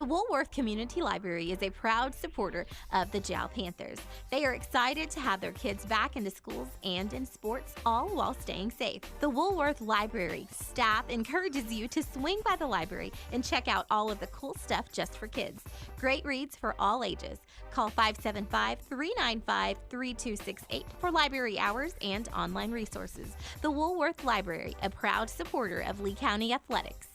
The Woolworth Community Library is a proud supporter of the Jowl Panthers. They are excited to have their kids back into schools and in sports, all while staying safe. The Woolworth Library staff encourages you to swing by the library and check out all of the cool stuff just for kids. Great reads for all ages. Call 575-395-3268 for library hours and online resources. The Woolworth Library, a proud supporter of Lee County Athletics.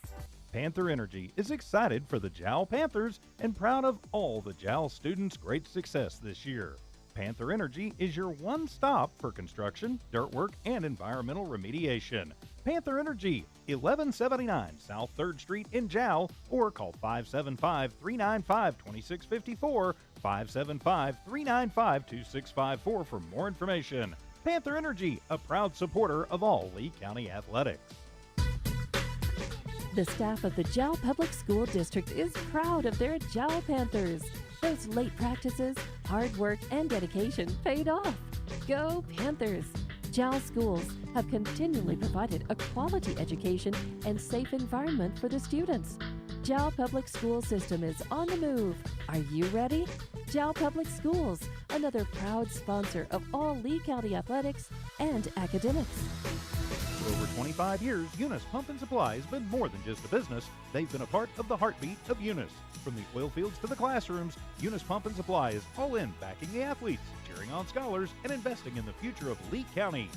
Panther Energy is excited for the Jowl Panthers and proud of all the Jowl students' great success this year. Panther Energy is your one stop for construction, dirt work, and environmental remediation. Panther Energy, 1179 South 3rd Street in Jowl, or call 575-395-2654, 575-395-2654 for more information. Panther Energy, a proud supporter of all Lee County athletics. The staff of the Jowl Public School District is proud of their Jowl Panthers. Those late practices, hard work, and dedication paid off. Go Panthers! Jowl schools have continually provided a quality education and safe environment for the students. Jowl Public School System is on the move. Are you ready? Jowl Public Schools, another proud sponsor of all Lee County athletics and academics. For over 25 years, Eunice Pump and Supply has been more than just a business. They've been a part of the heartbeat of Eunice. From the oil fields to the classrooms, Eunice Pump and Supply is all in backing the athletes, cheering on scholars, and investing in the future of Lee County.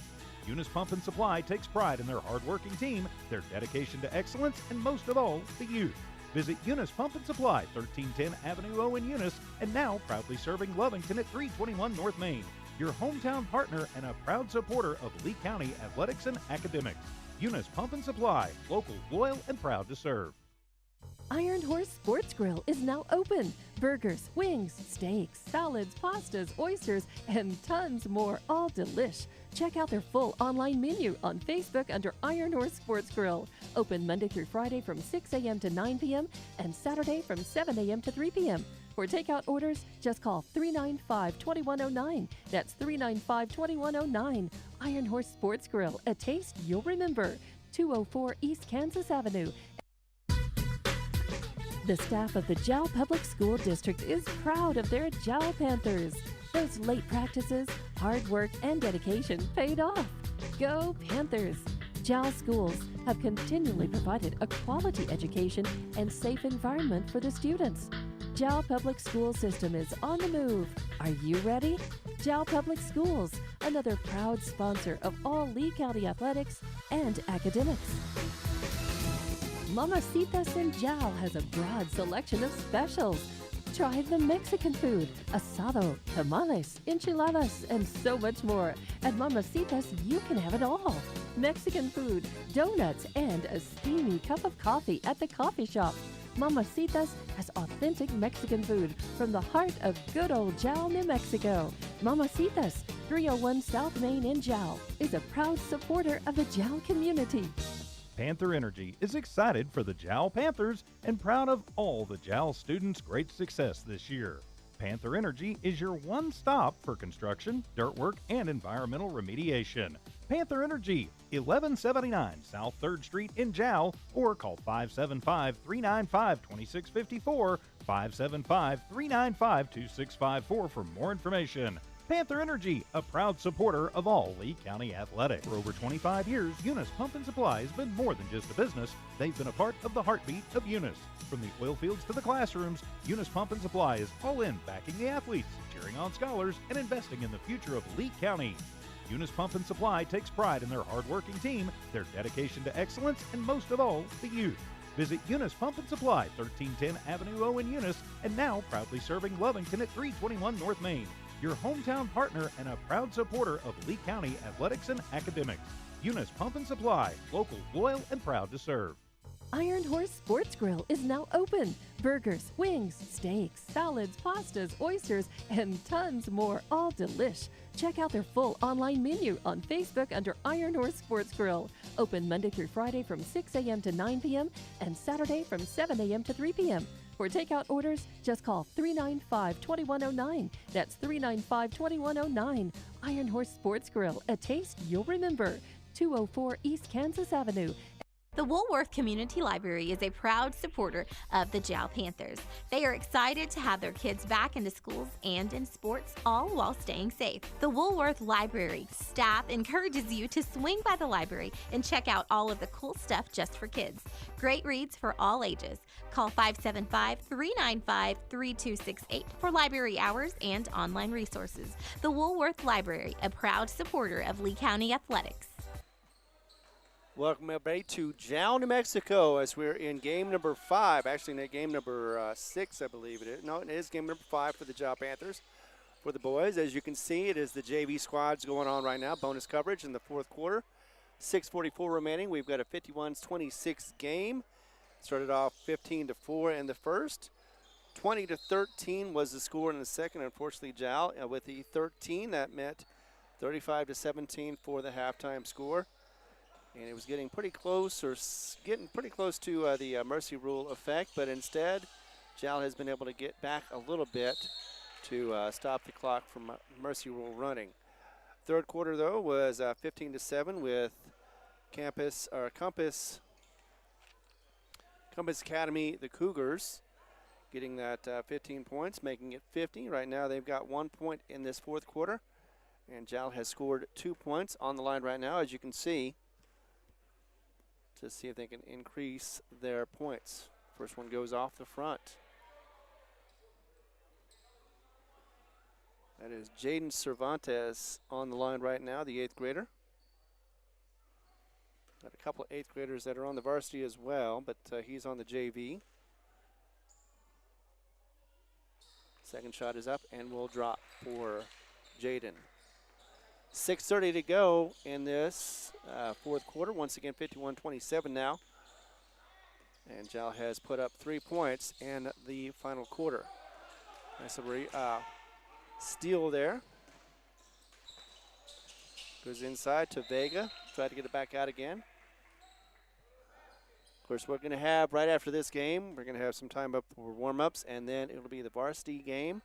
Eunice Pump and Supply takes pride in their hard-working team, their dedication to excellence, and most of all, the youth. Visit Eunice Pump and Supply, 1310 Avenue O in Eunice, and now proudly serving Lovington at 321 North Main. Your hometown partner and a proud supporter of Lee County athletics and academics. Eunice Pump and Supply, local, loyal, and proud to serve. Iron Horse Sports Grill is now open. Burgers, wings, steaks, salads, pastas, oysters, and tons more, all delish. Check out their full online menu on Facebook under Iron Horse Sports Grill. Open Monday through Friday from 6 a.m. to 9 p.m. and Saturday from 7 a.m. to 3 p.m. For takeout orders, just call 395-2109. That's 395-2109. Iron Horse Sports Grill, a taste you'll remember. 204 East Kansas Avenue. The staff of the Jowl Public School District is proud of their Jowl Panthers. Those late practices, hard work, and dedication paid off. Go Panthers! Jowl schools have continually provided a quality education and safe environment for the students. Jowl Public School System is on the move. Are you ready? Jowl Public Schools, another proud sponsor of all Lee County athletics and academics. Mamacitas in Jowl has a broad selection of specials. Try the Mexican food, asado, tamales, enchiladas, and so much more. At Mamacitas, you can have it all. Mexican food, donuts, and a steamy cup of coffee at the coffee shop. Mamacitas has authentic Mexican food from the heart of good old Jowl, New Mexico. Mamacitas, 301 South Main in Jowl, is a proud supporter of the Jowl community. Panther Energy is excited for the Jowl Panthers and proud of all the Jowl students' great success this year. Panther Energy is your one stop for construction, dirt work, and environmental remediation. Panther Energy, 1179 South 3rd Street in Jowl, or call 575-395-2654, 575-395-2654 for more information. Panther Energy, a proud supporter of all Lee County athletics. For over 25 years, Eunice Pump and Supply has been more than just a business. They've been a part of the heartbeat of Eunice. From the oil fields to the classrooms, Eunice Pump and Supply is all in backing the athletes, cheering on scholars, and investing in the future of Lee County. Eunice Pump and Supply takes pride in their hard-working team, their dedication to excellence, and most of all, the youth. Visit Eunice Pump and Supply, 1310 Avenue O in Eunice, and now proudly serving Lovington at 321 North Main. Your hometown partner and a proud supporter of Lee County athletics and academics. Eunice Pump and Supply, local, loyal, and proud to serve. Iron Horse Sports Grill is now open. Burgers, wings, steaks, salads, pastas, oysters, and tons more, all delish. Check out their full online menu on Facebook under Iron Horse Sports Grill. Open Monday through Friday from 6 a.m. to 9 p.m. and Saturday from 7 a.m. to 3 p.m. For takeout orders, just call 395-2109. That's 395-2109. Iron Horse Sports Grill, a taste you'll remember. 204 East Kansas Avenue. The Woolworth Community Library is a proud supporter of the Jowl Panthers. They are excited to have their kids back into schools and in sports, all while staying safe. The Woolworth Library staff encourages you to swing by the library and check out all of the cool stuff just for kids. Great reads for all ages. Call 575-395-3268 for library hours and online resources. The Woolworth Library, a proud supporter of Lee County Athletics. Welcome everybody to Jowl, New Mexico, as we're in game number 5. Actually, in game number 6, I believe it is. No, it is game number 5 for the Jowl Panthers. For the boys, as you can see, it is the JV squads going on right now. Bonus coverage in the fourth quarter. 6:44 remaining. We've got a 51-26 game. Started off 15-4 in the first. 20-13 was the score in the second. Unfortunately, Jowl with the 13, that meant 35-17 for the halftime score. And it was getting pretty close, or getting pretty close to the mercy rule effect, but instead, Jowl has been able to get back a little bit to stop the clock from mercy rule running. Third quarter, though, was 15-7 with Compass Academy, the Cougars, getting that 15 points, making it 50. Right now, they've got 1 point in this fourth quarter, and Jowl has scored 2 points on the line right now, as you can see, to see if they can increase their points. First one goes off the front. That is Jaden Cervantes on the line right now, the 8th grader. Got a couple of 8th graders that are on the varsity as well, but he's on the JV. Second shot is up and will drop for Jaden. 6:30 to go in this fourth quarter. Once again, 51-27 now. And Jowl has put up 3 points in the final quarter. Nice little steal there. Goes inside to Vega. Try to get it back out again. Of course, we're going to have, right after this game, we're going to have some time up for warm-ups, and then it'll be the varsity game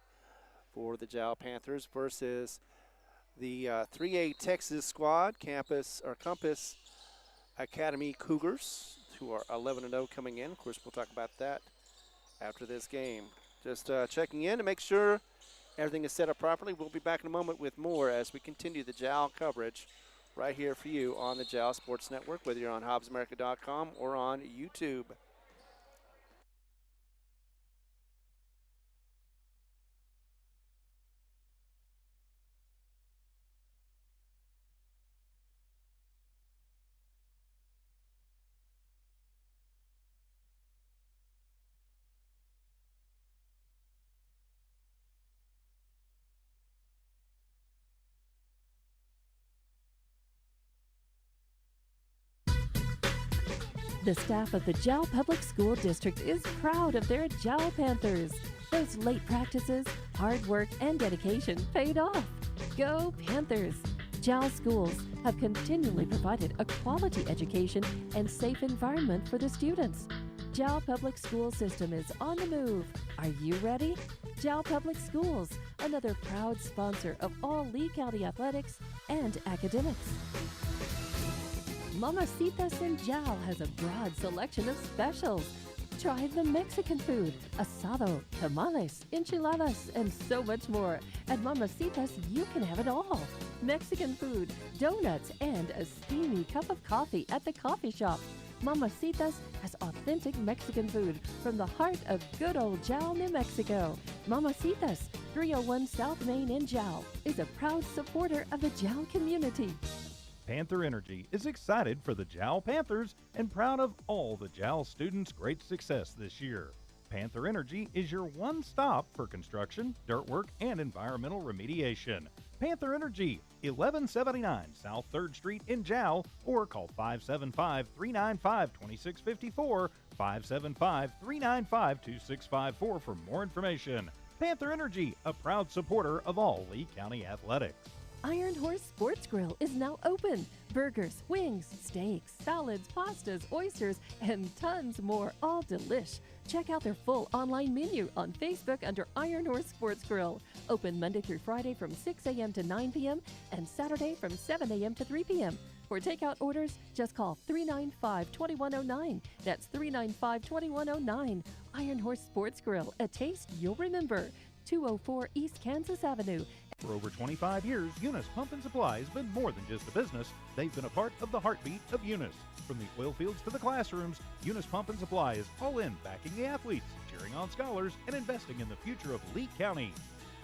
for the Jowl Panthers versus the 3A Texas squad, Compass Academy Cougars, who are 11-0 coming in. Of course, we'll talk about that after this game. Just checking in to make sure everything is set up properly. We'll be back in a moment with more as we continue the Jowl coverage right here for you on the Jowl Sports Network, whether you're on HobbsAmerica.com or on YouTube. The staff of the Jowl Public School District is proud of their Jowl Panthers. Those late practices, hard work, and dedication paid off. Go Panthers! Jowl schools have continually provided a quality education and safe environment for the students. Jowl Public School System is on the move. Are you ready? Jowl Public Schools, another proud sponsor of all Lee County athletics and academics. Mamacitas in Jowl has a broad selection of specials. Try the Mexican food, asado, tamales, enchiladas, and so much more. At Mamacitas, you can have it all. Mexican food, donuts, and a steamy cup of coffee at the coffee shop. Mamacitas has authentic Mexican food from the heart of good old Jowl, New Mexico. Mamacitas, 301 South Main in Jowl, is a proud supporter of the Jowl community. Panther Energy is excited for the Jowl Panthers and proud of all the Jowl students' great success this year. Panther Energy is your one-stop for construction, dirt work, and environmental remediation. Panther Energy, 1179 South 3rd Street in Jowl, or call 575-395-2654, 575-395-2654 for more information. Panther Energy, a proud supporter of all Lee County athletics. Iron Horse Sports Grill is now open. Burgers, wings, steaks, salads, pastas, oysters, and tons more, all delish. Check out their full online menu on Facebook under Iron Horse Sports Grill. Open Monday through Friday from 6 a.m. to 9 p.m. and Saturday from 7 a.m. to 3 p.m. For takeout orders, just call 395-2109. That's 395-2109. Iron Horse Sports Grill, a taste you'll remember. 204 East Kansas Avenue. For over 25 years, Eunice Pump and Supply has been more than just a business. They've been a part of the heartbeat of Eunice. From the oil fields to the classrooms, Eunice Pump and Supply is all in backing the athletes, cheering on scholars, and investing in the future of Lee County.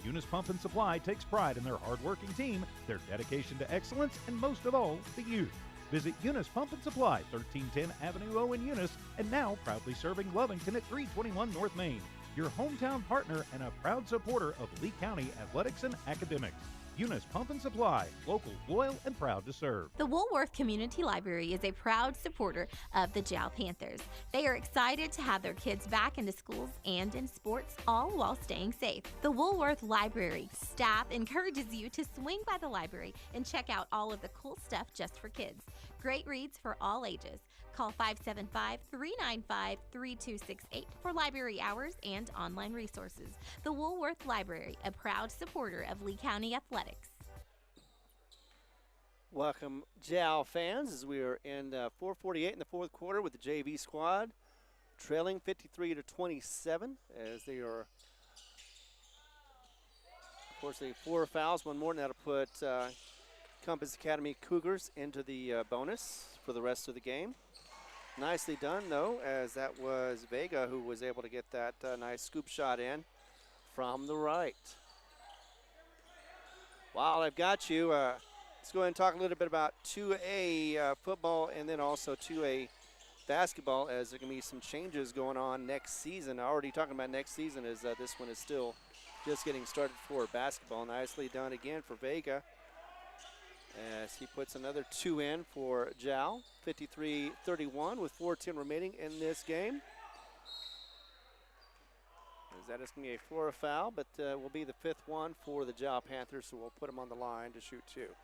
Eunice Pump and Supply takes pride in their hard-working team, their dedication to excellence, and most of all, the youth. Visit Eunice Pump and Supply, 1310 Avenue O in Eunice, and now proudly serving Lovington at 321 North Main. Your hometown partner and a proud supporter of Lee County athletics and academics. Eunice Pump and Supply, local, loyal, and proud to serve. The Woolworth Community Library is a proud supporter of the Jow Panthers. They are excited to have their kids back into schools and in sports, all while staying safe. The Woolworth Library staff encourages you to swing by the library and check out all of the cool stuff just for kids. Great reads for all ages. Call 575-395-3268 for library hours and online resources. The Woolworth Library, a proud supporter of Lee County athletics. Welcome, Jow fans, as we are in 4:48 in the fourth quarter with the JV squad trailing 53-27 as they are, of course, 4 fouls, one more, and that'll put Compass Academy Cougars into the bonus for the rest of the game. Nicely done, though, as that was Vega who was able to get that nice scoop shot in from the right. While I've got you, let's go ahead and talk a little bit about 2A football and then also 2A basketball, as there can be some changes going on next season. Already talking about next season, as this one is still just getting started for basketball. Nicely done again for Vega, as he puts another 2 in for Jow. 53-31 with 4:10 remaining in this game. As that is going to be a Flora foul, but will be the 5th one for the Jow Panthers, so we'll put them on the line to shoot 2.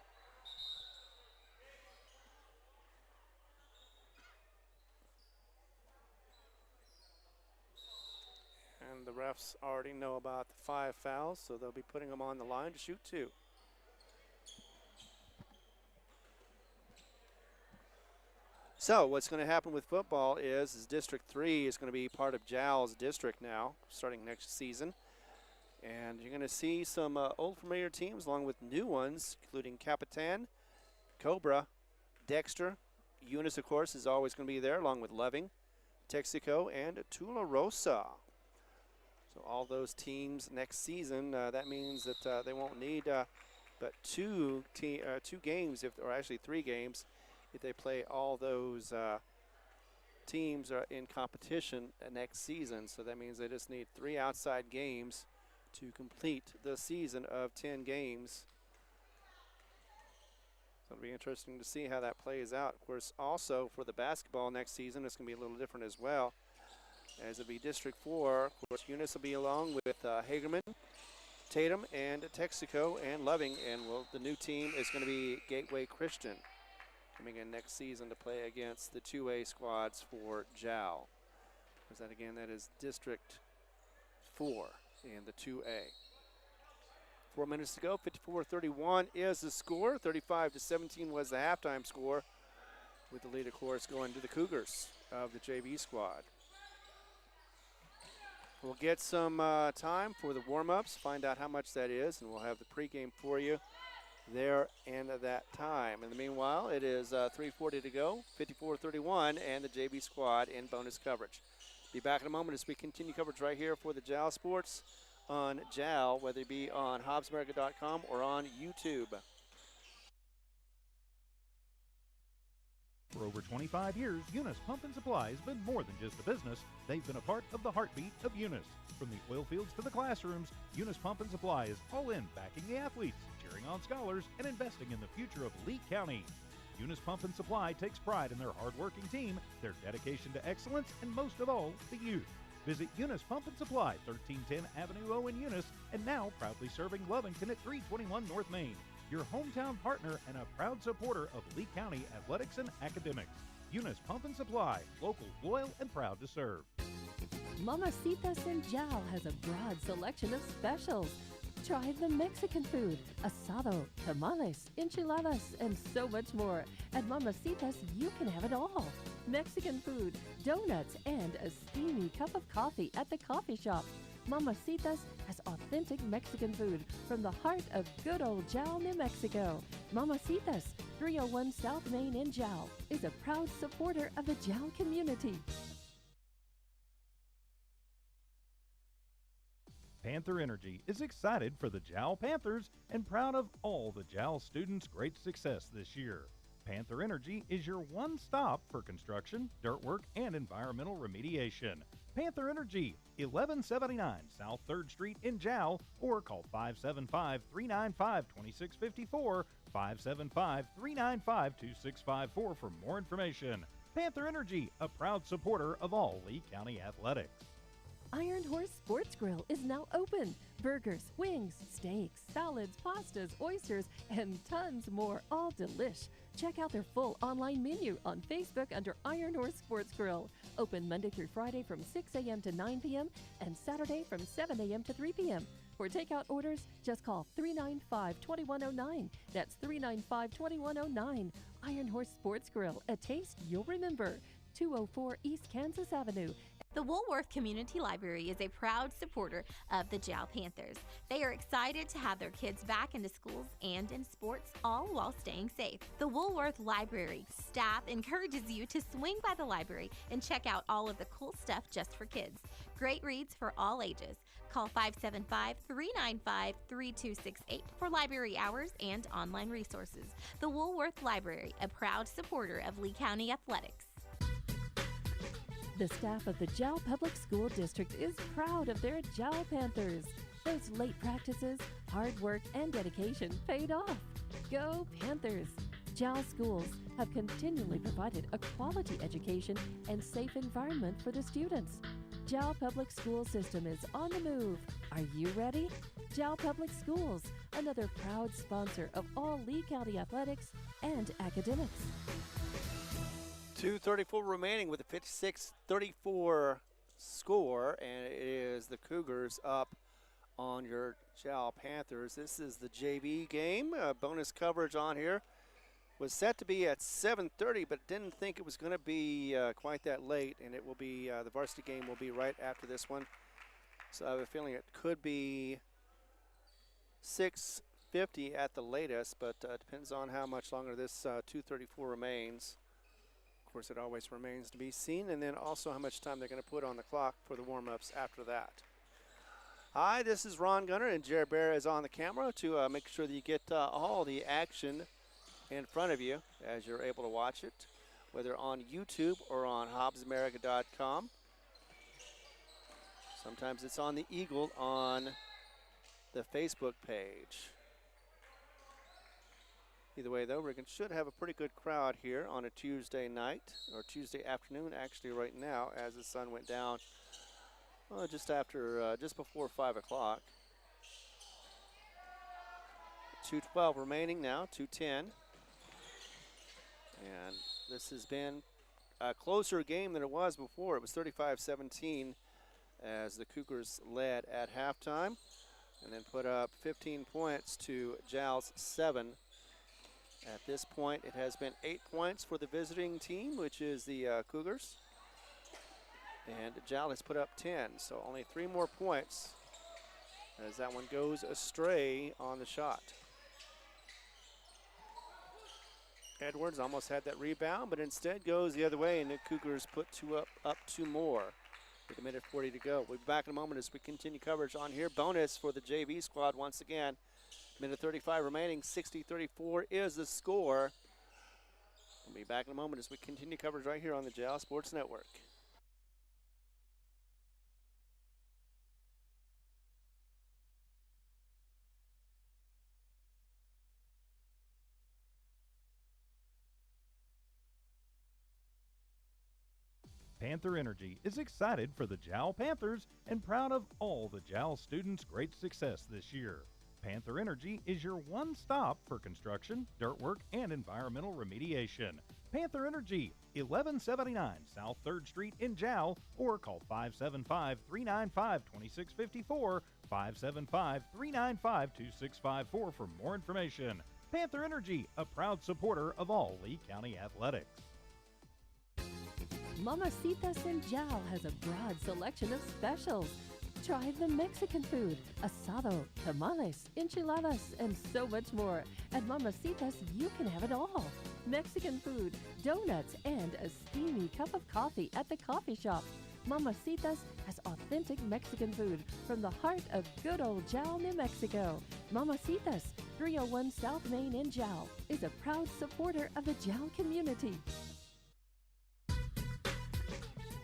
And the refs already know about the 5 fouls, so they'll be putting them on the line to shoot 2. So what's going to happen with football is District 3 is going to be part of Jow's district now, starting next season. And you're going to see some old familiar teams along with new ones, including Capitan, Cobra, Dexter. Eunice, of course, is always going to be there, along with Loving, Texaco, and Tularosa. So all those teams next season, that means that they won't need but two games, or actually 3 games, if they play all those teams are in competition next season. So that means they just need 3 outside games to complete the season of 10 games. So it'll be interesting to see how that plays out. Of course, also for the basketball next season, it's going to be a little different as well, as it'll be District 4. Of course, Eunice will be along with Hagerman, Tatum, and Texaco, and Loving. And the new team is going to be Gateway Christian, coming in next season to play against the 2A squads for Jow. That again, that is District 4 in the 2A. 4 minutes to go, 54-31 is the score. 35-17 was the halftime score, with the lead, of course, going to the Cougars of the JV squad. We'll get some time for the warm-ups, find out how much that is, and we'll have the pregame for you there and that time. In the meanwhile, it is 3:40 to go, 54-31, and the JV squad in bonus coverage. Be back in a moment as we continue coverage right here for the Jow Sports on Jow, whether it be on HobbsAmerica.com or on YouTube. For over 25 years, Eunice Pump and Supply has been more than just a business. They've been a part of the heartbeat of Eunice. From the oil fields to the classrooms, Eunice Pump and Supply is all in backing the athletes, cheering on scholars, and investing in the future of Lee County. Eunice Pump and Supply takes pride in their hard-working team, their dedication to excellence, and most of all, the youth. Visit Eunice Pump and Supply, 1310 Avenue O in Eunice, and now proudly serving Lovington at 321 North Main. Your hometown partner and a proud supporter of Lee County athletics and academics. Eunice Pump and Supply, local, loyal, and proud to serve. Mamacitas in Jow has a broad selection of specials. Try the Mexican food, asado, tamales, enchiladas, and so much more. At Mamacitas, you can have it all. Mexican food, donuts, and a steamy cup of coffee at the coffee shop. Mamacitas has authentic Mexican food from the heart of good old Jal, New Mexico. Mamacitas, 301 South Main in Jal, is a proud supporter of the Jal community. Panther Energy is excited for the Jowl Panthers and proud of all the Jowl students' great success this year. Panther Energy is your one stop for construction, dirt work, and environmental remediation. Panther Energy, 1179 South 3rd Street in Jowl, or call 575-395-2654, 575-395-2654 for more information. Panther Energy, a proud supporter of all Lee County athletics. Iron Horse Sports Grill is now open. Burgers, wings, steaks, salads, pastas, oysters, and tons more, all delish. Check out their full online menu on Facebook under Iron Horse Sports Grill. Open Monday through Friday from 6 a.m. to 9 p.m. and Saturday from 7 a.m. to 3 p.m. For takeout orders, just call 395-2109. That's 395-2109. Iron Horse Sports Grill, a taste you'll remember. 204 East Kansas Avenue. The Woolworth Community Library is a proud supporter of the Jowl Panthers. They are excited to have their kids back into schools and in sports, all while staying safe. The Woolworth Library staff encourages you to swing by the library and check out all of the cool stuff just for kids. Great reads for all ages. Call 575-395-3268 for library hours and online resources. The Woolworth Library, a proud supporter of Lee County athletics. The staff of the Jowl Public School District is proud of their Jowl Panthers. Those late practices, hard work, and dedication paid off. Go Panthers! Jowl schools have continually provided a quality education and safe environment for the students. Jowl Public School System is on the move. Are you ready? Jowl Public Schools, another proud sponsor of all Lee County athletics and academics. 2:34 remaining with a 56-34 score, and it is the Cougars up on your Jowl Panthers. This is the JV game. Bonus coverage on here was set to be at 7:30, but didn't think it was going to be quite that late, and it will be the varsity game will be right after this one. So I have a feeling it could be 6:50 at the latest, but depends on how much longer this 2:34 remains. Of course, it always remains to be seen, and then also how much time they're going to put on the clock for the warm-ups after that. Hi, this is Ron Gunner, and Jared Bear is on the camera to make sure that you get all the action in front of you as you're able to watch it, whether on YouTube or on HobbsAmerica.com. Sometimes it's on the Eagle on the Facebook page. Either way, though, we should have a pretty good crowd here on a Tuesday night, or Tuesday afternoon, actually, right now, as the sun went down just before 5 o'clock. 2:12 remaining now, 2:10. And this has been a closer game than it was before. It was 35-17 as the Cougars led at halftime, and then put up 15 points to Jowl's 7. At this point, it has been 8 points for the visiting team, which is the Cougars. And Jowl has put up 10, so only 3 more points as that one goes astray on the shot. Edwards almost had that rebound, but instead goes the other way, and the Cougars put up 2 more with a minute 40 to go. We'll be back in a moment as we continue coverage on here. Bonus for the JV squad once again. Minute 35 remaining, 60-34 is the score. We'll be back in a moment as we continue coverage right here on the Jowl Sports Network. Panther Energy is excited for the Jowl Panthers and proud of all the Jowl students' great success this year. Panther Energy is your one stop for construction, dirt work, and environmental remediation. Panther Energy, 1179 South 3rd Street in Jowl, or call 575-395-2654, 575-395-2654 for more information. Panther Energy, a proud supporter of all Lee County athletics. Mamacitas in Jal has a broad selection of specials. Try the Mexican food, asado, tamales, enchiladas, and so much more. At Mamacitas, you can have it all. Mexican food, donuts, and a steamy cup of coffee at the coffee shop. Mamacitas has authentic Mexican food from the heart of good old Jal, New Mexico. Mamacitas, 301 South Main in Jal, is a proud supporter of the Jal community.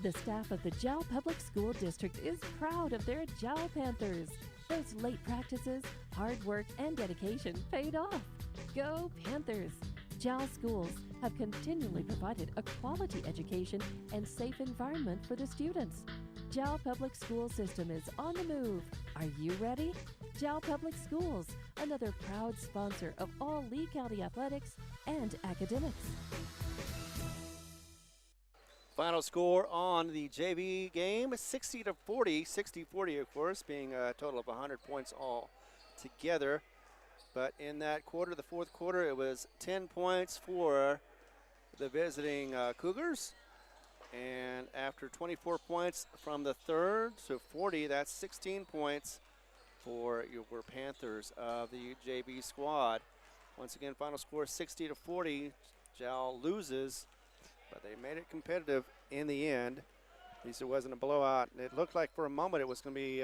The staff of the Jal Public School District is proud of their Jal Panthers. Those late practices, hard work, and dedication paid off. Go Panthers! Jal schools have continually provided a quality education and safe environment for the students. Jal Public School System is on the move. Are you ready? Jal Public Schools, another proud sponsor of all Lee County athletics and academics. Final score on the JV game, 60-40. 60-40, of course, being a total of 100 points all together. But in that quarter, the fourth quarter, it was 10 points for the visiting Cougars. And after 24 points from the third to 40, that's 16 points for your Panthers of the JV squad. Once again, final score 60-40. Jal loses, but they made it competitive in the end. At least it wasn't a blowout. It looked like for a moment it was going to be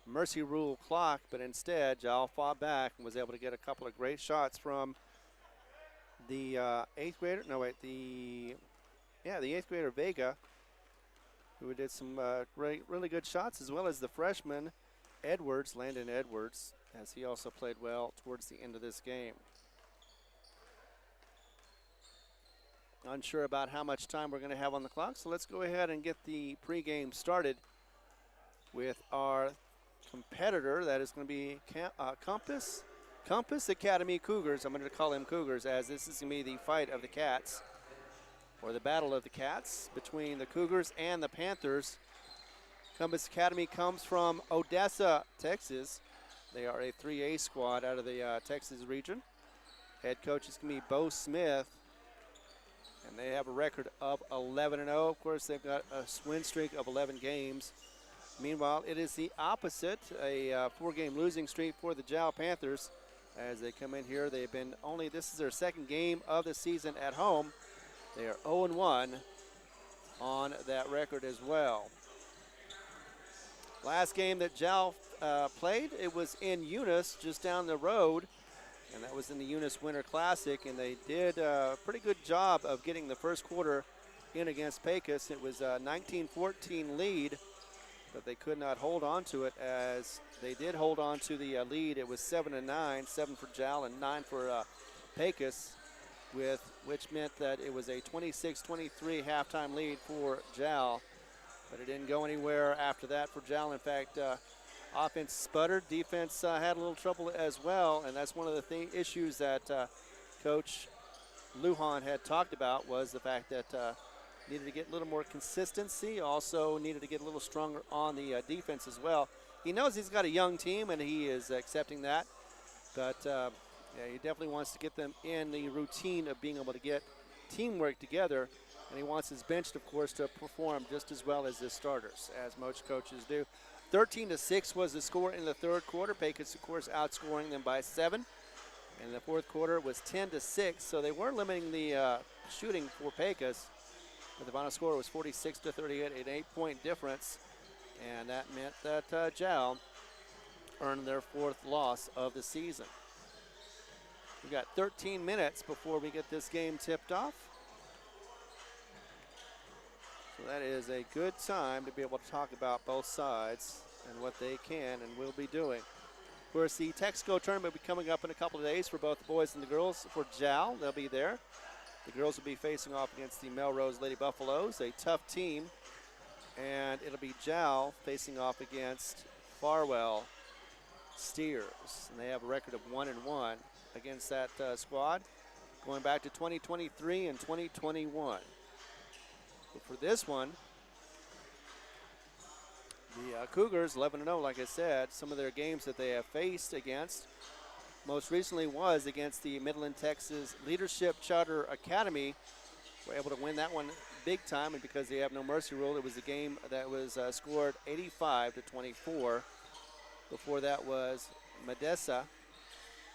mercy rule clock, but instead Jal fought back and was able to get a couple of great shots from the eighth grader. No, wait, the eighth grader Vega, who did some really good shots, as well as the freshman Edwards, Landon Edwards, as he also played well towards the end of this game. Unsure about how much time we're going to have on the clock, so let's go ahead and get the pregame started with our competitor. That is going to be Compass Academy Cougars. I'm going to call them Cougars, as this is going to be the fight of the Cats, or the battle of the Cats, between the Cougars and the Panthers. Compass Academy comes from Odessa, Texas. They are a 3A squad out of the Texas region. Head coach is going to be Bo Smith, and they have a record of 11-0. Of course, they've got a win streak of 11 games. Meanwhile, it is the opposite, a 4-game losing streak for the Jal Panthers. As they come in here, they've been this is their second game of the season at home. They are 0-1 on that record as well. Last game that Jal played, it was in Eunice, just down the road, and that was in the Eunice Winter Classic, and they did a pretty good job of getting the first quarter in against Pecos. It was a 19-14 lead, but they could not hold on to it. As they did hold on to the lead, it was 7-9, 7 for Jal and 9 for Pecos, which meant that it was a 26-23 halftime lead for Jal. But it didn't go anywhere after that for Jal. In fact, offense sputtered, defense had a little trouble as well, and that's one of the issues that Coach Lujan had talked about, was the fact that needed to get a little more consistency, also needed to get a little stronger on the defense as well. He knows he's got a young team, and he is accepting that, but he definitely wants to get them in the routine of being able to get teamwork together, and he wants his bench, of course, to perform just as well as his starters, as most coaches do. 13-6 was the score in the third quarter. Pecos, of course, outscoring them by 7. And the fourth quarter was 10-6, so they were limiting the shooting for Pecos. But the final score was 46-38, an 8-point difference. And that meant that Jal earned their fourth loss of the season. We've got 13 minutes before we get this game tipped off. So that is a good time to be able to talk about both sides and what they can and will be doing. Of course, the Texaco tournament will be coming up in a couple of days for both the boys and the girls. For Jal, they'll be there. The girls will be facing off against the Melrose Lady Buffaloes, a tough team. And it'll be Jal facing off against Farwell Steers. And they have a record of 1-1 against that squad, going back to 2023 and 2021. But for this one, The Cougars 11-0, like I said. Some of their games that they have faced against most recently was against the Midland, Texas Leadership Charter Academy. Were able to win that one big time, and because they have no mercy rule, it was a game that was scored 85-24. Before that was Medessa,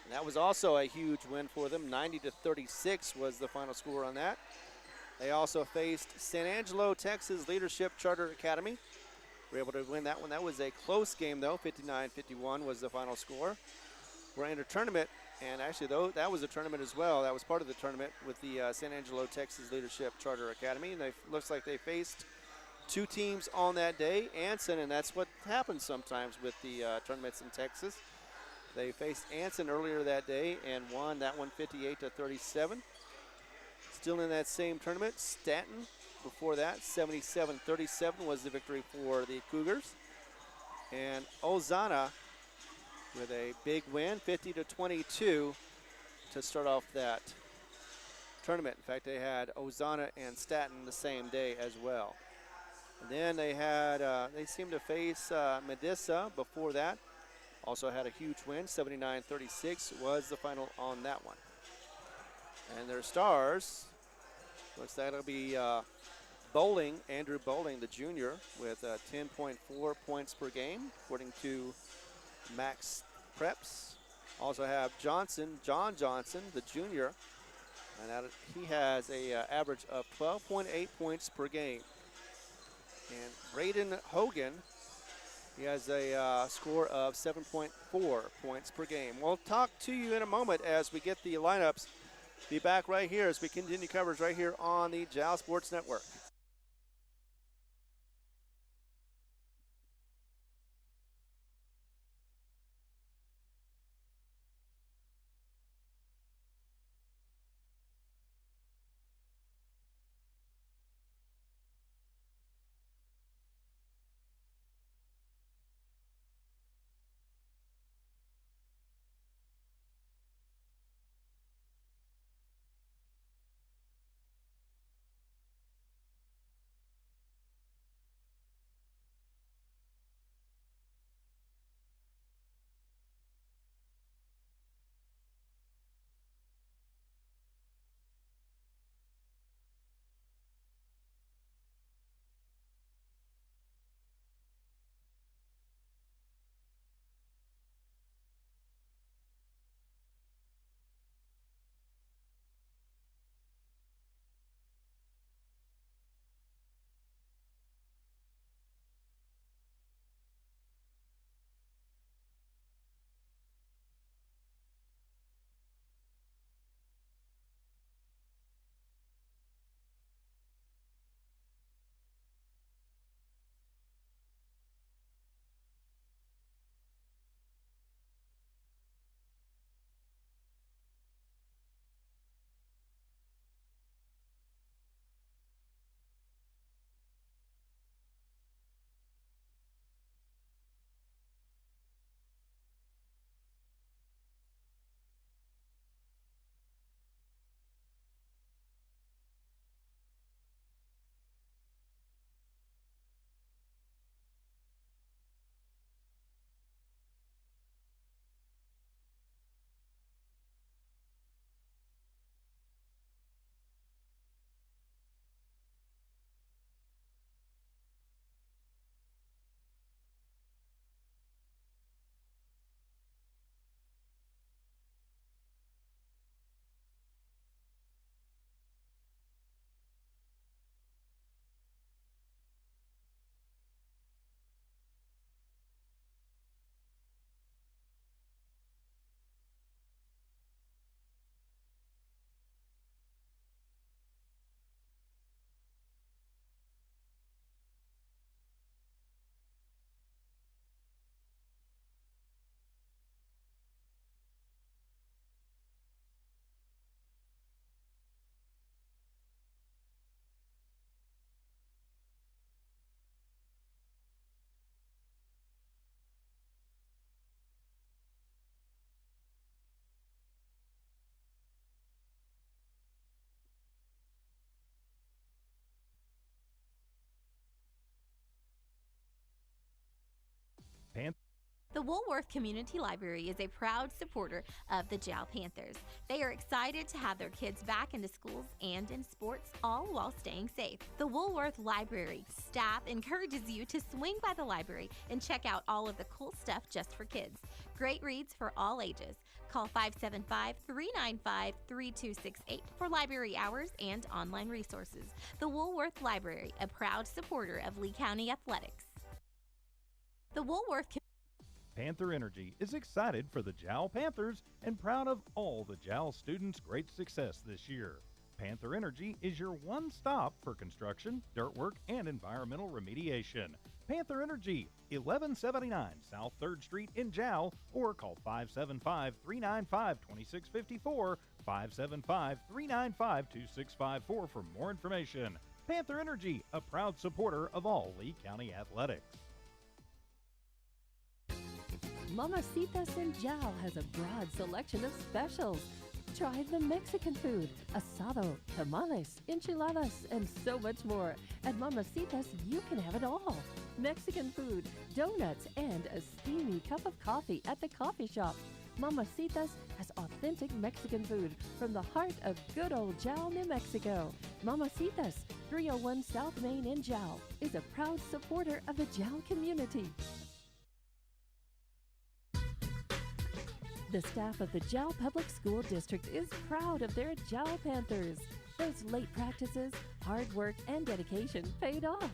and that was also a huge win for them. 90-36 was the final score on that. They also faced San Angelo, Texas Leadership Charter Academy. Were able to win that one. That was a close game though. 59-51 was the final score. We're in a tournament, and actually though that was a tournament as well. That was part of the tournament with the San Angelo, Texas Leadership Charter Academy, and they looks like they faced two teams on that day, Anson, and that's what happens sometimes with the tournaments in Texas. They faced Anson earlier that day and won that one 58-37. Still in that same tournament, Stanton before that, 77-37 was the victory for the Cougars. And Ozana with a big win, 50-22 to start off that tournament. In fact, they had Ozana and Stanton the same day as well. And then they had, they seemed to face Medessa before that. Also had a huge win, 79-36 was the final on that one. And their stars, looks like it'll be Bowling, Andrew Bowling, the junior, with 10.4 points per game, according to Max Preps. Also have Johnson, John Johnson, the junior, and he has a average of 12.8 points per game. And Braden Hogan, he has a score of 7.4 points per game. We'll talk to you in a moment as we get the lineups. Be back right here as we continue coverage right here on the JAL Sports Network. The Woolworth Community Library is a proud supporter of the Jowl Panthers. They are excited to have their kids back into schools and in sports, all while staying safe. The Woolworth Library staff encourages you to swing by the library and check out all of the cool stuff just for kids. Great reads for all ages. Call 575-395-3268 for library hours and online resources. The Woolworth Library, a proud supporter of Lee County Athletics. The Woolworth Panther Energy is excited for the Jowl Panthers and proud of all the Jowl students' great success this year. Panther Energy is your one stop for construction, dirt work, and environmental remediation. Panther Energy, 1179 South 3rd Street in Jowl, or call 575-395-2654, 575-395-2654 for more information. Panther Energy, a proud supporter of all Lee County athletics. Mamacitas in Jowl has a broad selection of specials. Try the Mexican food, asado, tamales, enchiladas, and so much more. At Mamacitas, you can have it all. Mexican food, donuts, and a steamy cup of coffee at the coffee shop. Mamacitas has authentic Mexican food from the heart of good old Jowl, New Mexico. Mamacitas, 301 South Main in Jowl, is a proud supporter of the Jowl community. The staff of the Jowl Public School District is proud of their Jowl Panthers. Those late practices, hard work, and dedication paid off.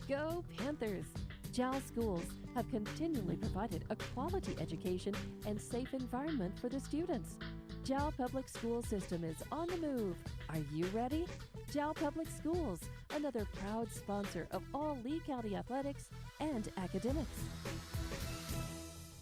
Go Panthers! Jowl schools have continually provided a quality education and safe environment for the students. Jowl Public School System is on the move. Are you ready? Jowl Public Schools, another proud sponsor of all Lee County athletics and academics.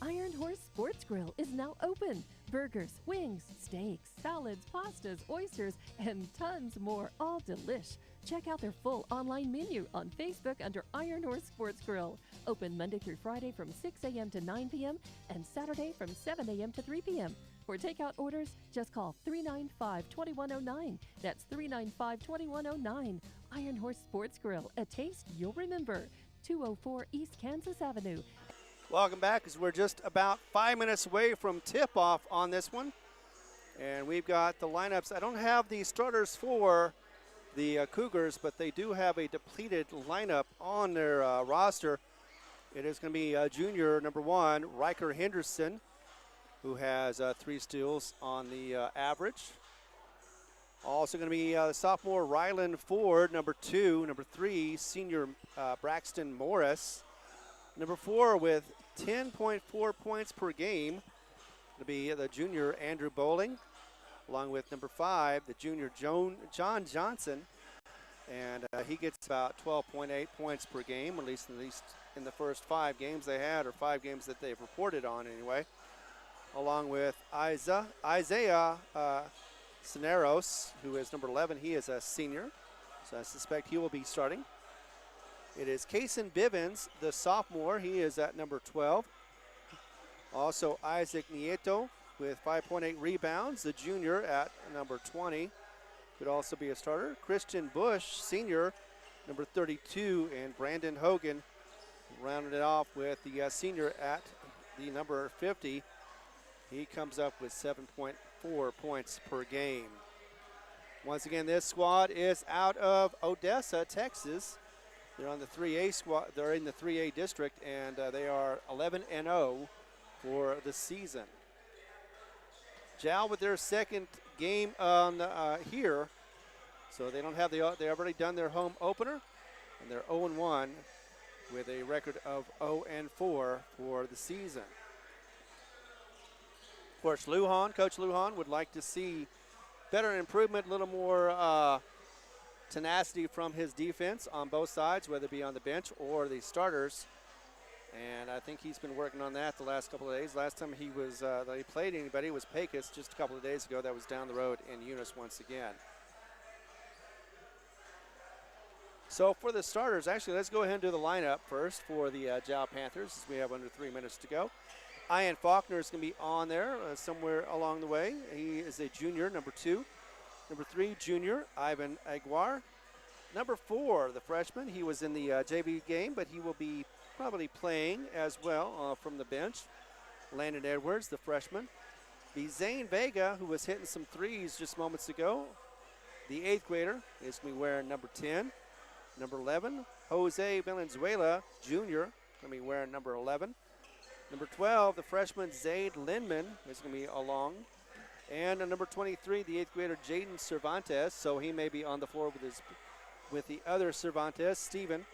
Iron Horse Sports Grill is now open. Burgers, wings, steaks, salads, pastas, oysters, and tons more, all delish. Check out their full online menu on Facebook under Iron Horse Sports Grill. Open Monday through Friday from 6 a.m. to 9 p.m. and Saturday from 7 a.m. to 3 p.m. For takeout orders, just call 395-2109. That's 395-2109. Iron Horse Sports Grill, a taste you'll remember. 204 East Kansas Avenue. Welcome back, as we're just about 5 minutes away from tip-off on this one. And we've got the lineups. I don't have the starters for the Cougars, but they do have a depleted lineup on their roster. It is going to be junior number 1, Riker Henderson, who has 3 steals on the average. Also going to be sophomore Rylan Ford, number 2. Number 3, senior Braxton Morris. Number 4 with 10.4 points per game to be the junior Andrew Bowling, along with number 5, the junior John Johnson, and he gets about 12.8 points per game, at least in the first 5 games they had, or 5 games that they've reported on anyway, along with Isaiah Cineros, who is number 11. He is a senior, so I suspect he will be starting. It is Kason Bivens, the sophomore. He is at number 12. Also Isaac Nieto with 5.8 rebounds, the junior at number 20. Could also be a starter. Christian Bush, senior, number 32. And Brandon Hogan rounded it off with the senior at the number 50. He comes up with 7.4 points per game. Once again, this squad is out of Odessa, Texas. They're on the 3A squad. They're in the 3A district, and they are 11-0 for the season. Jowl with their second game here, so they don't have they already done their home opener, and they're 0-1 with a record of 0-4 for the season. Of course, Coach Lujan would like to see better improvement, a little more tenacity from his defense on both sides, whether it be on the bench or the starters. And I think he's been working on that the last couple of days. Last time he played anybody was Pecos just a couple of days ago. That was down the road in Eunice once again. So for the starters, actually, let's go ahead and do the lineup first for the Jowl Panthers, as we have under 3 minutes to go. Ian Faulkner is going to be on there somewhere along the way. He is a junior, number 2. Number 3, junior Ivan Aguiar. Number 4, the freshman. He was in the JV game, but he will be probably playing as well from the bench. Landon Edwards, the freshman. Be Zane Vega, who was hitting some threes just moments ago. The 8th grader is going to be wearing number 10. Number 11, Jose Valenzuela Jr., going to be wearing number 11. Number 12, the freshman Zaid Lindman is going to be along. And number 23, the 8th grader Jaden Cervantes, so he may be on the floor with the other Cervantes, Steven.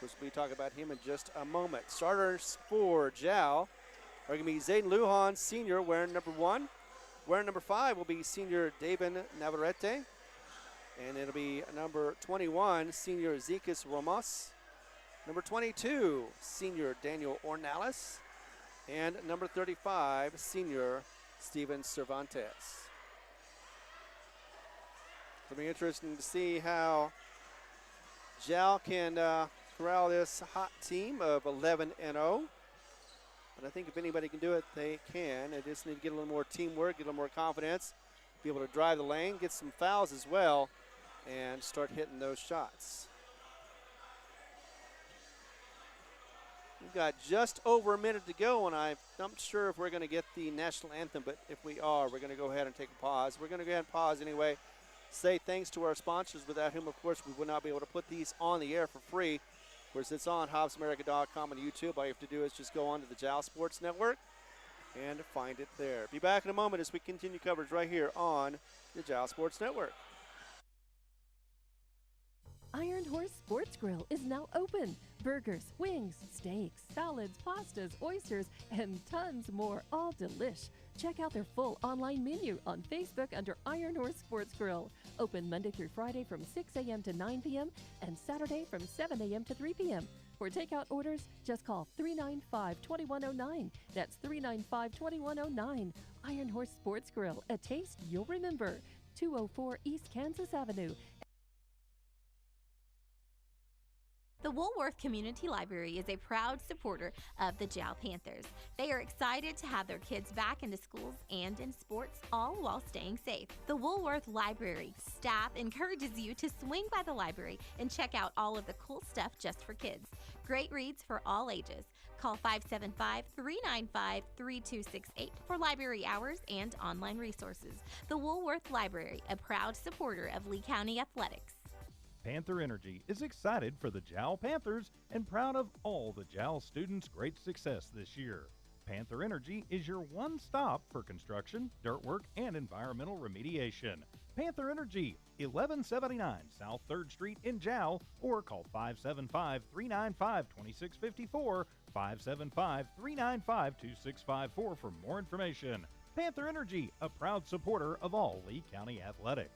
We'll be talking about him in just a moment. Starters for Jal are going to be Zayden Lujan, senior, wearing number 1. Wearing number 5 will be senior David Navarrete. And it'll be number 21, senior Zekas Ramos. Number 22, senior Daniel Ornalis. And number 35, senior Steven Cervantes. It'll be interesting to see how Jal can corral this hot team of 11-0. But I think if anybody can do it, they can. They just need to get a little more teamwork, get a little more confidence, be able to drive the lane, get some fouls as well, and start hitting those shots. We've got just over a minute to go, and I'm not sure if we're going to get the national anthem, but if we are, we're going to go ahead and take a pause. We're going to go ahead and pause anyway. Say thanks to our sponsors, without whom, of course, we would not be able to put these on the air for free. Of course, it's on HobbsAmerica.com and YouTube. All you have to do is just go on to the JAL Sports Network and find it there. Be back in a moment as we continue coverage right here on the JAL Sports Network. Iron Horse Sports Grill is now open. Burgers, wings, steaks, salads, pastas, oysters, and tons more, all delish. Check out their full online menu on Facebook under Iron Horse Sports Grill. Open Monday through Friday from 6 a.m. to 9 p.m. and Saturday from 7 a.m. to 3 p.m. For takeout orders, just call 395-2109. That's 395-2109. Iron Horse Sports Grill, a taste you'll remember. 204 East Kansas Avenue. The Woolworth Community Library is a proud supporter of the JAL Panthers. They are excited to have their kids back into schools and in sports, all while staying safe. The Woolworth Library staff encourages you to swing by the library and check out all of the cool stuff just for kids. Great reads for all ages. Call 575-395-3268 for library hours and online resources. The Woolworth Library, a proud supporter of Lee County Athletics. Panther Energy is excited for the JAL Panthers and proud of all the JAL students' great success this year. Panther Energy is your one stop for construction, dirt work, and environmental remediation. Panther Energy, 1179 South 3rd Street in JAL, or call 575-395-2654, 575-395-2654 for more information. Panther Energy, a proud supporter of all Lee County athletics.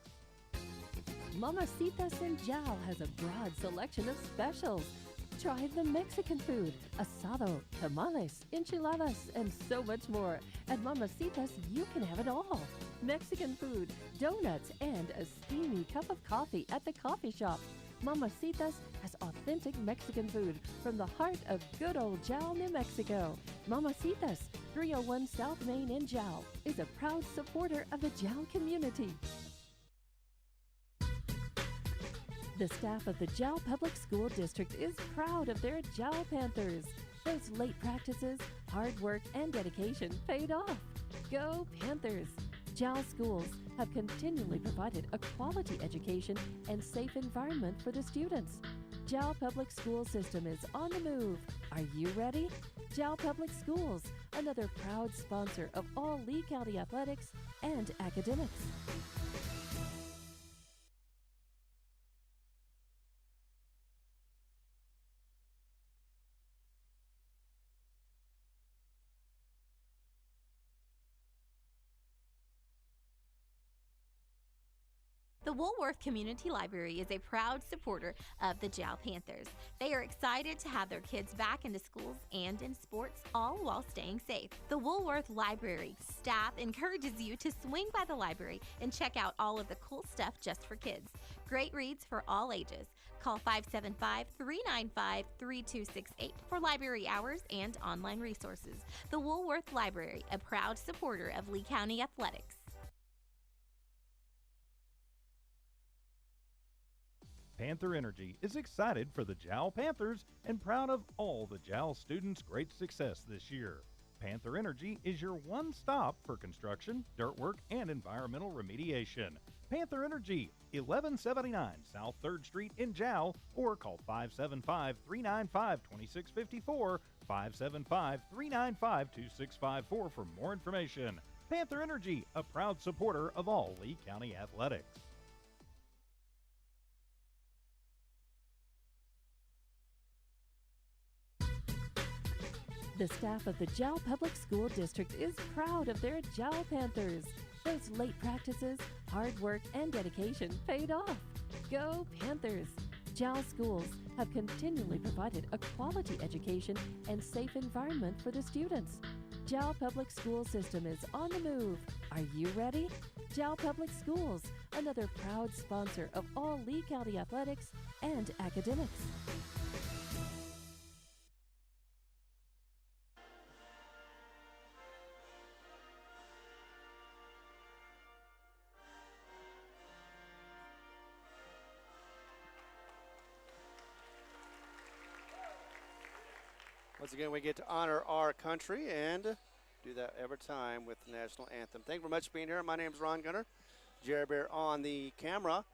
Mamacitas in JAL has a broad selection of specials. Try the Mexican food, asado, tamales, enchiladas, and so much more. At Mamacitas, you can have it all. Mexican food, donuts, and a steamy cup of coffee at the coffee shop. Mamacitas has authentic Mexican food from the heart of good old JAL, New Mexico. Mamacitas, 301 South Main in JAL, is a proud supporter of the JAL community. The staff of the JAL Public School District is proud of their JAL Panthers. Those late practices, hard work, and dedication paid off. Go Panthers! JAL schools have continually provided a quality education and safe environment for the students. JAL Public School System is on the move. Are you ready? JAL Public Schools, another proud sponsor of all Lee County athletics and academics. The Woolworth Community Library is a proud supporter of the JAL Panthers. They are excited to have their kids back into schools and in sports, all while staying safe. The Woolworth Library staff encourages you to swing by the library and check out all of the cool stuff just for kids. Great reads for all ages. Call 575-395-3268 for library hours and online resources. The Woolworth Library, a proud supporter of Lee County Athletics. Panther Energy is excited for the Jowl Panthers and proud of all the Jowl students' great success this year. Panther Energy is your one stop for construction, dirt work, and environmental remediation. Panther Energy, 1179 South 3rd Street in Jowl, or call 575-395-2654, 575-395-2654 for more information. Panther Energy, a proud supporter of all Lee County athletics. The staff of the Jowl Public School District is proud of their Jowl Panthers. Those late practices, hard work, and dedication paid off. Go Panthers! Jowl schools have continually provided a quality education and safe environment for the students. Jowl Public School System is on the move. Are you ready? Jowl Public Schools, another proud sponsor of all Lee County athletics and academics. Once again, we get to honor our country and do that every time with the national anthem. Thank you very much for being here. My name is Ron Gunner. Jerry Bear on the camera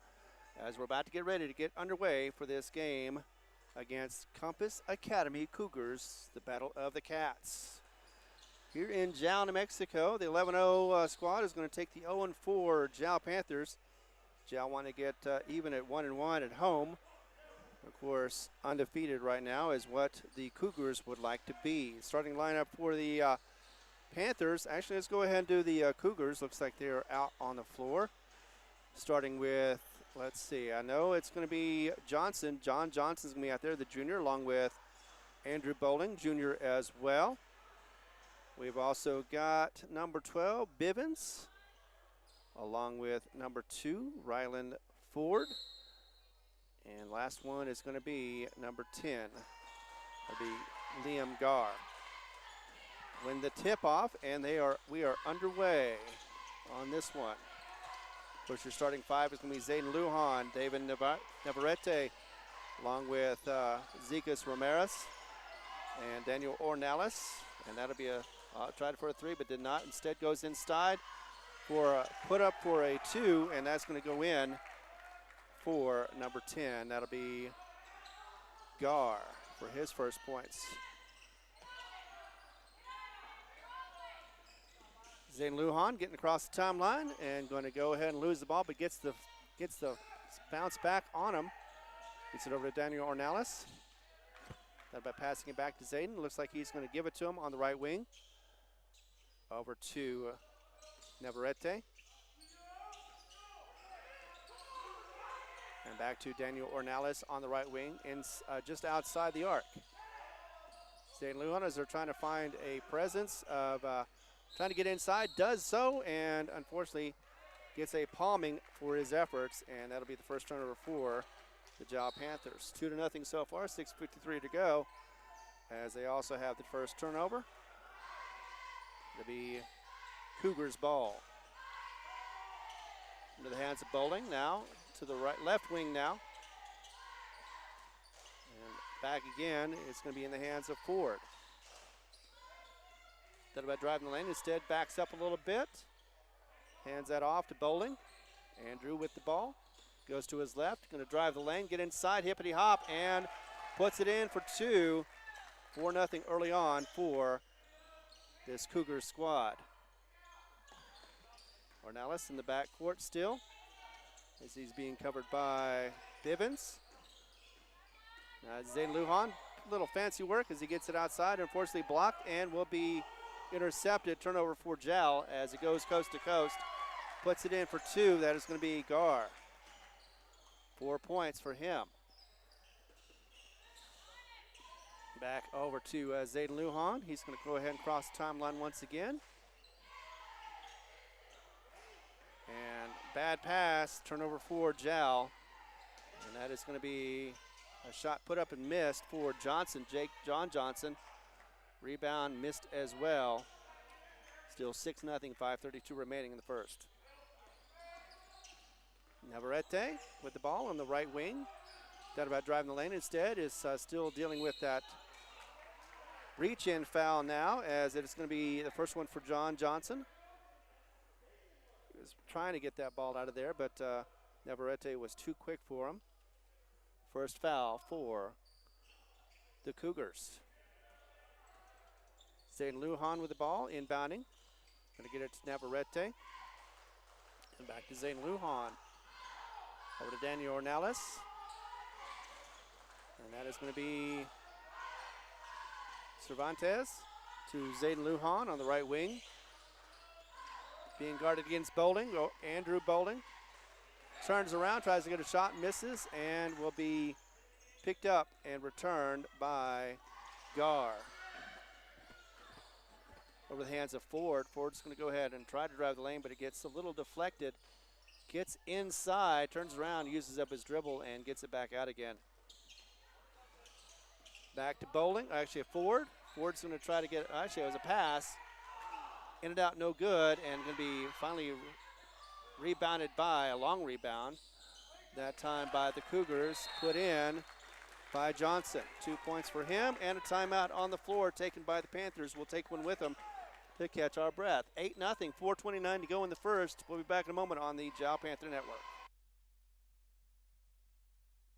as we're about to get ready to get underway for this game against Compass Academy Cougars, the Battle of the Cats. Here in Jowl, New Mexico, the 11-0 squad is going to take the 0-4 Jowl Panthers. Jowl want to get even at 1-1 at home. Of course, undefeated right now is what the Cougars would like to be. Starting lineup for the Panthers. Actually, let's go ahead and do the Cougars. Looks like they're out on the floor. Starting with, let's see, I know it's going to be Johnson. John Johnson's going to be out there, the junior, along with Andrew Bowling, junior as well. We've also got number 12, Bivens, along with number 2, Ryland Ford. And last one is going to be number 10. That'll be Liam Garr. Win the tip-off, and we are underway on this one. Of course, your starting five is going to be Zayden Lujan, David Navarrete, along with Zekas Ramirez and Daniel Ornelas. And that'll be tried for a 3, but did not. Instead goes inside for a put up for a 2, and that's going to go in for number 10. That'll be Garr for his first points. Zane Lujan getting across the timeline and going to go ahead and lose the ball, but gets the bounce back on him. Gets it over to Daniel Ornelas. That by passing it back to Zayden. Looks like he's going to give it to him on the right wing. Over to Navarrete. And back to Daniel Ornelas on the right wing, just outside the arc. Zayden Lujan, as they're trying to find a presence of trying to get inside, does so, and unfortunately gets a palming for his efforts, and that'll be the first turnover for the Jowl Panthers. 2-0 so far, 6:53 to go, as they also have the first turnover. It'll be Cougars ball. Into the hands of Bowling now, to the left wing now. And back again, it's going to be in the hands of Ford. Thought about driving the lane, instead backs up a little bit. Hands that off to Bowling. Andrew with the ball. Goes to his left, going to drive the lane, get inside, hippity hop, and puts it in for 2. 4-0 early on for this Cougars squad. Ornelas in the backcourt still, as he's being covered by Bivens. Zayden Lujan, little fancy work as he gets it outside, unfortunately blocked and will be intercepted. Turnover for Jowl as it goes coast to coast. Puts it in for 2. That is going to be Garr. 4 points for him. Back over to Zayden Lujan. He's going to go ahead and cross the timeline once again. And bad pass, turnover for Jowl. And that is going to be a shot put up and missed for Johnson, John Johnson. Rebound missed as well. Still 6-0, 5:32 remaining in the first. Navarrete with the ball on the right wing. Thought about driving the lane instead. Is still dealing with that reach-in foul now, as it is going to be the first one for John Johnson. He was trying to get that ball out of there, but Navarrete was too quick for him. First foul for the Cougars. Zayden Lujan with the ball, inbounding. Going to get it to Navarrete. And back to Zayden Lujan. Over to Daniel Ornelas. And that is going to be Cervantes to Zayden Lujan on the right wing. Being guarded against Bowling. Andrew Bowling turns around, tries to get a shot, misses, and will be picked up and returned by Gar. Over the hands of Ford. Ford's going to go ahead and try to drive the lane, but it gets a little deflected. Gets inside, turns around, uses up his dribble, and gets it back out again. Back to Bowling, actually Ford. Ford's going to try to get, actually it was a pass. In and out, no good, and going to be finally rebounded by a long rebound. That time by the Cougars, put in by Johnson. 2 points for him, and a timeout on the floor taken by the Panthers. We'll take one with them to catch our breath. 8-0, 4:29 to go in the first. We'll be back in a moment on the Jow Panther Network.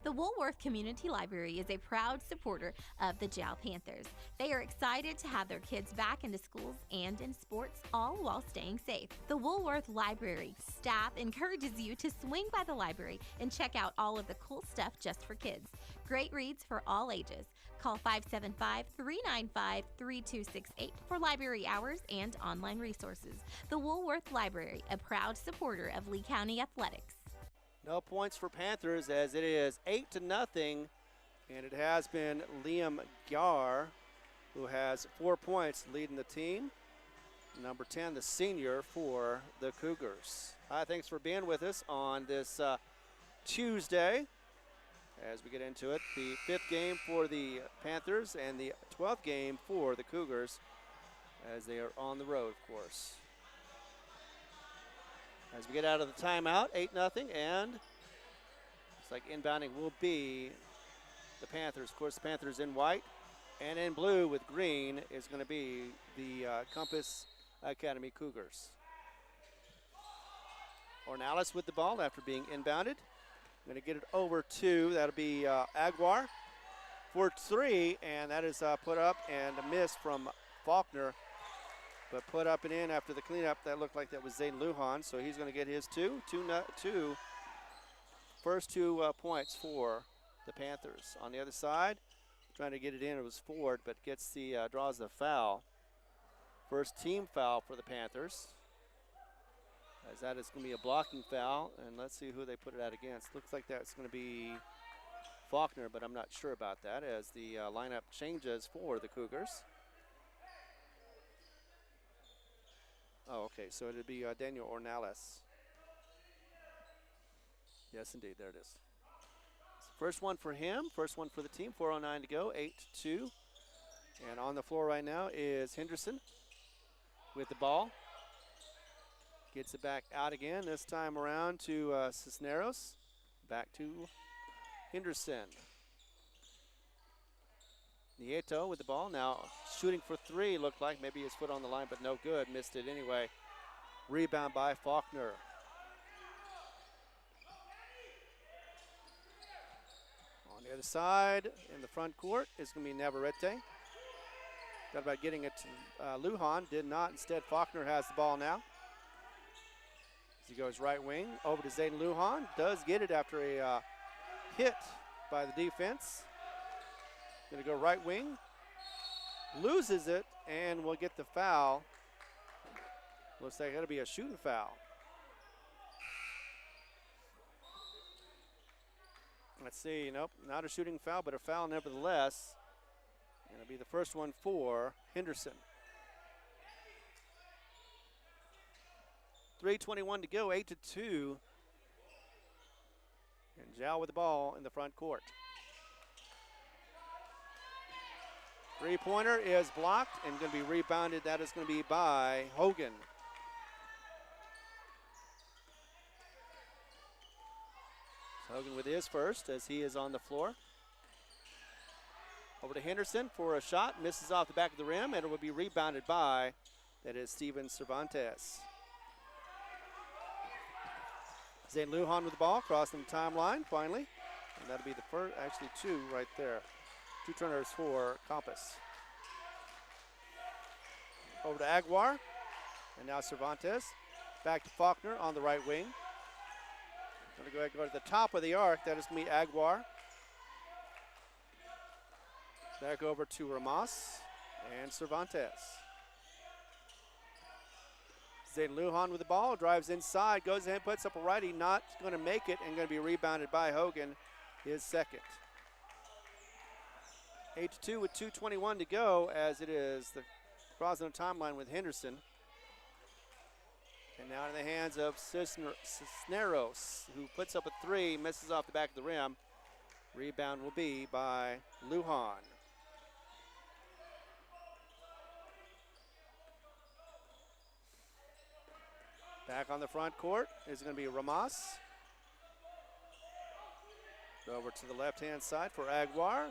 The Woolworth Community Library is a proud supporter of the Jow Panthers. They are excited to have their kids back into schools and in sports, all while staying safe. The Woolworth Library staff encourages you to swing by the library and check out all of the cool stuff just for kids. Great reads for all ages. Call 575-395-3268 for library hours and online resources. The Woolworth Library, a proud supporter of Lee County Athletics. No points for Panthers as it is 8-0, and it has been Liam Gar who has 4 points leading the team. Number 10, the senior for the Cougars. Hi, thanks for being with us on this Tuesday as we get into it. The 5th game for the Panthers and the 12th game for the Cougars as they are on the road, of course. As we get out of the timeout, 8-0, and looks like inbounding will be the Panthers. Of course, the Panthers in white, and in blue with green is going to be the Compass Academy Cougars. Ornelas with the ball after being inbounded. Going to get it over to, that'll be Aguar for 3, and that is put up and a miss from Faulkner. But put up and in after the cleanup, that looked like that was Zayden Lujan, so he's going to get his first 2 points for the Panthers. On the other side, trying to get it in, it was Ford, but gets the draws the foul. First team foul for the Panthers, as that is going to be a blocking foul, and let's see who they put it out against. Looks like that's going to be Faulkner, but I'm not sure about that as the lineup changes for the Cougars. Oh, okay, so it'd be Daniel Ornelas. Yes, indeed, there it is. First one for him, first one for the team, 4:09 to go, 8-2. And on the floor right now is Henderson with the ball. Gets it back out again, this time around to Cisneros. Back to Henderson. Nieto with the ball, now shooting for 3, looked like maybe his foot on the line, but no good, missed it anyway. Rebound by Faulkner. On the other side, in the front court, is going to be Navarrete. Thought about getting it to Lujan, did not. Instead, Faulkner has the ball now. As he goes right wing, over to Zayden Lujan. Does get it after a hit by the defense. Going to go right wing, loses it, and will get the foul. Looks like it'll be a shooting foul. Let's see, nope, not a shooting foul, but a foul nevertheless. And it'll be the first one for Henderson. 3:21 to go, 8-2. And Jow with the ball in the front court. Three-pointer is blocked and going to be rebounded. That is going to be by Hogan. So Hogan with his first as he is on the floor. Over to Henderson for a shot. Misses off the back of the rim, and it will be rebounded by, that is Steven Cervantes. Zane Lujan with the ball, crossing the timeline finally. And that'll be the first, actually two right there. Two turners for Compass. Over to Aguiar, and now Cervantes. Back to Faulkner on the right wing. Going to go ahead and go to the top of the arc. That is going to be Aguiar. Back over to Ramos and Cervantes. Zayden Lujan with the ball, drives inside, goes ahead, puts up a righty, not going to make it, and going to be rebounded by Hogan, his second. 8-2 with 2:21 to go, as it is the crossing the timeline with Henderson. And now in the hands of Cisneros, who puts up a three, misses off the back of the rim. Rebound will be by Lujan. Back on the front court is going to be Ramos. Over to the left-hand side for Aguiar.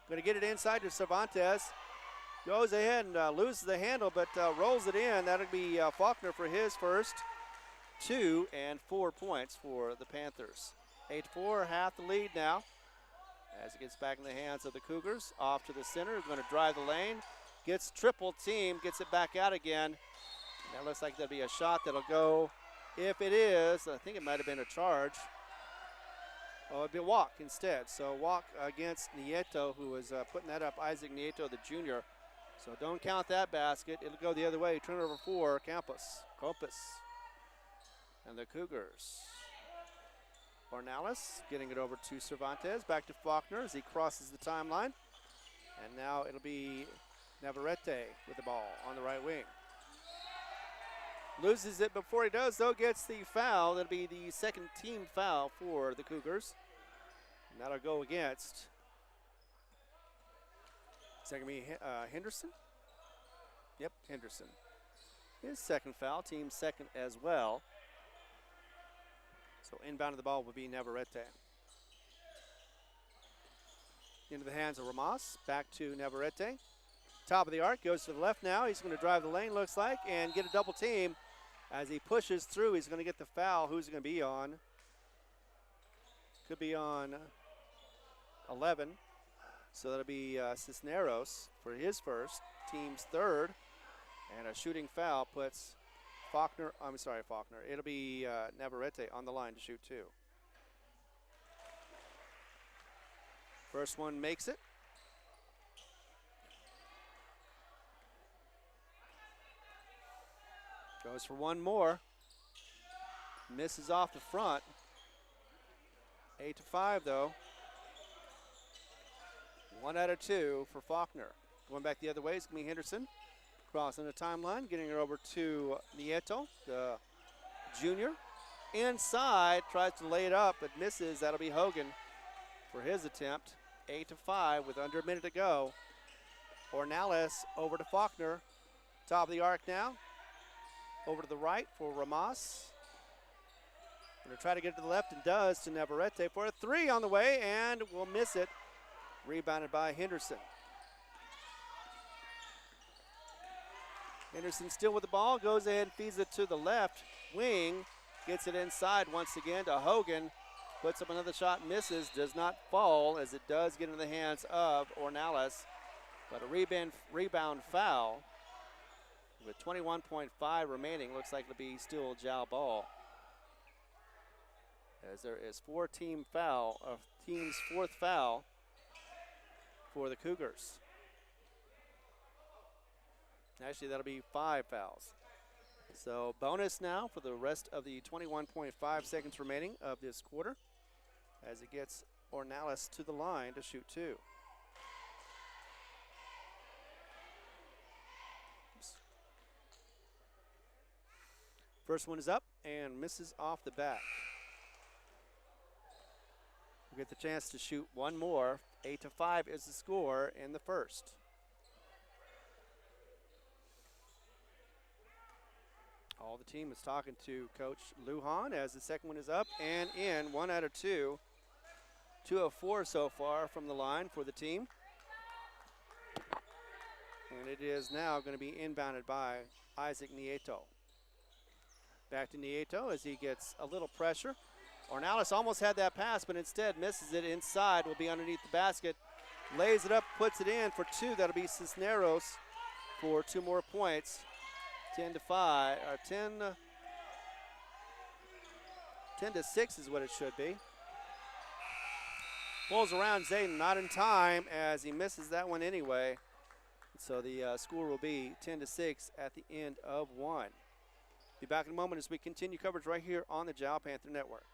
Going to get it inside to Cervantes. Goes ahead and loses the handle, but rolls it in. That'll be Faulkner for his first. 2 and 4 points for the Panthers. 8-4, half the lead now. As it gets back in the hands of the Cougars. Off to the center, going to drive the lane. Gets triple team, gets it back out again. That looks like there'll be a shot that'll go. If it is, I think it might have been a charge. Oh, it'll be a walk instead. So walk against Nieto, who was putting that up, Isaac Nieto, the junior. So don't count that basket. It'll go the other way. Turnover for Compass. And the Cougars. Ornelas getting it over to Cervantes. Back to Faulkner as he crosses the timeline. And now it'll be Navarrete with the ball on the right wing. Loses it before he does, though, gets the foul. That'll be the second team foul for the Cougars. And that'll go against, is that going to be Henderson? Yep, Henderson. His second foul, team second as well. So inbound of the ball will be Navarrete. Into the hands of Ramos, back to Navarrete. Top of the arc, goes to the left now. He's going to drive the lane, looks like, and get a double team. As he pushes through, he's going to get the foul. Who's it going to be on? Could be on 11. So that'll be Cisneros for his first, team's third. And a shooting foul puts Faulkner. It'll be Navarrete on the line to shoot two. First one makes it. Goes for one more. Misses off the front. 8-5 though. 1 out of 2 for Faulkner. Going back the other way is going to be Henderson. Crossing the timeline, getting it over to Nieto, the junior. Inside, tries to lay it up, but misses. That'll be Hogan for his attempt. 8-5 with under a minute to go. Ornelas over to Faulkner. Top of the arc now. Over to the right for Ramos. Going to try to get it to the left and does to Navarrete for a three on the way and will miss it. Rebounded by Henderson. Henderson still with the ball, goes ahead and feeds it to the left wing. Gets it inside once again to Hogan. Puts up another shot, misses, does not fall as it does get in the hands of Ornelas. But a rebound foul. With 21.5 remaining, looks like it'll be still Jow ball. As there is team's fourth foul for the Cougars. Actually, that'll be 5 fouls. So bonus now for the rest of the 21.5 seconds remaining of this quarter as it gets Ornelas to the line to shoot two. First one is up and misses off the back. We'll get the chance to shoot one more. 8-5 is the score in the first. All the team is talking to Coach Lujan as the second one is up and in. 1 out of 2 2 of 4 so far from the line for the team. And it is now going to be inbounded by Isaac Nieto. Back to Nieto as he gets a little pressure. Ornelas almost had that pass, but instead misses it inside. Will be underneath the basket. Lays it up, puts it in for 2. That'll be Cisneros for 2 more points. 10 to 6 is what it should be. Pulls around Zayden, not in time as he misses that one anyway. So the score will be 10 to 6 at the end of 1. Be back in a moment as we continue coverage right here on the Jowl Panther Network.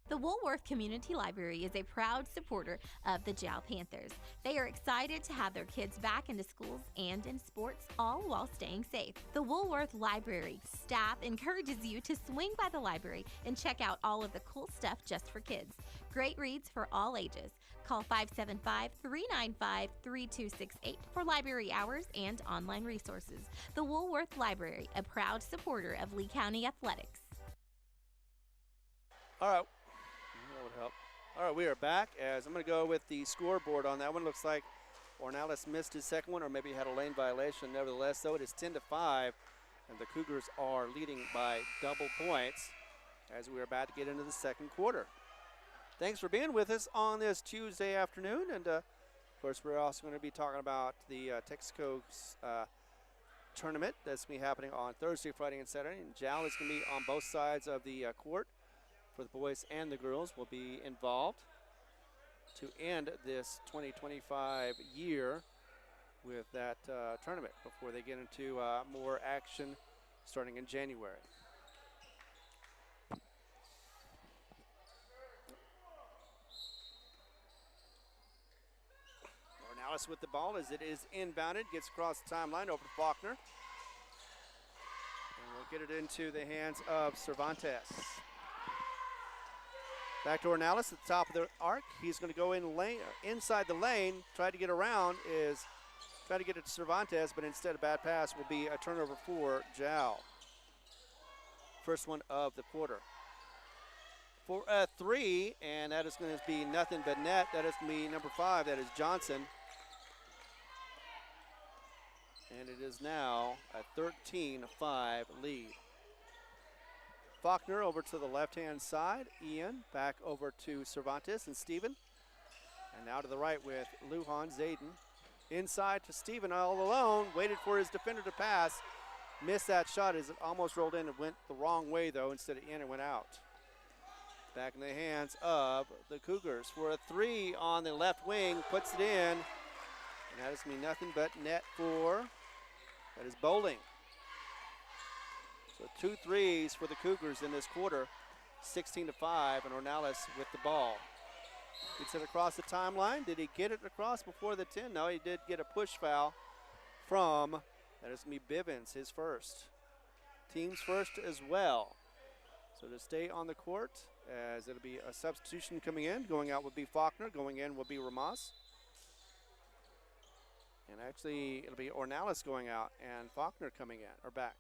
The Woolworth Community Library is a proud supporter of the Jowl Panthers. They are excited to have their kids back into schools and in sports, all while staying safe. The Woolworth Library staff encourages you to swing by the library and check out all of the cool stuff just for kids. Great reads for all ages. Call 575-395-3268 for library hours and online resources. The Woolworth Library, a proud supporter of Lee County Athletics. All right. That would help. All right, we are back as I'm going to go with the scoreboard on that one. Looks like Ornelas missed his second one or maybe had a lane violation. Nevertheless, though, it is 10 to 5, and the Cougars are leading by double points as we are about to get into the second quarter. Thanks for being with us on this Tuesday afternoon. And, of course, we're also going to be talking about the Texaco tournament that's going to be happening on Thursday, Friday, and Saturday. And Jowl is going to be on both sides of the court for the boys and the girls. Will be involved to end this 2025 year with that tournament before they get into more action starting in January. Ornelas with the ball as it is inbounded, gets across the timeline over to Faulkner. And we'll get it into the hands of Cervantes. Back to Ornelas at the top of the arc. He's going to go inside the lane, try to get around, try to get it to Cervantes, but instead a bad pass will be a turnover for Jowl. First one of the quarter. For a 3, and that is going to be nothing but net. That is going to be number 5, that is Johnson. And it is now a 13-5 lead. Faulkner over to the left-hand side. Ian back over to Cervantes and Steven. And now to the right with Lujan Zayden. Inside to Steven all alone. Waited for his defender to pass. Missed that shot as it almost rolled in. It went the wrong way, though. Instead of in, it went out. Back in the hands of the Cougars for a 3 on the left wing. Puts it in. And that is going to be nothing but net for, that is Bowling. So 2 threes for the Cougars in this quarter, 16 to 5, and Ornelas with the ball. Gets it across the timeline. Did he get it across before the 10? No, he did get a push foul from, that is going to be Bivens, his first. Team's first as well. So to stay on the court, as it'll be a substitution coming in. Going out will be Faulkner. Going in will be Ramos. And actually, it'll be Ornelas going out and Faulkner coming in, or back.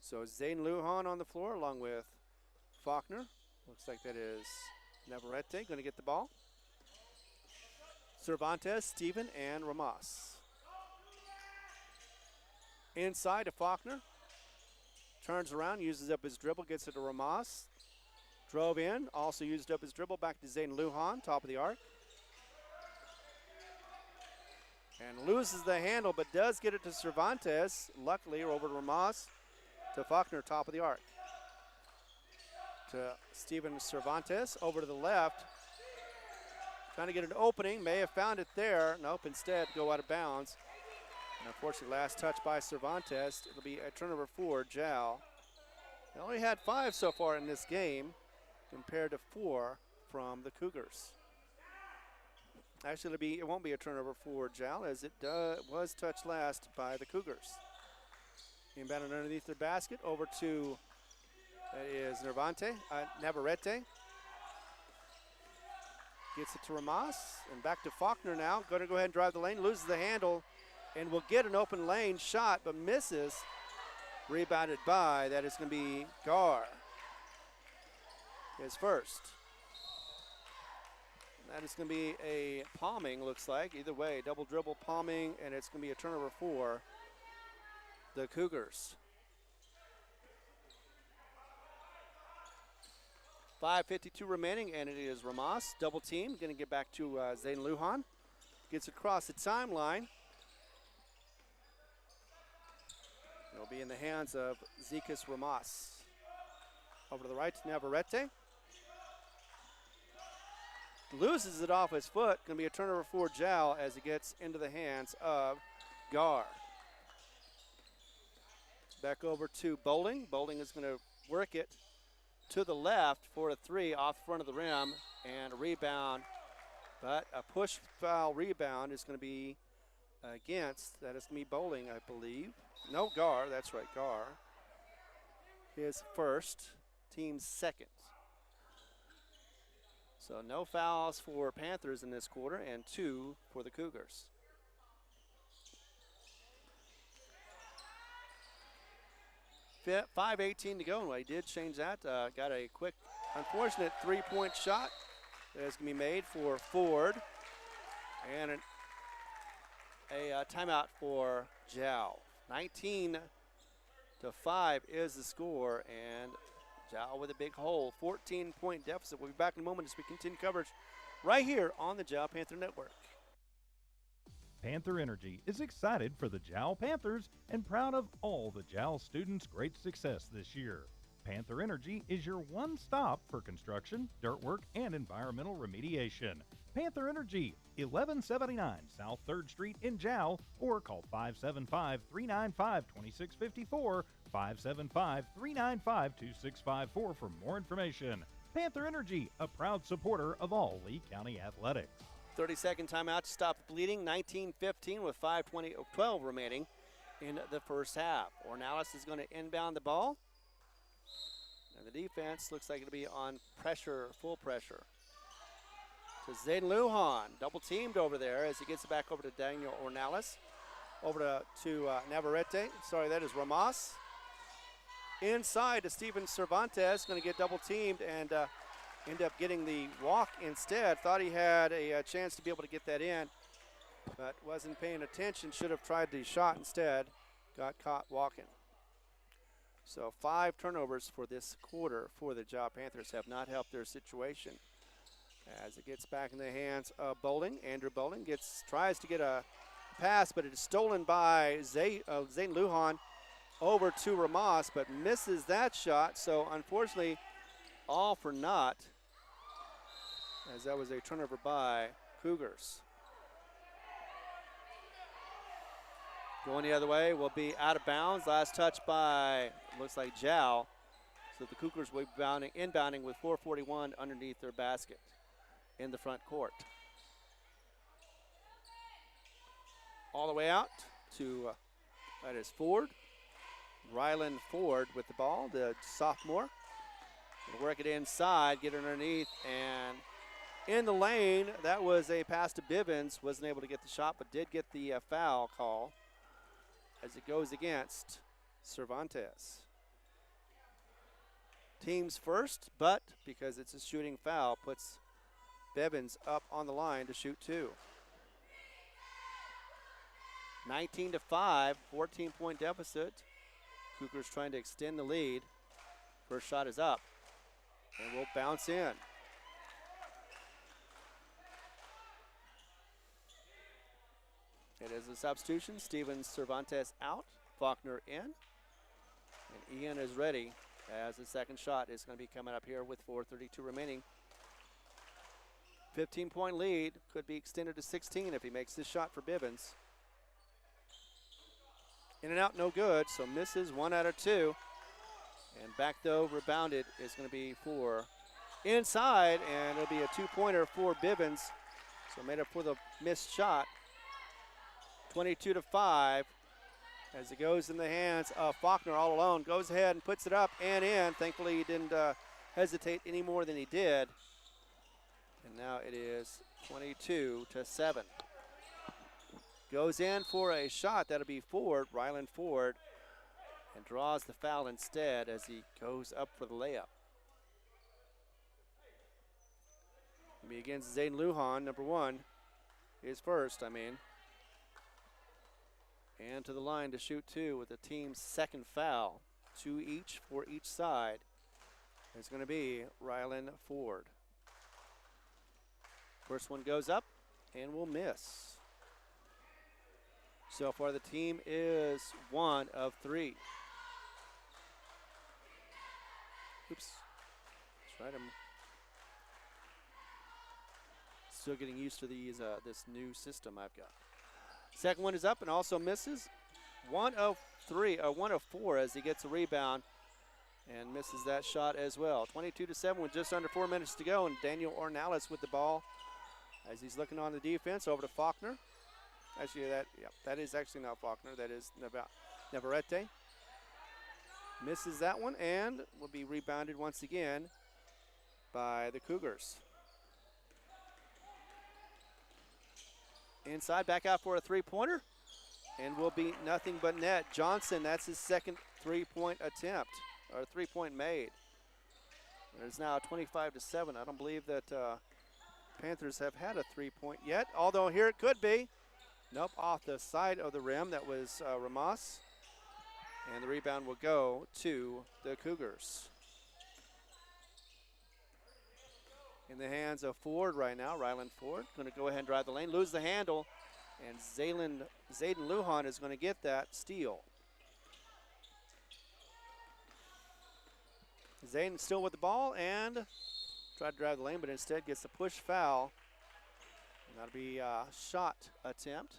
So Zane Lujan on the floor along with Faulkner. Looks like that is Navarrete going to get the ball. Cervantes, Steven, and Ramos. Inside to Faulkner. Turns around, uses up his dribble, gets it to Ramos. Drove in, also used up his dribble. Back to Zane Lujan, top of the arc. And loses the handle, but does get it to Cervantes. Luckily, over to Ramos. To Faulkner, top of the arc. To Steven Cervantes, over to the left. Trying to get an opening, may have found it there. Nope, instead go out of bounds. And unfortunately, last touch by Cervantes. It'll be a turnover for Jowl. They only had 5 so far in this game, compared to 4 from the Cougars. Actually, it won't be a turnover for Jowl, as it was touched last by the Cougars. Inbounded underneath their basket, over to, that is Navarrete. Gets it to Ramos, and back to Faulkner now. Going to go ahead and drive the lane, loses the handle, and will get an open lane shot, but misses. Rebounded by, that is going to be Gar. his first. That is going to be a palming, looks like. Either way, double dribble, palming, and it's going to be a turnover for the Cougars. 5:52 remaining, and it is Ramos, double team. Going to get back to Zayden Lujan. Gets across the timeline. It'll be in the hands of Zekas Ramos. Over to the right to Navarrete. Loses it off his foot. Going to be a turnover for Jow as it gets into the hands of Gar. Back over to Bowling. Bowling is going to work it to the left for a three off the front of the rim and a rebound. But a push foul rebound is going to be against. That is going to be Bowling, I believe. No, Gar. That's right, Gar. His first, team's second. So no fouls for Panthers in this quarter and 2 for the Cougars. Fit 5:18 to go, and he did change that. Got a quick, unfortunate three-point shot that is going to be made for Ford. And a timeout for Jow. 19-5 is the score, and Jow with a big hole, 14-point deficit. We'll be back in a moment as we continue coverage right here on the Jow Panther Network. Panther Energy is excited for the Jow Panthers and proud of all the Jow students' great success this year. Panther Energy is your one stop for construction, dirt work, and environmental remediation. Panther Energy, 1179 South 3rd Street in Jow, or call 575-395-2654, 575-395-2654 for more information. Panther Energy, a proud supporter of all Lee County athletics. 30-second timeout to stop the bleeding. 19-15 with 5:12 remaining in the first half. Ornelas is going to inbound the ball. And the defense looks like it'll be on pressure, full pressure. To Zayden Lujan, double teamed over there as he gets it back over to Daniel Ornelas. Over to Navarrete. Sorry, that is Ramos. Inside to Steven Cervantes, going to get double teamed and end up getting the walk instead. Thought he had a chance to be able to get that in, but wasn't paying attention. Should have tried the shot instead. Got caught walking. So 5 turnovers for this quarter for the Jow Panthers have not helped their situation. As it gets back in the hands of Bowling, Andrew Bowling tries to get a pass, but it is stolen by Zayden Lujan over to Ramos, but misses that shot. So unfortunately, all for naught, as that was a turnover by Cougars. Going the other way will be out of bounds. Last touch by, looks like Jow. So the Cougars will be inbounding with 4:41 underneath their basket in the front court. All the way out to, that is Ford. Rylan Ford with the ball, the sophomore. Gonna work it inside, get it underneath, and in the lane, that was a pass to Bivens. Wasn't able to get the shot, but did get the foul call as it goes against Cervantes. Team's first, but because it's a shooting foul, puts Bivens up on the line to shoot 2. 19-5, 14-point deficit. Cougars trying to extend the lead. First shot is up and will bounce in. It is a substitution. Steven Cervantes out, Faulkner in, and Ian is ready as the second shot is going to be coming up here with 4:32 remaining. 15-point lead could be extended to 16 if he makes this shot for Bivens. In and out, no good, so misses 1 out of 2. And back though, rebounded is going to be for inside, and it'll be a 2-pointer for Bivens. So made up for the missed shot. 22-5 as it goes in the hands of Faulkner all alone. Goes ahead and puts it up and in. Thankfully, he didn't hesitate any more than he did. And now it is 22-7. Goes in for a shot. That'll be Ford, Rylan Ford, and draws the foul instead as he goes up for the layup. Be against Zayden Lujan, number 1. His first, I mean. And to the line to shoot 2 with the team's second foul. 2 each for each side. It's going to be Rylan Ford. First one goes up and will miss. So far the team is 1 of 3. Oops. That's right. I'm still getting used to these this new system I've got. Second one is up and also misses. 1 of 4 as he gets a rebound and misses that shot as well. 22-7 with just under 4 minutes to go, and Daniel Ornelas with the ball as he's looking on the defense over to Faulkner. Actually, that is actually not Faulkner. That is Navarrete. Misses that one and will be rebounded once again by the Cougars. Inside, back out for a three-pointer, and will be nothing but net. Johnson, that's his second three-point attempt, or three-point made. It's now 25-7. I don't believe that Panthers have had a three-point yet, although here it could be. Nope, off the side of the rim. That was Ramos. And the rebound will go to the Cougars. In the hands of Ford right now, Rylan Ford. Going to go ahead and drive the lane, lose the handle, and Zayden Lujan is going to get that steal. Zayden still with the ball and tried to drive the lane, but instead gets a push foul. And that'll be a shot attempt.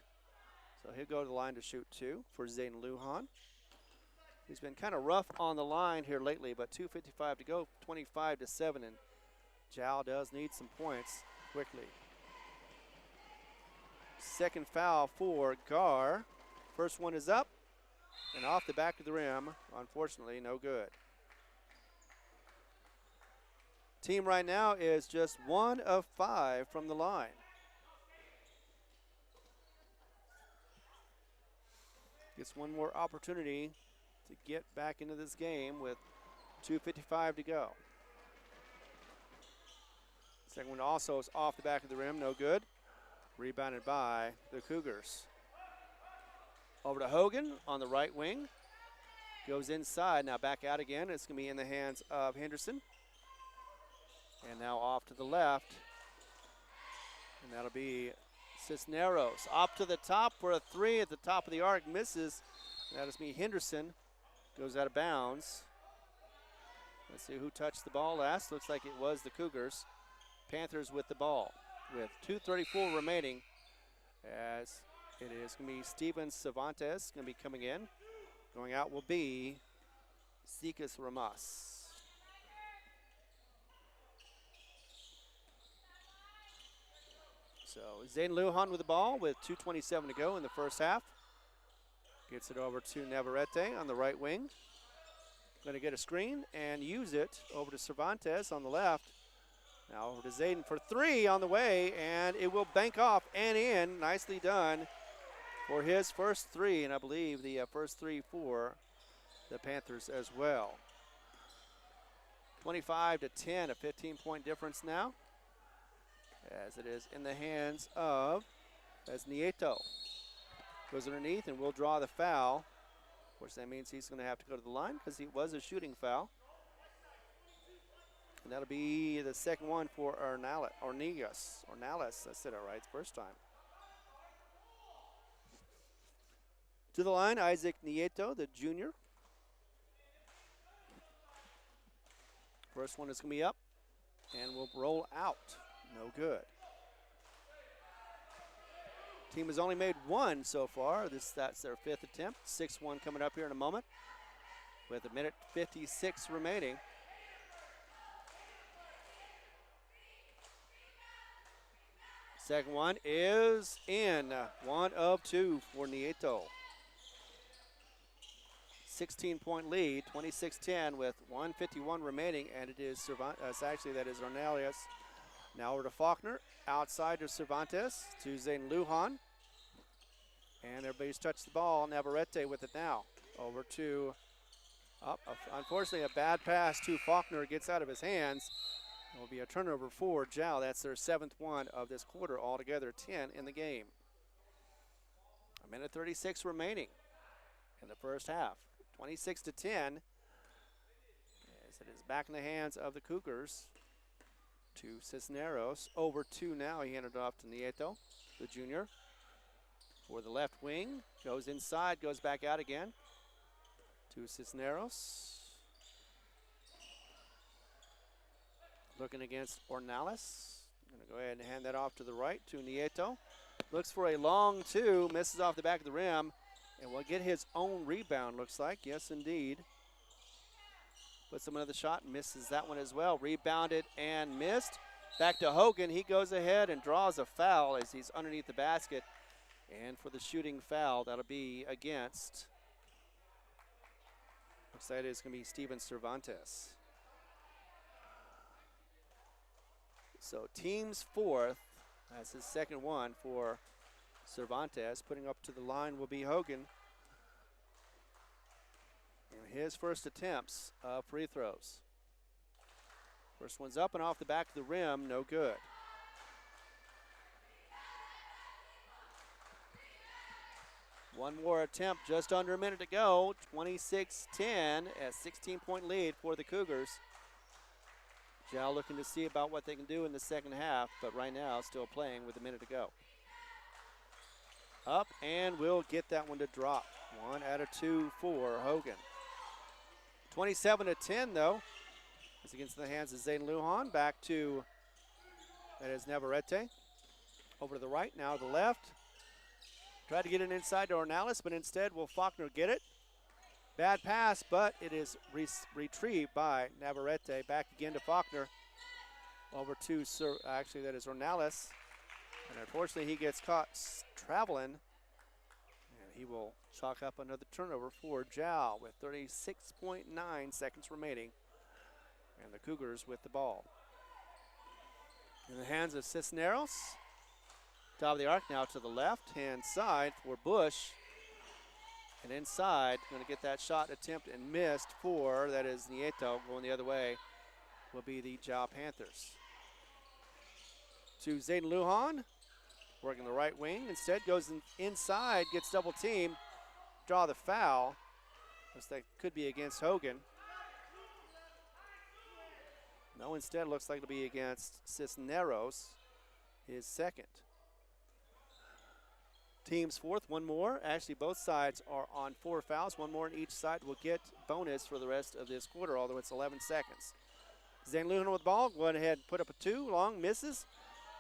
So he'll go to the line to shoot 2 for Zayden Lujan. He's been kind of rough on the line here lately, but 2:55 to go, 25-7, and Jal does need some points quickly. Second foul for Gar. First one is up and off the back of the rim. Unfortunately, no good. Team right now is just 1 of 5 from the line. Gets one more opportunity to get back into this game with 2:55 to go. Second one also is off the back of the rim, no good. Rebounded by the Cougars. Over to Hogan on the right wing. Goes inside, now back out again. It's going to be in the hands of Henderson. And now off to the left. And that'll be Cisneros. Up to the top for a 3 at the top of the arc, misses. That is me, Henderson. Goes out of bounds. Let's see who touched the ball last. Looks like it was the Cougars. Panthers with the ball with 2:34 remaining, as it is going to be Steven Cervantes going to be coming in. Going out will be Zikas Ramas. So Zayden Lujan with the ball with 2:27 to go in the first half. Gets it over to Navarrete on the right wing. Going to get a screen and use it over to Cervantes on the left. Now over to Zayden for 3 on the way, and it will bank off and in. Nicely done for his first 3, and I believe the first 3 for the Panthers as well. 25-10, a 15-point difference now, as it is in the hands of Nieto. Goes underneath and will draw the foul. Of course, that means he's going to have to go to the line because it was a shooting foul. And that'll be the second one for Ornelas. I said it right the first time. To the line, Isaac Nieto, the junior. First one is going to be up and will roll out. No good. Team has only made 1 so far. That's their 5th attempt. 6-1 coming up here in a moment with 1:56 remaining. Second one is in. 1 of 2 for Nieto. 16-point lead, 26-10 with 1:51 remaining, and it is Ornelas. Now over to Faulkner, outside to Cervantes, to Zayden Lujan. And everybody's touched the ball. Navarrete with it now. Over to, unfortunately, a bad pass to Faulkner. Gets out of his hands. It will be a turnover for Jow. That's their 7th one of this quarter, altogether 10 in the game. A minute 36 remaining in the first half. 26-10 as it is back in the hands of the Cougars to Cisneros. Over 2 now. He handed it off to Nieto, the junior. For the left wing, goes inside, goes back out again to Cisneros. Looking against Ornales. Going to go ahead and hand that off to the right to Nieto. Looks for a long 2, misses off the back of the rim, and will get his own rebound, looks like. Yes, indeed. Puts him another shot, misses that one as well. Rebounded and missed. Back to Hogan. He goes ahead and draws a foul as he's underneath the basket. And for the shooting foul, that'll be against, looks like it's going to be Steven Cervantes. So team's 4th, that's his 2nd one for Cervantes. Putting up to the line will be Hogan. And his first attempts of free throws. First one's up and off the back of the rim, no good. One more attempt, just under a minute to go. 26-10, a 16-point lead for the Cougars. Jow looking to see about what they can do in the second half, but right now still playing with a minute to go. Up and will get that one to drop. 1 out of 2 for Hogan. 27-10 though. It's against the hands of Zayden Lujan. Back to, that is Navarrete. Over to the right, now to the left. Tried to get it inside to Ornales, but instead will Faulkner get it. Bad pass, but it is retrieved by Navarrete. Back again to Faulkner. Over to, actually that is Ornales. And unfortunately he gets caught traveling. And he will chalk up another turnover for Jow with 36.9 seconds remaining. And the Cougars with the ball. In the hands of Cisneros. Top of the arc now to the left-hand side for Bush. And inside, going to get that shot attempt and missed for, that is Nieto, going the other way, will be the Jow Panthers. To Zayden Lujan, working the right wing. Instead goes inside, gets double teamed, draw the foul. Looks like could be against Hogan. No, instead looks like it'll be against Cisneros, his 2nd. Team's 4th, one more. Actually, both sides are on 4 fouls. One more on each side will get bonus for the rest of this quarter, although it's 11 seconds. Zayden Lujan with the ball. Go ahead and put up a 2. Long misses.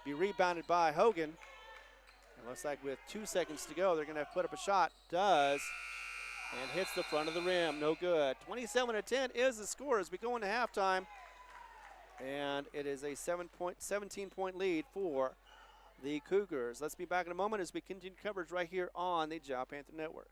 Be rebounded by Hogan. It looks like with 2 seconds to go, they're going to have to put up a shot. Does. And hits the front of the rim. No good. 27-10 is the score as we go into halftime. And it is a 17-point lead for the Cougars. Let's be back in a moment as we continue coverage right here on the Jow Panther Network.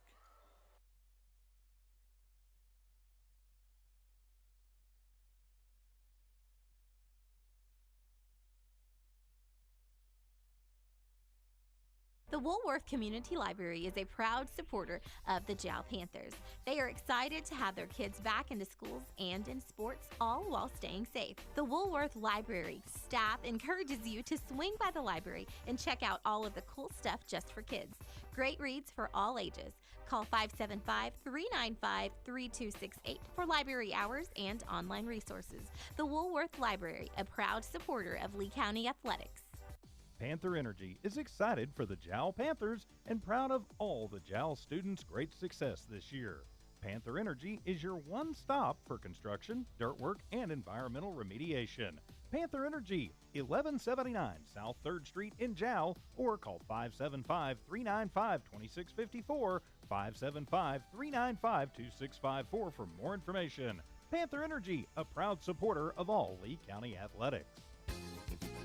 The Woolworth Community Library is a proud supporter of the Jow Panthers. They are excited to have their kids back into schools and in sports, all while staying safe. The Woolworth Library staff encourages you to swing by the library and check out all of the cool stuff just for kids. Great reads for all ages. Call 575-395-3268 for library hours and online resources. The Woolworth Library, a proud supporter of Lee County Athletics. Panther Energy is excited for the Jow Panthers and proud of all the Jow students' great success this year. Panther Energy is your one stop for construction, dirt work, and environmental remediation. Panther Energy, 1179 South 3rd Street in Jow, or call 575-395-2654, 575-395-2654 for more information. Panther Energy, a proud supporter of all Lee County athletics.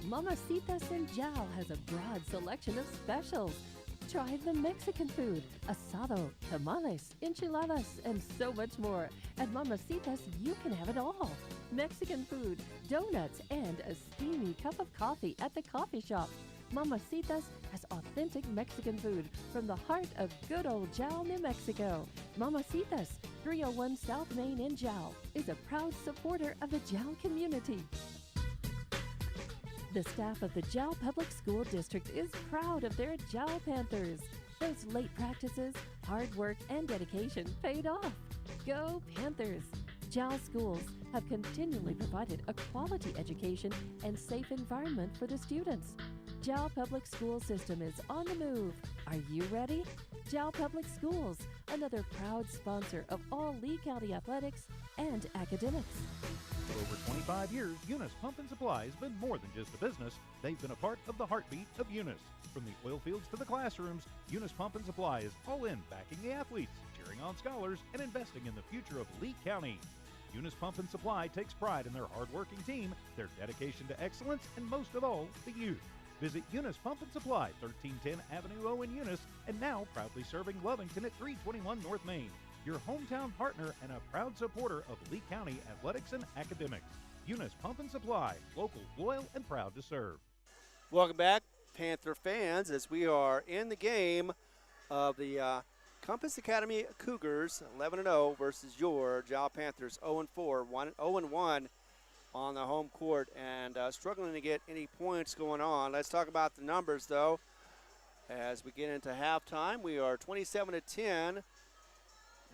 Mamacitas in Jow has a broad selection of specials. Try the Mexican food, asado, tamales, enchiladas, and so much more. At Mamacitas, you can have it all. Mexican food, donuts, and a steamy cup of coffee at the coffee shop. Mamacitas has authentic Mexican food from the heart of good old Jow, New Mexico. Mamacitas, 301 South Main in Jow, is a proud supporter of the Jow community. The staff of the Jowl Public School District is proud of their Jowl Panthers. Those late practices, hard work, and dedication paid off. Go Panthers! Jowl schools have continually provided a quality education and safe environment for the students. Jowl Public School System is on the move. Are you ready? Jowl Public Schools, another proud sponsor of all Lee County athletics and academics. For over 25 years, Eunice Pump and Supply has been more than just a business. They've been a part of the heartbeat of Eunice. From the oil fields to the classrooms, Eunice Pump and Supply is all in backing the athletes, cheering on scholars, and investing in the future of Lee County. Eunice Pump and Supply takes pride in their hard-working team, their dedication to excellence, and most of all, the youth. Visit Eunice Pump and Supply, 1310 Avenue O in Eunice, and now proudly serving Lovington at 321 North Main. Your hometown partner and a proud supporter of Lee County athletics and academics. Eunice Pump and Supply, local, loyal, and proud to serve. Welcome back, Panther fans, as we are in the game of the Compass Academy Cougars, 11-0 versus your Jowl Panthers, 0-4, 0-1 on the home court, and struggling to get any points going on. Let's talk about the numbers, though. As we get into halftime, we are 27-10.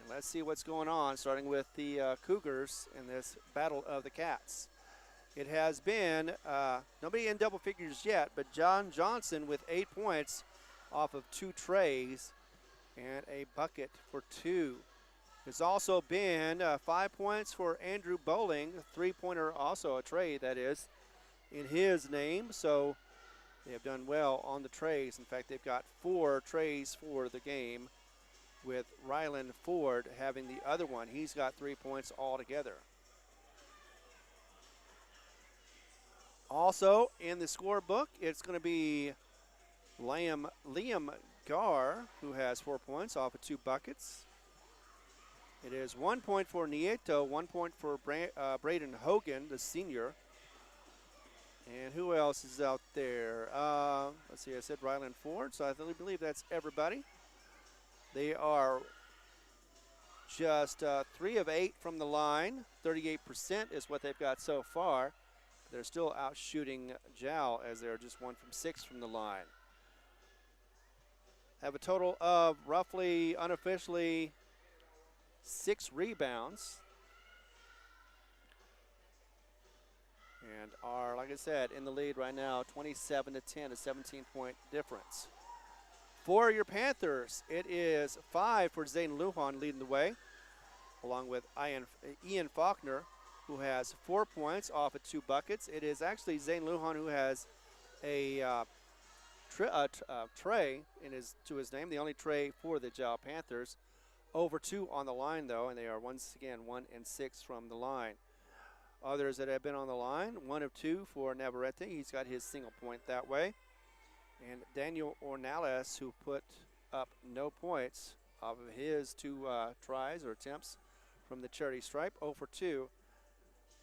And let's see what's going on, starting with the Cougars in this battle of the Cats. It has been nobody in double figures yet, but John Johnson with 8 points off of 2 trays and a bucket for 2. There's also been 5 points for Andrew Bowling, a 3-pointer, also a tray, that is, in his name. So they have done well on the trays. In fact, they've got 4 trays for the game, with Rylan Ford having the other one. He's got 3 points altogether. Also in the scorebook, it's going to be Liam Gar, who has 4 points off of 2 buckets. It is 1 point for Nieto, 1 point for Braden Hogan, the senior. And who else is out there? Let's see, I said Rylan Ford, so I believe that's everybody. They are just 3 of 8 from the line. 38% is what they've got so far. They're still out shooting Jowl, as they're just 1 from 6 from the line. Have a total of roughly, unofficially, 6 rebounds. And are, like I said, in the lead right now, 27-10, a 17-point difference. For your Panthers, it is 5 for Zane Lujan leading the way, along with Ian Faulkner, who has 4 points off of 2 buckets. It is actually Zane Lujan who has a tray to his name, the only tray for the Jowl Panthers. Over 2 on the line, though, and they are once again 1 and 6 from the line. Others that have been on the line, 1 of 2 for Navarrete. He's got his single point that way. And Daniel Ornales, who put up no points off of his 2 tries or attempts from the charity stripe, 0 for 2.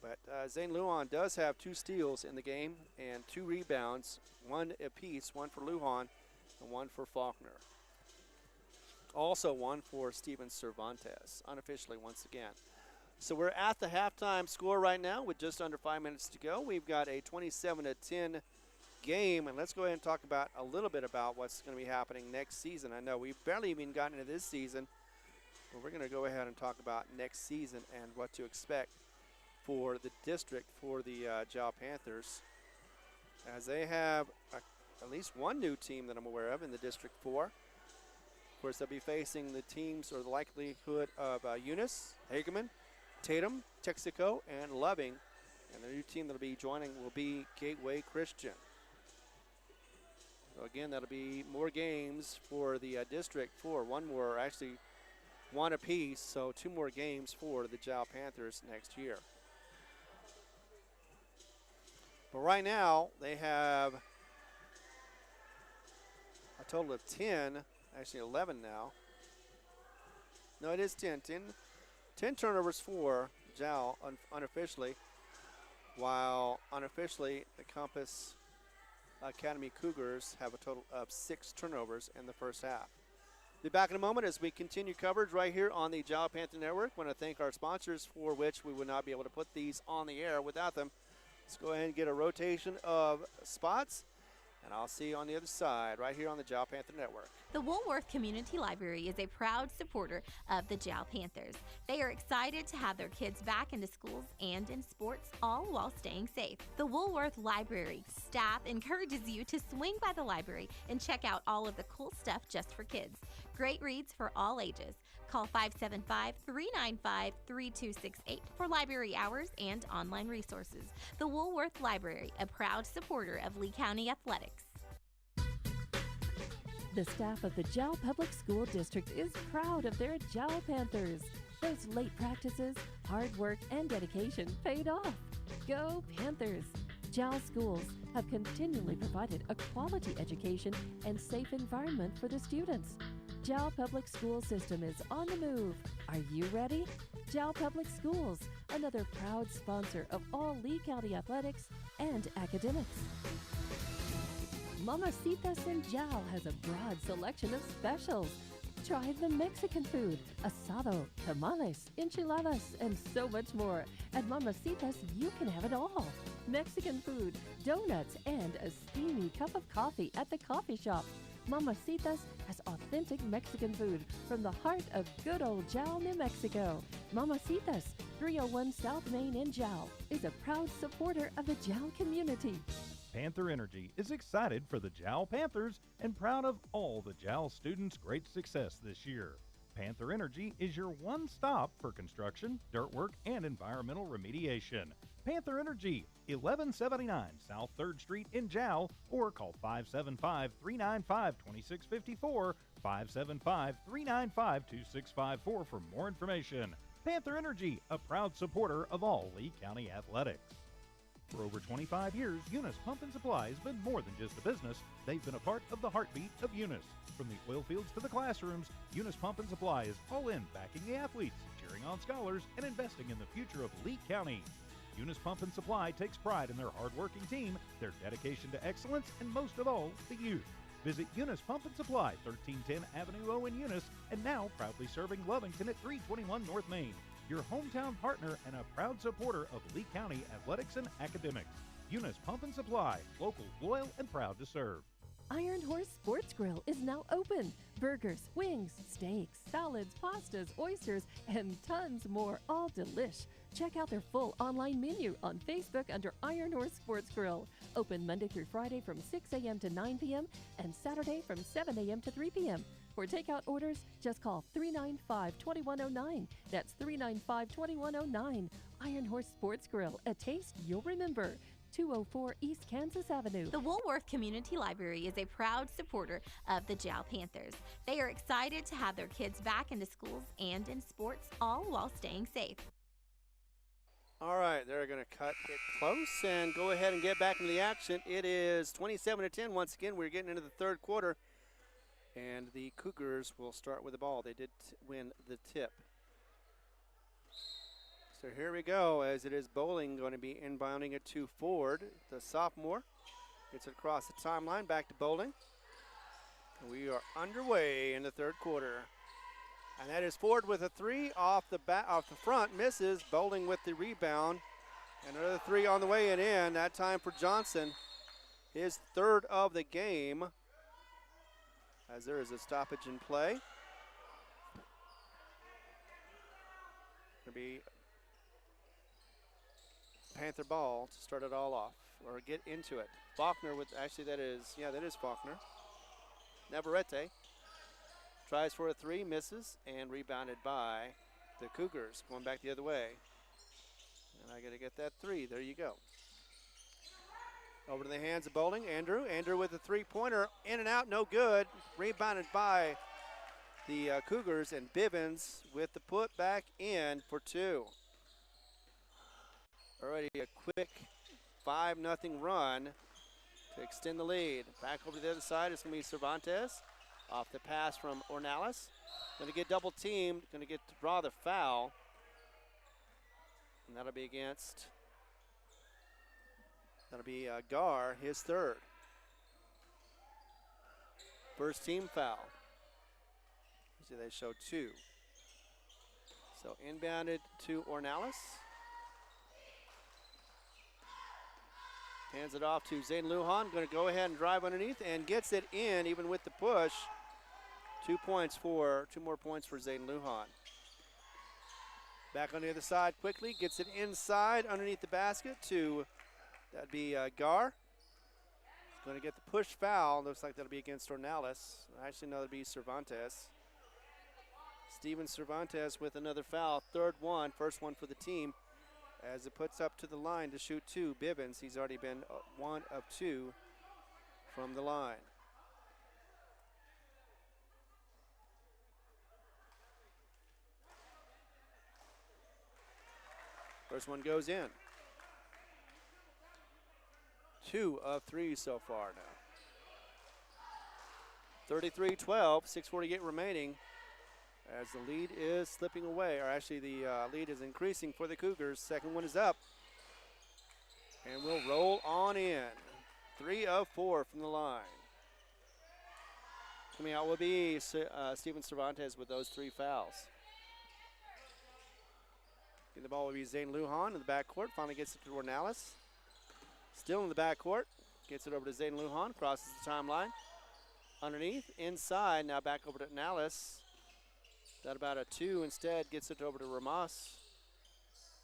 But Zane Lujan does have 2 steals in the game and 2 rebounds, 1 apiece, 1 for Lujan and 1 for Faulkner. Also 1 for Steven Cervantes, unofficially once again. So we're at the halftime score right now with just under 5 minutes to go. We've got a 27-10 game, and let's go ahead and talk about a little bit about what's going to be happening next season. I know we've barely even gotten into this season, but we're going to go ahead and talk about next season and what to expect for the district for the Jowl Panthers, as they have at least one new team that I'm aware of in the District 4. Of course, they'll be facing the teams, or the likelihood of Eunice, Hageman, Tatum, Texaco, and Loving. And the new team that'll be joining will be Gateway Christian. So again, that'll be more games for the District 4. Actually 1 apiece, so 2 more games for the Jowl Panthers next year. But right now, they have a total of 10, actually 11 now. No, it is 10. 10 turnovers for Jowl unofficially, while unofficially the Compass Academy Cougars have a total of 6 turnovers in the first half. Be back in a moment as we continue coverage right here on the Jowl Panther Network. I want to thank our sponsors, for which we would not be able to put these on the air without them. Let's go ahead and get a rotation of spots. And I'll see you on the other side, right here on the Jowl Panther Network. The Woolworth Community Library is a proud supporter of the Jowl Panthers. They are excited to have their kids back into schools and in sports, all while staying safe. The Woolworth Library staff encourages you to swing by the library and check out all of the cool stuff just for kids. Great reads for all ages. Call 575-395-3268 for library hours and online resources. The Woolworth Library, a proud supporter of Lee County Athletics. The staff of the Jowl Public School District is proud of their Jowl Panthers. Those late practices, hard work, and dedication paid off. Go Panthers! Jowl schools have continually provided a quality education and safe environment for the students. Jowl Public School System is on the move. Are you ready? Jowl Public Schools, another proud sponsor of all Lee County athletics and academics. Mamacitas in Jowl has a broad selection of specials. Try the Mexican food, asado, tamales, enchiladas, and so much more. At Mamacitas, you can have it all. Mexican food, donuts, and a steamy cup of coffee at the coffee shop. Mamacitas has authentic Mexican food from the heart of good old Jowl, New Mexico. Mamacitas, 301 South Main in Jowl, is a proud supporter of the Jowl community. Panther Energy is excited for the Jowl Panthers and proud of all the Jowl students' great success this year. Panther Energy is your one stop for construction, dirt work, and environmental remediation. Panther Energy, 1179 South 3rd Street in Jowl, or call 575-395-2654, 575-395-2654 for more information. Panther Energy, a proud supporter of all Lee County athletics. For over 25 years, Eunice Pump and Supply has been more than just a business. They've been a part of the heartbeat of Eunice. From the oil fields to the classrooms, Eunice Pump and Supply is all in backing the athletes, cheering on scholars, and investing in the future of Lee County. Eunice Pump and Supply takes pride in their hard-working team, their dedication to excellence, and most of all, the youth. Visit Eunice Pump and Supply, 1310 Avenue O in Eunice, and now proudly serving Lovington at 321 North Main. Your hometown partner and a proud supporter of Lee County athletics and academics. Eunice Pump and Supply, local, loyal, and proud to serve. Iron Horse Sports Grill is now open. Burgers, wings, steaks, salads, pastas, oysters, and tons more, all delish. Check out their full online menu on Facebook under Iron Horse Sports Grill. Open Monday through Friday from 6 a.m. to 9 p.m. and Saturday from 7 a.m. to 3 p.m. For takeout orders, just call 395-2109. That's 395-2109. Iron Horse Sports Grill, a taste you'll remember. 204 East Kansas Avenue. The Woolworth Community Library is a proud supporter of the Jowl Panthers. They are excited to have their kids back into schools and in sports, all while staying safe. All right, they're going to cut it close and go ahead and get back into the action. It is 27-10. Once again, we're getting into the third quarter, and the Cougars will start with the ball. They did win the tip. So here we go, as it is Bowling going to be inbounding it to Ford. The sophomore gets it across the timeline, back to Bowling. And we are underway in the third quarter. And that is Ford with a three off the front, misses. Bowling with the rebound. And another three on the way and in, that time for Johnson. His third of the game, as there is a stoppage in play. Going to be Panther ball to start it all off, or get into it. Faulkner with, actually that is Faulkner. Navarrete tries for a three, misses, and rebounded by the Cougars. Going back the other way. And I got to get that three. There you go. Over to the hands of Bowling. Andrew with a three-pointer. In and out, no good. Rebounded by the Cougars, and Bivens with the put back in for two. Already a quick 5-0 run to extend the lead. Back over to the other side, it's going to be Cervantes. Off the pass from Ornelas. Going to get double teamed, going to draw the foul. And that'll be Gar, his third. First team foul. See, they show two. So inbounded to Ornelas. Hands it off to Zane Lujan. Going to go ahead and drive underneath and gets it in even with the push. 2 more points for Zane Lujan. Back on the other side quickly. Gets it inside underneath the basket to, that'd be Gar. He's going to get the push foul. Looks like that'll be against Ornelas. Actually, no, that'll be Cervantes. Steven Cervantes with another foul. Third one, first one for the team. As it puts up to the line to shoot 2, Bivens. He's already been 1 of 2 from the line. First one goes in. 2 of 3 so far now. 33-12, 6:48 remaining. As the lead is slipping away, or actually the lead is increasing for the Cougars. Second one is up. And we'll roll on in. 3 of 4 from the line. Coming out will be Steven Cervantes with those 3 fouls. Getting the ball will be Zane Lujan in the backcourt. Finally gets it to Ornelas. Still in the backcourt. Gets it over to Zane Lujan. Crosses the timeline. Underneath, inside. Now back over to Ornelas. That about a 2 instead. Gets it over to Ramos.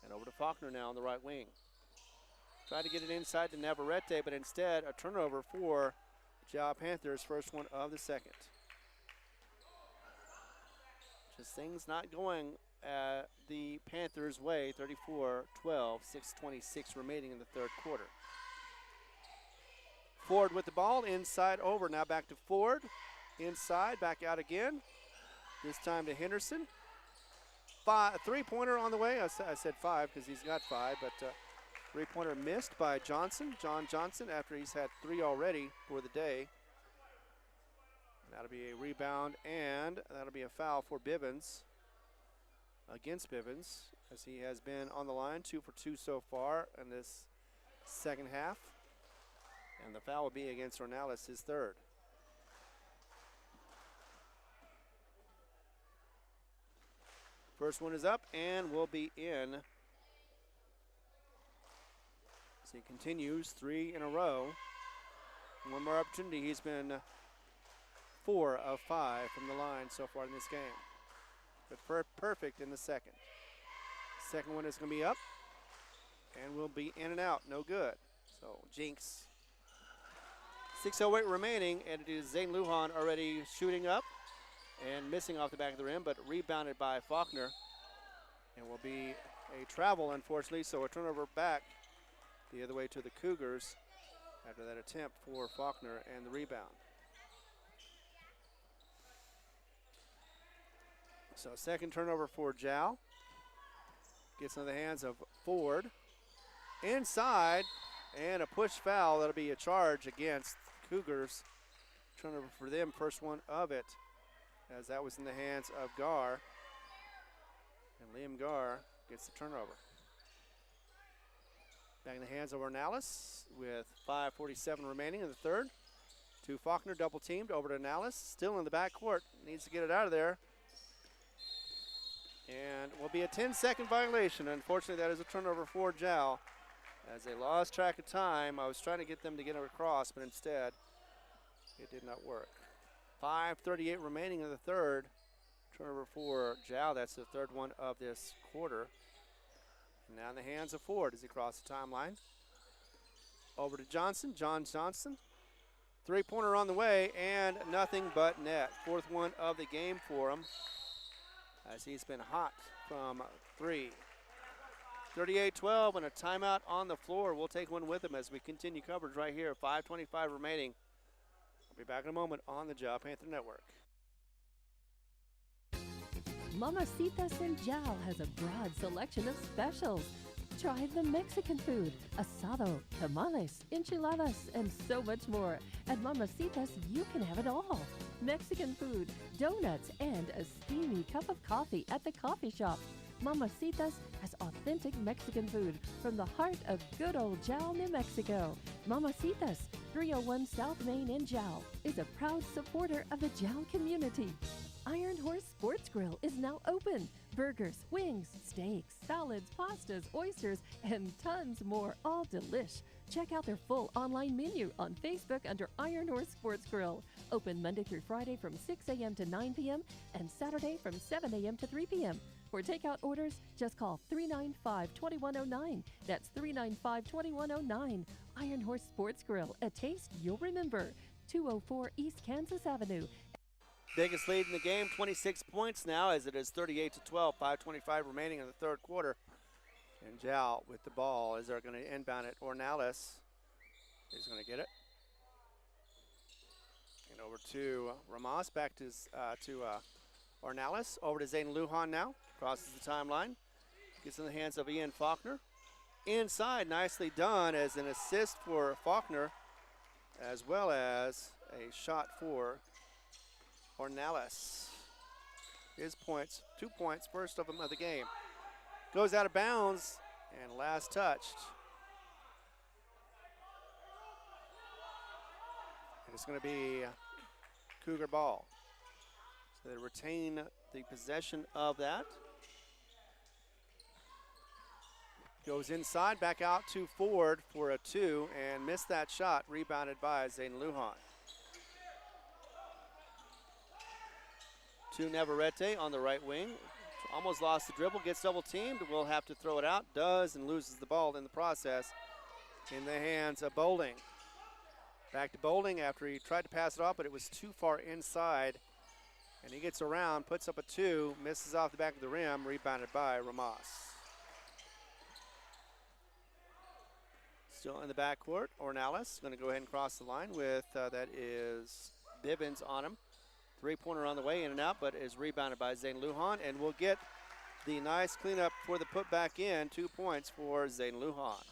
And over to Faulkner now on the right wing. Tried to get it inside to Navarrete, but instead a turnover for Jow Panthers. First one of the second. Just things not going the Panthers' way. 34-12, 6:26 remaining in the third quarter. Ford with the ball, inside over. Now back to Ford. Inside, back out again. This time to Henderson. 3-pointer on the way. I said 5 because he's got 5, but 3-pointer missed by Johnson. John Johnson after he's had 3 already for the day. That'll be a rebound, and that'll be a foul for Bivens. Against Bivens, as he has been on the line, 2 for 2 so far in this second half. And the foul will be against Ornelas, his third. First one is up and will be in. So he continues 3 in a row. One more opportunity. He's been 4 of 5 from the line so far in this game. But perfect in the second. Second one is going to be up and will be in and out. No good. So jinx. 6:08 remaining, and it is Zane Lujan already shooting up and missing off the back of the rim, but rebounded by Faulkner. And will be a travel, unfortunately, so a turnover back the other way to the Cougars after that attempt for Faulkner and the rebound. So second turnover for Jow. Gets into the hands of Ford. Inside, and a push foul. That'll be a charge against Cougars. Turnover for them, first one of it, as that was in the hands of Gar. And Liam Gar gets the turnover. Back in the hands of Ornelas with 5:47 remaining in the third. To Faulkner, double teamed over to Ornelas. Still in the backcourt. Needs to get it out of there. And will be a 10-second violation. Unfortunately, that is a turnover for Jow. As they lost track of time, I was trying to get them to get it across, but instead, it did not work. 5:38 remaining in the third. Turnover for Jow. That's the third one of this quarter. And now in the hands of Ford as he crosses the timeline. Over to Johnson. John Johnson. Three-pointer on the way, and nothing but net. Fourth one of the game for him, as he's been hot from 3. 38-12 and a timeout on the floor. We'll take one with him as we continue coverage right here. 5:25 remaining. We'll be back in a moment on the Jow Panther Network. Mamacitas in Jow has a broad selection of specials. Try the Mexican food, asado, tamales, enchiladas, and so much more. At Mamacitas, you can have it all. Mexican food, donuts, and a steamy cup of coffee at the coffee shop. Mamacitas has authentic Mexican food from the heart of good old Jow, New Mexico. Mamacitas, 301 South Main in Jow, is a proud supporter of the Jow community. Iron Horse Sports Grill is now open. Burgers, wings, steaks, salads, pastas, oysters, and tons more, all delish. Check out their full online menu on Facebook under Iron Horse Sports Grill. Open Monday through Friday from 6 a.m. to 9 p.m. and Saturday from 7 a.m. to 3 p.m. For takeout orders, just call 395-2109. That's 395-2109. Iron Horse Sports Grill, a taste you'll remember. 204 East Kansas Avenue. Biggest lead in the game, 26 points now, as it is 38-12, 5:25 remaining in the third quarter. And Jow with the ball as they're going to inbound it. Ornalis is going to get it. And over to Ramos, back to Ornalis. Over to Zayden Lujan now. Crosses the timeline. Gets in the hands of Ian Faulkner. Inside, nicely done as an assist for Faulkner, as well as a shot for Ornalis. His points, 2 points, first of them of the game. Goes out of bounds and last touched. And it's going to be Cougar ball. So they retain the possession of that. Goes inside, back out to Ford for a 2 and missed that shot, rebounded by Zayden Lujan. To Navarrete on the right wing. Almost lost the dribble, gets double teamed, will have to throw it out, does, and loses the ball in the process in the hands of Boulding. Back to Boulding after he tried to pass it off, but it was too far inside. And he gets around, puts up a 2, misses off the back of the rim, rebounded by Ramos. Still in the backcourt, Ornalis going to go ahead and cross the line with, that is Bivens on him. Three-pointer on the way, in and out, but is rebounded by Zayden Lujan, and we'll get the nice cleanup for the putback in. 2 points for Zayden Lujan.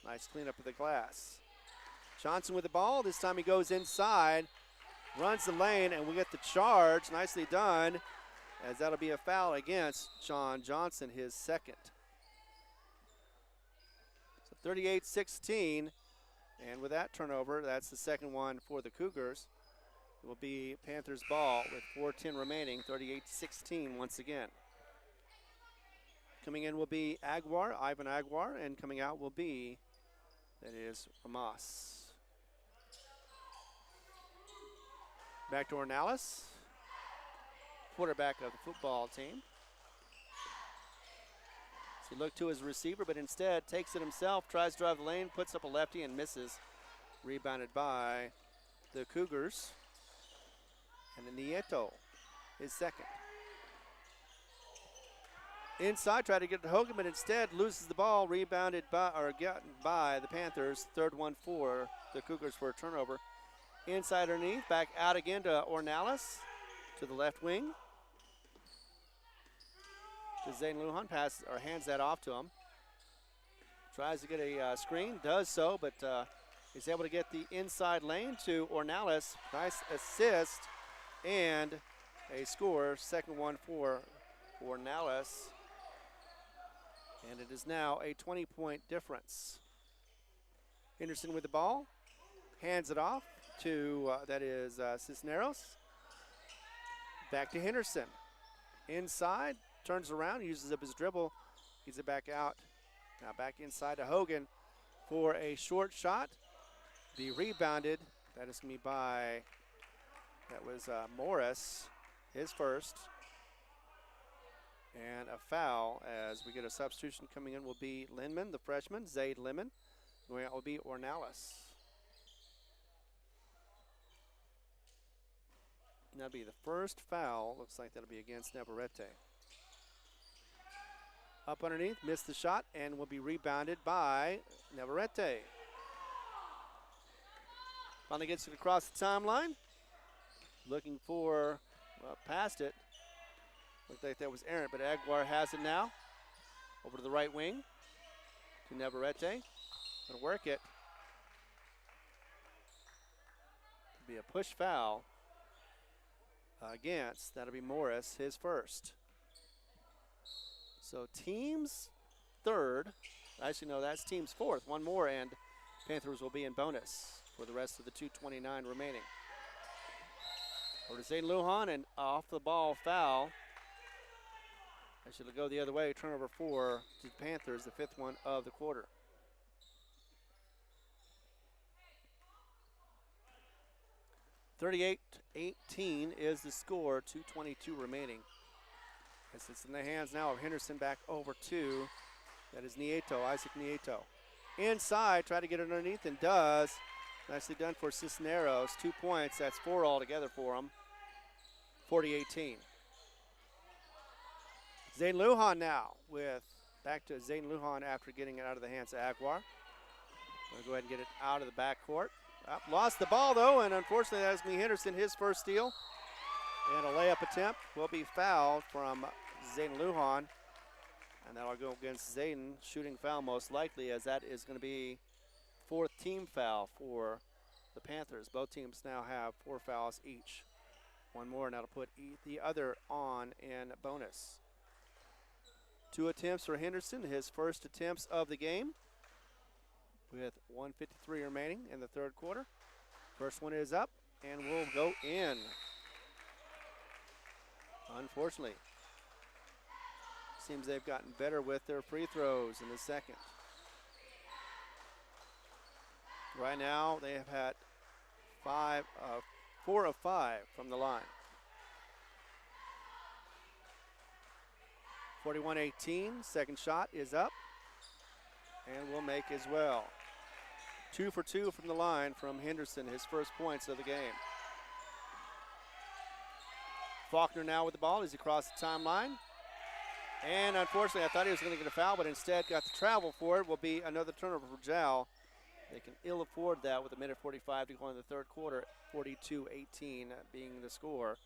Nice cleanup of the glass. Johnson with the ball. This time he goes inside, runs the lane, and we get the charge. Nicely done, as that'll be a foul against John Johnson, his second. So 38-16, and with that turnover, that's the second one for the Cougars. It will be Panthers ball with 4:10 remaining, 38-16 once again. Coming in will be Aguar, Ivan Aguar, and coming out will be, that is, Ramos. Back to Ornalis, quarterback of the football team. So he looked to his receiver, but instead takes it himself, tries to drive the lane, puts up a lefty and misses. Rebounded by the Cougars. And then Nieto, his second. Inside, tried to get to Hogan, but instead loses the ball, rebounded by, or gotten by the Panthers. Third one for the Cougars for a turnover. Inside underneath, back out again to Ornalis, to the left wing. To Zayden Lujan, passes, or hands that off to him. Tries to get a screen, does so, but he's able to get the inside lane to Ornalis. Nice assist. And a score, second one for Ornalis. And it is now a 20-point difference. Henderson with the ball, hands it off to, that is Cisneros. Back to Henderson. Inside, turns around, uses up his dribble, gets it back out. Now back inside to Hogan for a short shot. Be rebounded. That is going to be by... That was Morris, his first. And a foul as we get a substitution coming in will be Lindman, the freshman, Zayd Lemon. Going out will be Ornalis. That'll be the first foul. Looks like that'll be against Navarrete. Up underneath, missed the shot, and will be rebounded by Navarrete. Finally gets it across the timeline. Looking for, past it. Looked like that was errant, but Aguar has it now. Over to the right wing to Navarrete. Gonna work it. It'll be a push foul against, that'll be Morris, his first. So team's third. Actually, no, that's team's fourth. One more, and Panthers will be in bonus for the rest of the 2:29 remaining. Over to Zayden Lujan, and off the ball foul. They should go the other way. Turnover 4 to the Panthers, the 5th one of the quarter. (38-18) is the score. 2:22 remaining. As it's in the hands now of Henderson, back over to, that is Nieto, Isaac Nieto. Inside, try to get it underneath, and does. Nicely done for Cisneros. 2 points, that's 4 altogether for him. 40-18. Zayden Lujan now with, back to Zayden Lujan after getting it out of the hands of Aguiar. Going to go ahead and get it out of the backcourt. Lost the ball though, and unfortunately that's going to be Henderson, his first steal. And a layup attempt will be fouled from Zayden Lujan. And that'll go against Zayden, shooting foul most likely, as that is going to be 4th team foul for the Panthers. Both teams now have 4 fouls each. One more, and that'll put the other on in bonus. 2 attempts for Henderson, his first attempts of the game, with 1:53 remaining in the 3rd quarter. First one is up and will go in. Unfortunately, seems they've gotten better with their free throws in the second. Right now, they have had 4 of 5 from the line. 41-18, second shot is up and will make as well. 2 for 2 from the line from Henderson, his first points of the game. Faulkner now with the ball as he crosses the timeline. And unfortunately, I thought he was going to get a foul, but instead got the travel for it. Will be another turnover for Jowl. They can ill afford that with 1:45 to go in the 3rd quarter, 42-18 being the score.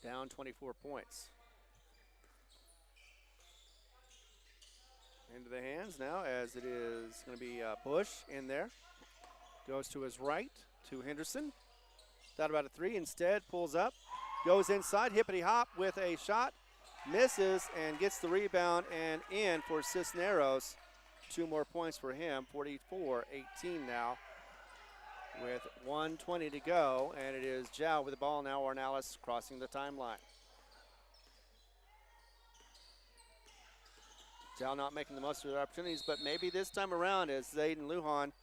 Down 24 points. Into the hands now, as it is going to be Bush in there. Goes to his right to Henderson. Thought about a 3, instead pulls up, goes inside, hippity hop with a shot, misses and gets the rebound and in for Cisneros. 2 more points for him, 44-18 now with 1:20 to go, and it is Jowl with the ball now. Ornelas crossing the timeline. Jowl not making the most of their opportunities, but maybe this time around as Zayden Lujan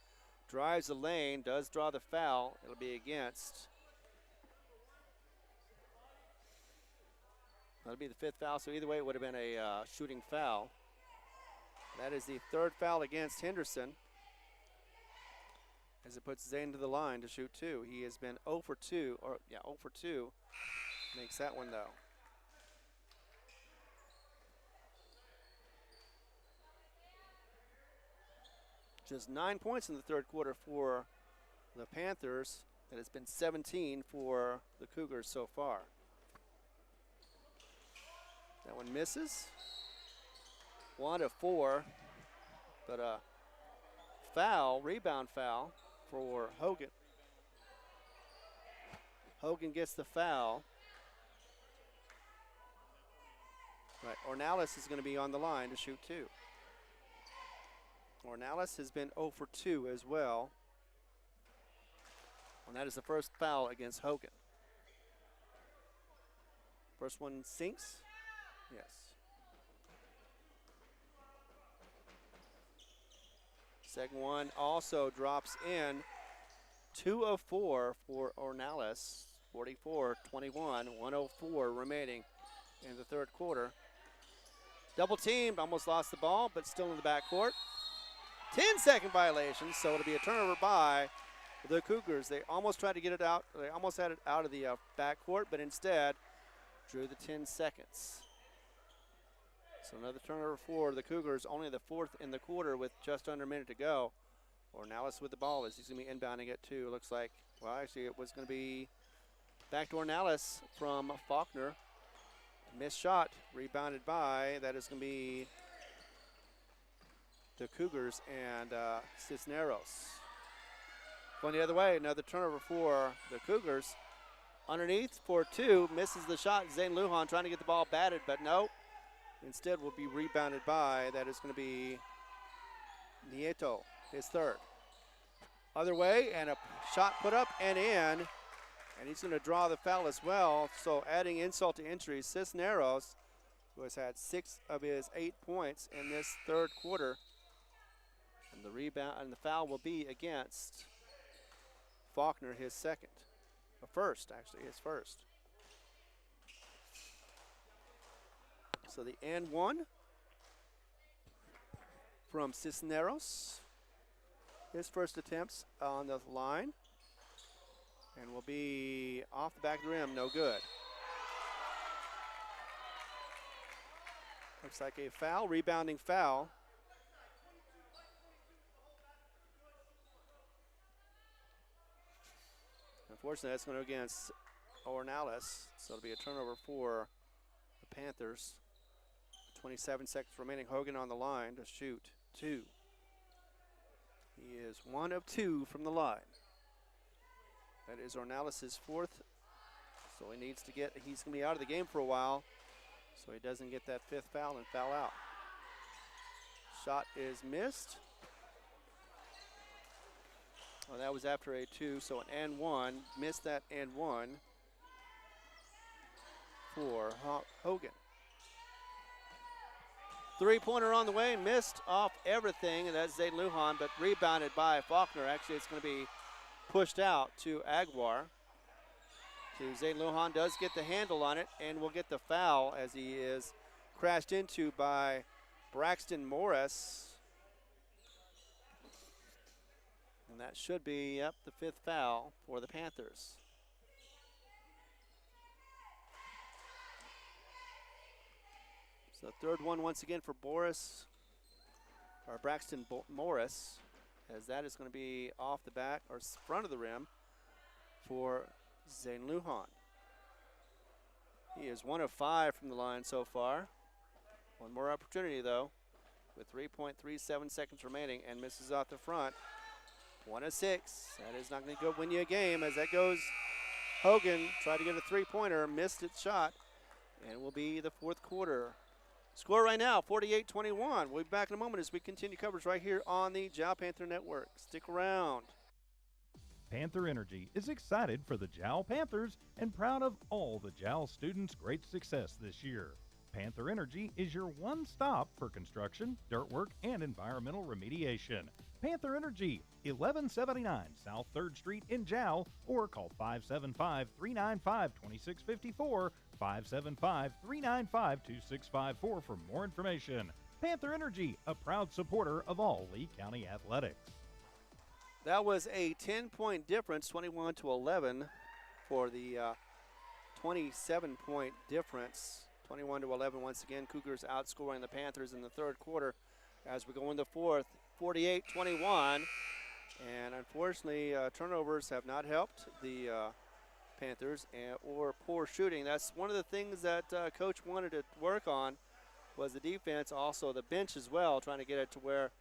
drives the lane, does draw the foul. It'll be against. That'll be the 5th foul, so either way it would have been a shooting foul. That is the 3rd foul against Henderson, as it puts Zayden to the line to shoot 2. He has been 0 for 2, 0 for 2. Makes that one though. Just 9 points in the 3rd quarter for the Panthers. That has been 17 for the Cougars so far. That one misses. 1 of 4, but a foul, rebound foul for Hogan. Hogan gets the foul. Right, Ornelas is going to be on the line to shoot 2. Ornelas has been 0 for 2 as well. And that is the first foul against Hogan. First one sinks. Yes. Second one also drops in. 2 of 4 for Ornelas. 44-21, 1:04 remaining in the 3rd quarter. Double teamed, almost lost the ball, but still in the backcourt. 10-second violation, so it'll be a turnover by the Cougars. They almost tried to get it out. They almost had it out of the backcourt, but instead drew the 10 seconds. So another turnover for the Cougars, only the 4th in the quarter with just under a minute to go. Ornelas with the ball as he's going to be inbounding it too. Looks like, well, actually it was going to be back to Ornelas from Faulkner. Missed shot, rebounded by, that is going to be the Cougars and Cisneros. Going the other way, another turnover for the Cougars. Underneath for 2, misses the shot. Zayden Lujan trying to get the ball batted, but no. Instead will be rebounded by, that is going to be Nieto, his 3rd. Other way, and a shot put up and in. And he's going to draw the foul as well. So adding insult to injury, Cisneros, who has had 6 of his 8 points in this third quarter. And the rebound and the foul will be against Faulkner, his second. First, actually, his first. So the and one from Cisneros. His first attempts on the line. And will be off the back of the rim, no good. Looks like a foul, rebounding foul. Unfortunately, that's going to go against Ornales, so it'll be a turnover for the Panthers. 27 seconds remaining. Hogan on the line to shoot 2. He is 1 of 2 from the line. That is Ornales' 4th, so he needs to get, he's going to be out of the game for a while, so he doesn't get that 5th foul and foul out. Shot is missed. Well, that was after a 2, so an and 1. Missed that and 1 for Hogan. 3-pointer on the way, missed off everything, and that's Zayden Lujan, but rebounded by Faulkner. Actually, it's going to be pushed out to Aguiar. So Zayden Lujan does get the handle on it and will get the foul as he is crashed into by Braxton Morris. And that should be, yep, the 5th foul for the Panthers. So third one once again for Braxton Morris, as that is going to be off the back or front of the rim for Zayden Lujan. He is 1 of 5 from the line so far. One more opportunity though, with 3.37 seconds remaining, and misses out the front. 1 of 6. That is not going to go win you a game, as that goes. Hogan tried to get a 3-pointer, missed its shot, and it will be the 4th quarter. Score right now, 48-21. We'll be back in a moment as we continue coverage right here on the Jow Panther Network. Stick around. Panther Energy is excited for the Jow Panthers and proud of all the Jow students' great success this year. Panther Energy is your one stop for construction, dirt work, and environmental remediation. Panther Energy, 1179 South 3rd Street in Jow, or call 575-395-2654, 575-395-2654 for more information. Panther Energy, a proud supporter of all Lee County athletics. That was a 10-point difference, 21-11 for the 27-point difference. 21-11 once again. Cougars outscoring the Panthers in the third quarter as we go into fourth. 48-21, and unfortunately turnovers have not helped the Panthers, or poor shooting. That's one of the things that Coach wanted to work on, was the defense, also the bench as well, trying to get it to where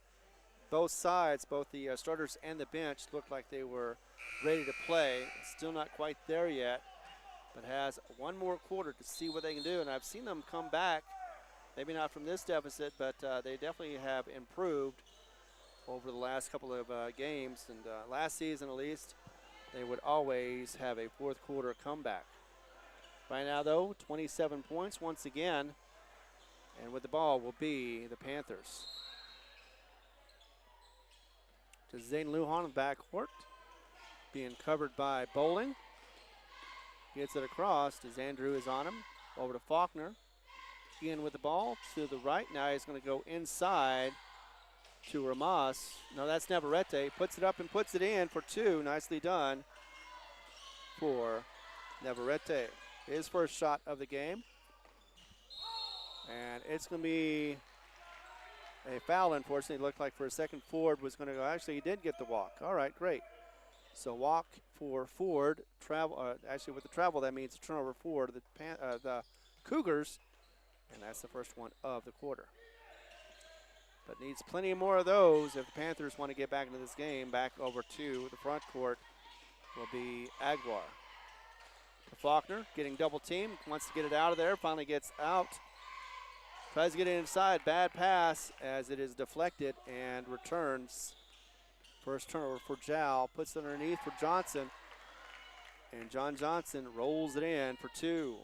both sides, both the starters and the bench, looked like they were ready to play. Still not quite there yet, but has one more quarter to see what they can do, and I've seen them come back, maybe not from this deficit, but they definitely have improved over the last couple of games, and last season at least, they would always have a fourth quarter comeback. Right now though, 27 points once again, and with the ball will be the Panthers. To Zayden Lujan in backcourt, being covered by Bowling. Gets it across as Andrew is on him, over to Faulkner. Ian with the ball to the right, now he's going to go inside to Ramas. No, that's Navarrete. Puts it up and puts it in for 2. Nicely done for Navarrete. His first shot of the game. And it's going to be a foul, unfortunately. It looked like for a second Ford was going to go. Actually, he did get the walk. All right, great. So walk for Ford. Travel. Actually, with the travel, that means a turnover for the Cougars. And that's the first one of the quarter. But needs plenty more of those if the Panthers want to get back into this game. Back over to the front court will be Aguiar. To Faulkner, getting double teamed, wants to get it out of there, finally gets out. Tries to get it inside, bad pass as it is deflected and returns. First turnover for Jow, puts it underneath for Johnson. And John Johnson rolls it in for two.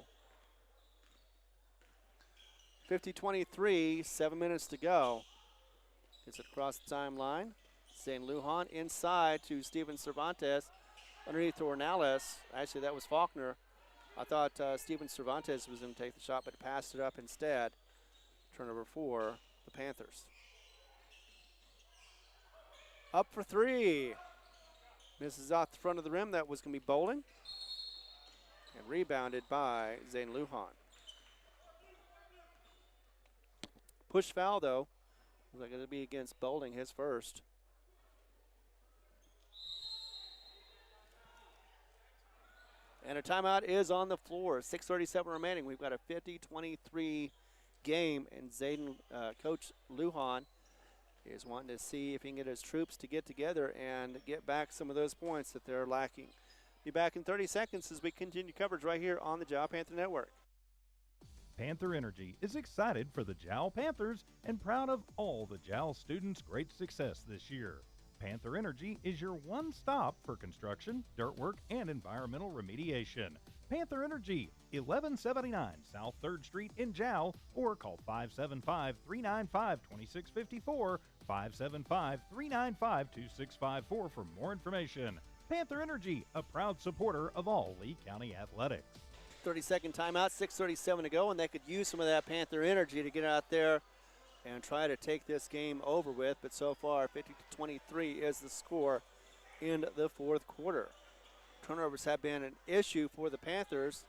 50-23, 7 minutes to go. Gets it across the timeline. St. Lujan inside to Steven Cervantes. Underneath to Ornales. Actually, that was Faulkner. I thought Steven Cervantes was going to take the shot, but passed it up instead. Turnover for the Panthers. Up for three. Misses off the front of the rim. That was going to be Bowling. And rebounded by Zane Lujan. Push foul, though. Looks like it'll be against Bowling, his first. And a timeout is on the floor. 6:37 remaining. We've got a 50-23 game, and Coach Lujan is wanting to see if he can get his troops to get together and get back some of those points that they're lacking. Be back in 30 seconds as we continue coverage right here on the Jow Panther Network. Panther Energy is excited for the Jow Panthers and proud of all the Jow students' great success this year. Panther Energy is your one stop for construction, dirt work, and environmental remediation. Panther Energy, 1179 South 3rd Street in Jow, or call 575-395-2654, 575-395-2654 for more information. Panther Energy, a proud supporter of all Lee County athletics. 30-second timeout, 6:37 to go, and they could use some of that Panther energy to get out there and try to take this game over with. But so far, 50-23 is the score in the fourth quarter. Turnovers have been an issue for the Panthers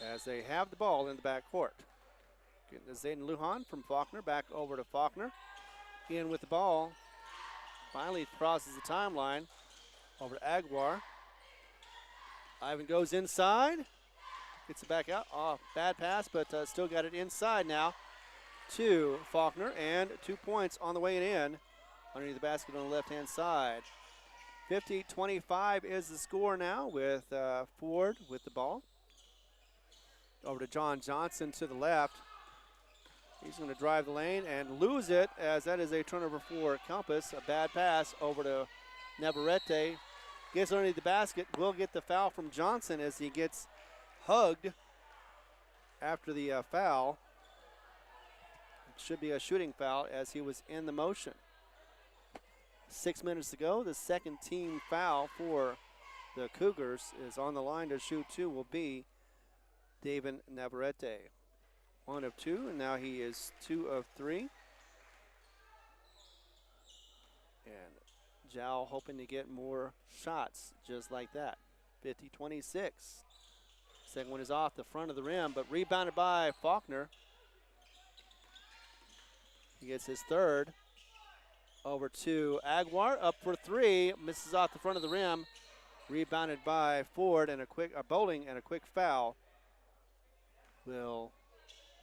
as they have the ball in the backcourt. Getting to Zayden Lujan from Faulkner, back over to Faulkner. In with the ball, finally crosses the timeline, over to Aguiar. Ivan goes inside, gets it back out. Oh, bad pass, but still got it inside now to Faulkner, and 2 points on the way in underneath the basket on the left-hand side. 50-25 is the score now with Ford with the ball. Over to John Johnson to the left. He's going to drive the lane and lose it, as that is a turnover for Compass. A bad pass over to Navarrete. Gets underneath the basket, will get the foul from Johnson as he gets hugged after the foul. It should be a shooting foul as he was in the motion. 6 minutes to go. The second team foul for the Cougars is on the line to shoot two will be David Navarrete. 1 of 2, and now he is 2 of 3. And Jow hoping to get more shots just like that. 50-26. Second one is off the front of the rim, but rebounded by Faulkner. He gets his third. Over to Aguiar, up for three, misses off the front of the rim. Rebounded by Ford, and Bowling, and a quick foul will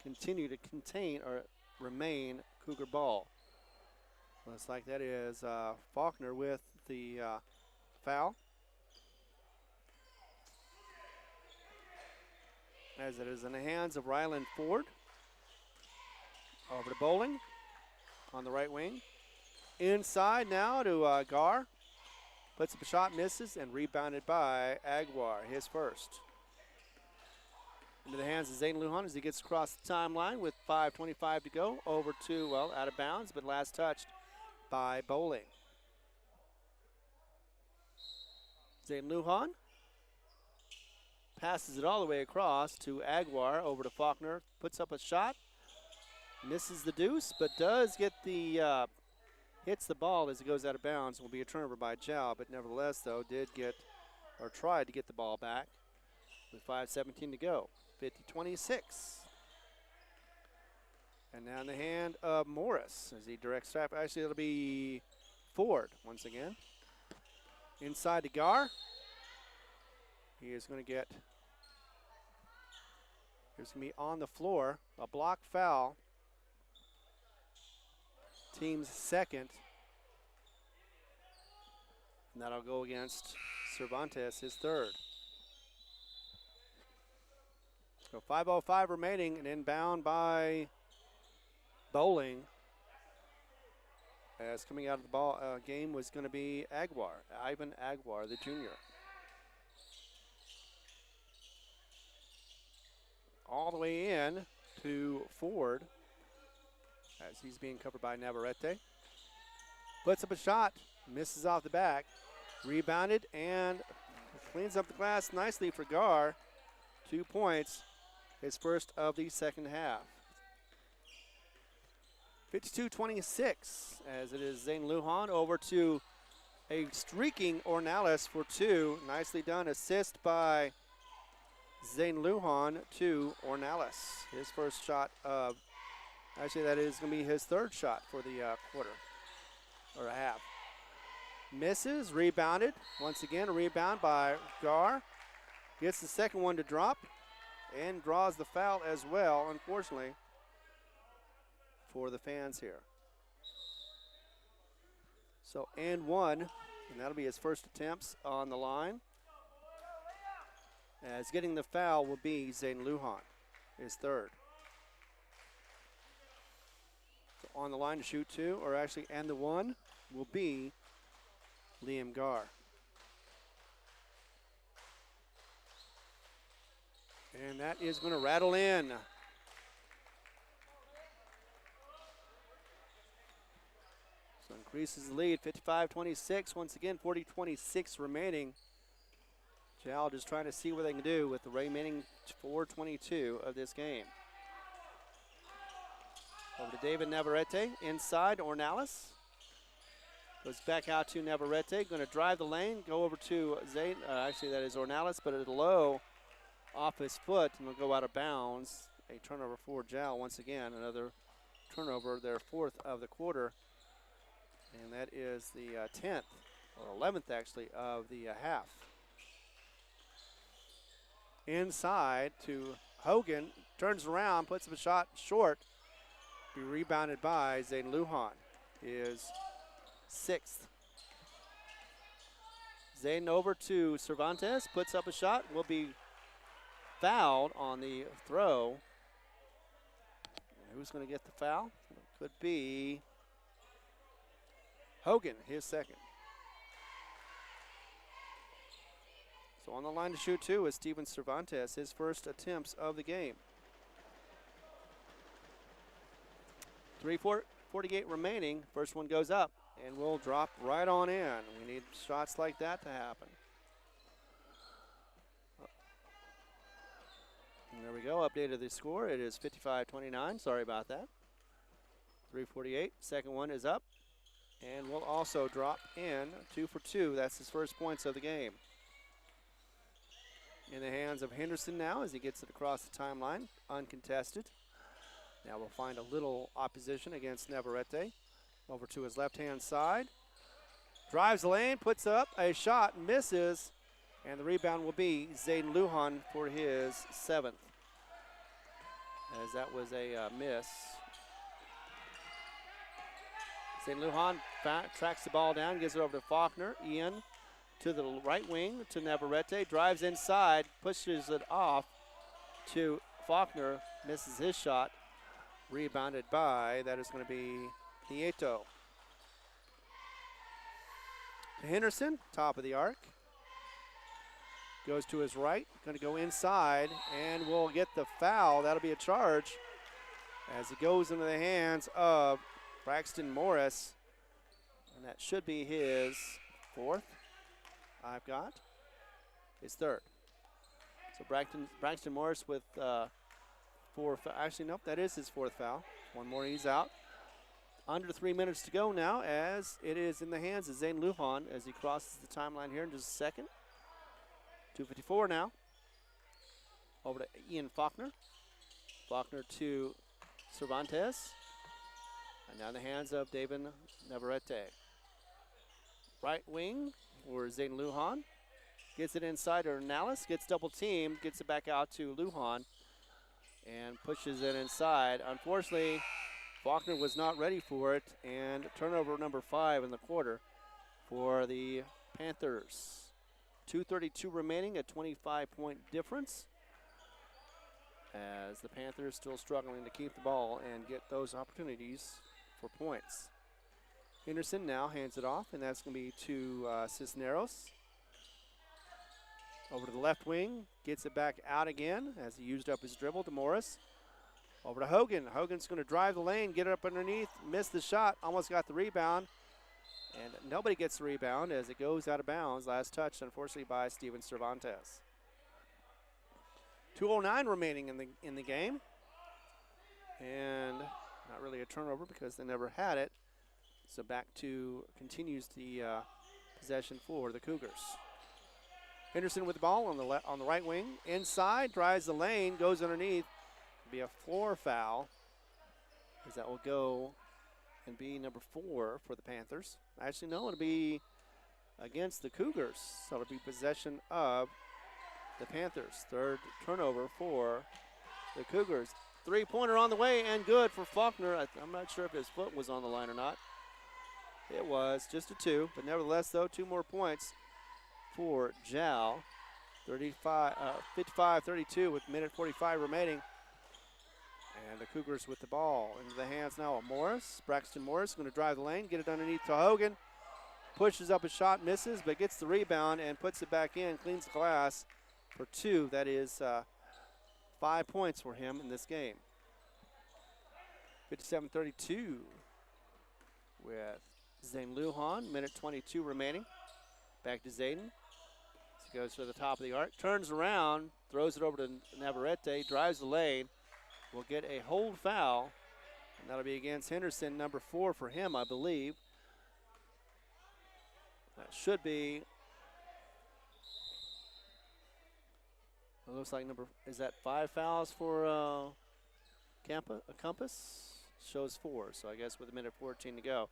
continue to contain or remain Cougar ball. Looks like that is Faulkner with the foul. As it is in the hands of Ryland Ford. Over to Bowling on the right wing. Inside now to Gar. Puts up a shot, misses, and rebounded by Aguiar, his first. Into the hands of Zayden Lujan as he gets across the timeline with 5:25 to go. Over to, well, out of bounds, but last touched by Bowling. Zayden Lujan passes it all the way across to Aguiar, over to Faulkner, puts up a shot, misses the deuce, but does get the, hits the ball as it goes out of bounds. Will be a turnover by Jow, but nevertheless, though, did get, or tried to get the ball back with 5:17 to go. 50-26. And now in the hand of Morris as he directs traffic. Actually, it'll be Ford once again. Inside to Gar. He is going to get, he's going to be on the floor. A block foul. Team's second. And that'll go against Cervantes, his third. So 5:05 remaining, and inbound by Bowling. As coming out of the ball game was going to be Aguiar, Ivan Aguiar, the junior. all the way in to Ford as he's being covered by Navarrete. Puts up a shot, misses off the back, rebounded, and cleans up the glass nicely for Gar. 2 points, his first of the second half. 52-26 as it is Zane Lujan over to a streaking Ornelas for 2. Nicely done, assist by Zane Lujan to Ornelas. His first shot of, actually that is going to be his third shot for the quarter, or a half. Misses, rebounded. Once again, a rebound by Gar. Gets the second one to drop and draws the foul as well, unfortunately, for the fans here. So, and one, and that'll be his first attempts on the line. As getting the foul will be Zane Lujan, his third. So on the line to shoot 2, or actually, and the 1 will be Liam Gar. And that is going to rattle in. So increases the lead, 55-26. Once again, 40-26 remaining. Jal just trying to see what they can do with the remaining 4:22 of this game. Over to David Navarrete, inside Ornelas. Goes back out to Navarrete, going to drive the lane, go over to Zane. Actually, that is Ornelas, but at a low off his foot, and will go out of bounds. A turnover for Jal once again. Another turnover, their 4th of the quarter. And that is the 10th, or 11th actually, of the half. Inside to Hogan, turns around, puts up a shot short. Be rebounded by Zane Lujan, his 6th. Zane over to Cervantes, puts up a shot, will be fouled on the throw. Who's going to get the foul? Could be Hogan, his second. So on the line to shoot 2 is Steven Cervantes, his first attempts of the game. 3:48 remaining. First one goes up and will drop right on in. We need shots like that to happen. And there we go, updated the score. It is 55-29, sorry about that. 3:48, second one is up and will also drop in. 2 for 2, that's his first points of the game. In the hands of Henderson now as he gets it across the timeline, uncontested. Now we'll find a little opposition against Navarrete. Over to his left-hand side. Drives the lane, puts up a shot, misses, and the rebound will be Zane Lujan for his 7th. As that was a miss. Zane Lujan tracks the ball down, gives it over to Faulkner. Ian to the right wing to Navarrete, drives inside, pushes it off to Faulkner, misses his shot. Rebounded by, that is going to be Nieto. To Henderson, top of the arc. Goes to his right, going to go inside, and will get the foul. That'll be a charge as it goes into the hands of Braxton Morris. And that should be his 4th. I've got his 3rd. So Braxton Morris with 4, actually nope, that is his 4th foul. One more, he's out. Under 3 minutes to go now as it is in the hands of Zane Lujan as he crosses the timeline here in just a second. 2:54 now. Over to Ian Faulkner. Faulkner to Cervantes. And now in the hands of David Navarrete. Right wing for Zane Lujan. Gets it inside to Ornelas, gets double teamed, gets it back out to Lujan, and pushes it inside. Unfortunately, Faulkner was not ready for it, and turnover number 5 in the quarter for the Panthers. 2:32 remaining, a 25-point difference, as the Panthers still struggling to keep the ball and get those opportunities for points. Henderson now hands it off, and that's going to be to Cisneros. Over to the left wing, gets it back out again as he used up his dribble to Morris. Over to Hogan. Hogan's going to drive the lane, get it up underneath, miss the shot, almost got the rebound. And nobody gets the rebound as it goes out of bounds. Last touch, unfortunately, by Steven Cervantes. 2:09 remaining in the game. And not really a turnover because they never had it. So back to continues the possession for the Cougars. Henderson with the ball on the right wing. Inside, drives the lane, goes underneath. Be a floor foul, as that will go and be number 4 for the Panthers. Actually, no, it'll be against the Cougars. So it'll be possession of the Panthers. Third turnover for the Cougars. Three-pointer on the way and good for Faulkner. I'm not sure if his foot was on the line or not. It was just a 2, but nevertheless, though, 2 more points for Jal. 55-32 with minute 45 remaining. And the Cougars with the ball into the hands now of Morris. Braxton Morris going to drive the lane, get it underneath to Hogan. Pushes up a shot, misses, but gets the rebound and puts it back in, cleans the glass for 2. That is 5 points for him in this game. 57-32 with Zane Lujan, minute 22 remaining. Back to Zayden. He goes to the top of the arc, turns around, throws it over to Navarrete, drives the lane. Will get a hold foul, and that'll be against Henderson, number 4 for him, I believe. That should be, it looks like is that 5 fouls for Compass? Shows 4, so I guess with a minute 14 to go.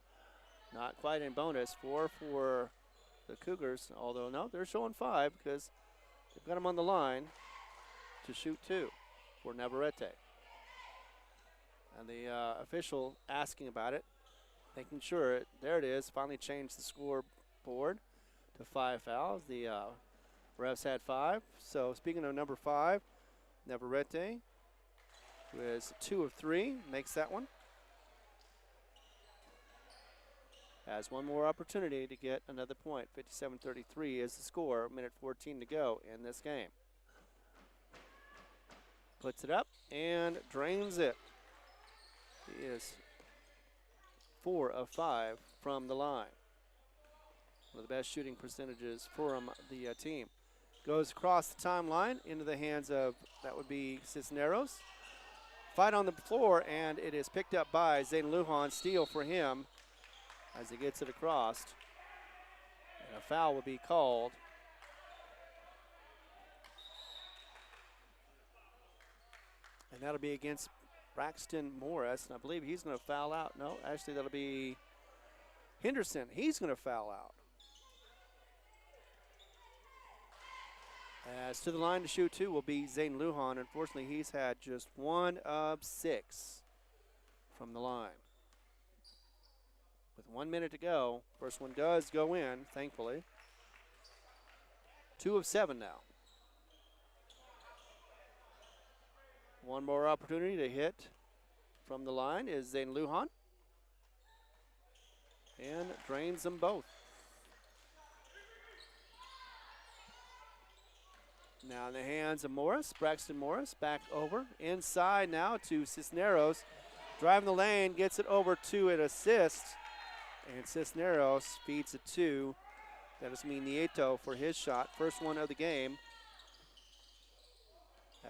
Not quite in bonus, 4 for the Cougars, although no, they're showing 5 because they've got him on the line to shoot 2 for Navarrete. And the official asking about it, making sure there it is, finally changed the scoreboard to 5 fouls. The refs had 5. So speaking of number 5, Navarrete, who is 2 of 3, makes that one. Has one more opportunity to get another point. 57-33 is the score, minute 14 to go in this game. Puts it up and drains it. He is 4 of 5 from the line. One of the best shooting percentages from the team. Goes across the timeline into the hands of, that would be Cisneros. Fight on the floor, and it is picked up by Zane Lujan. Steal for him as he gets it across. And a foul will be called. And that'll be against Braxton Morris, and I believe he's going to foul out. No, actually that'll be Henderson. He's going to foul out. As to the line to shoot 2 will be Zane Lujan. Unfortunately, he's had just 1 of 6 from the line. With 1 minute to go, first one does go in, thankfully. 2 of 7 now. One more opportunity to hit from the line is Zane Lujan. And drains them both. Now in the hands of Morris, Braxton Morris, back over. Inside now to Cisneros. Driving the lane, gets it over to an assist. And Cisneros feeds it to, that is Nieto for his shot. First one of the game.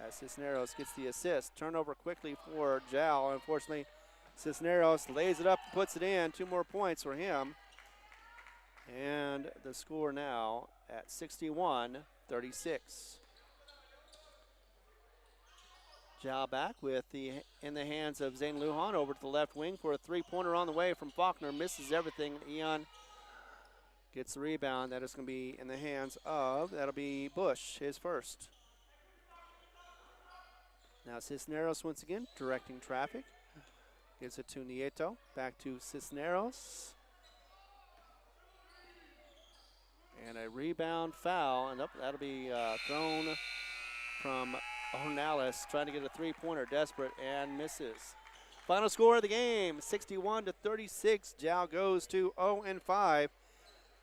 As Cisneros gets the assist. Turnover quickly for Jal. Unfortunately, Cisneros lays it up, puts it in. 2 more points for him. And the score now at 61-36. Jal back with in the hands of Zane Lujan over to the left wing for a 3-pointer on the way from Faulkner. Misses everything. Eon gets the rebound. That is going to be in the hands of, that'll be Bush, his first. Now Cisneros once again directing traffic. Gives it to Nieto. Back to Cisneros. And a rebound foul. And that'll be thrown from Ornelas, trying to get a 3-pointer, desperate, and misses. Final score of the game, 61-36. Jal goes to 0-5.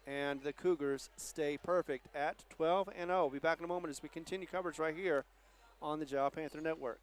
and the Cougars stay perfect at 12-0. We'll be back in a moment as we continue coverage right here on the Jowl Panther Network.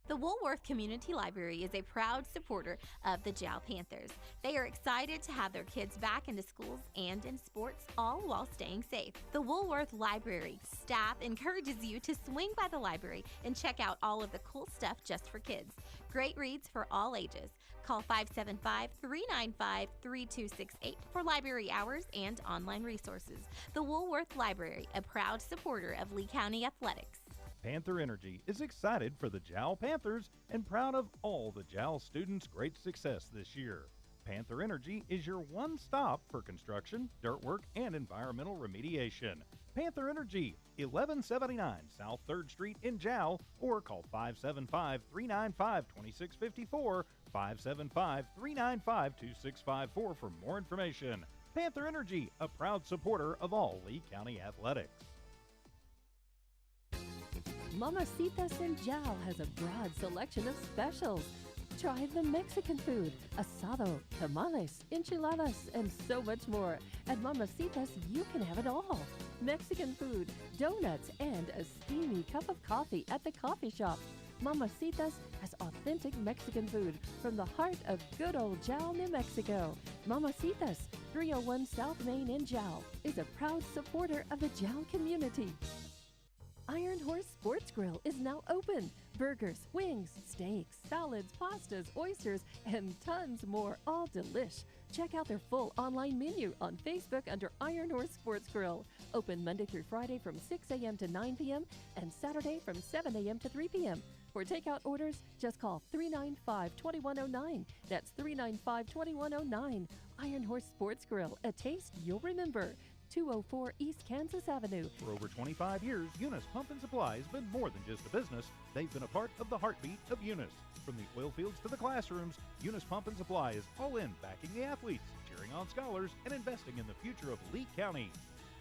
The Woolworth Community Library is a proud supporter of the Jowl Panthers. They are excited to have their kids back into schools and in sports, all while staying safe. The Woolworth Library staff encourages you to swing by the library and check out all of the cool stuff just for kids. Great reads for all ages. Call 575-395-3268 for library hours and online resources. The Woolworth Library, a proud supporter of Lee County Athletics. Panther Energy is excited for the Jowl Panthers and proud of all the Jowl students' great success this year. Panther Energy is your one stop for construction, dirt work, and environmental remediation. Panther Energy, 1179 South 3rd Street in Jowl, or call 575-395-2654, 575-395-2654 for more information. Panther Energy, a proud supporter of all Lee County athletics. Mamacitas in Jowl has a broad selection of specials. Try the Mexican food, asado, tamales, enchiladas, and so much more. At Mamacitas, you can have it all. Mexican food, donuts, and a steamy cup of coffee at the coffee shop. Mamacitas has authentic Mexican food from the heart of good old Jowl, New Mexico. Mamacitas, 301 South Main in Jowl, is a proud supporter of the Jowl community. Iron Horse Sports Grill is now open. Burgers, wings, steaks, salads, pastas, oysters, and tons more, all delish. Check out their full online menu on Facebook under Iron Horse Sports Grill. Open Monday through Friday from 6 a.m. to 9 p.m. and Saturday from 7 a.m. to 3 p.m. For takeout orders, just call 395-2109. That's 395-2109. Iron Horse Sports Grill, a taste you'll remember. 204 East Kansas Avenue. For over 25 years, Eunice Pump and Supply has been more than just a business. They've been a part of the heartbeat of Eunice. From the oil fields to the classrooms, Eunice Pump and Supply is all in backing the athletes, cheering on scholars, and investing in the future of Lee County.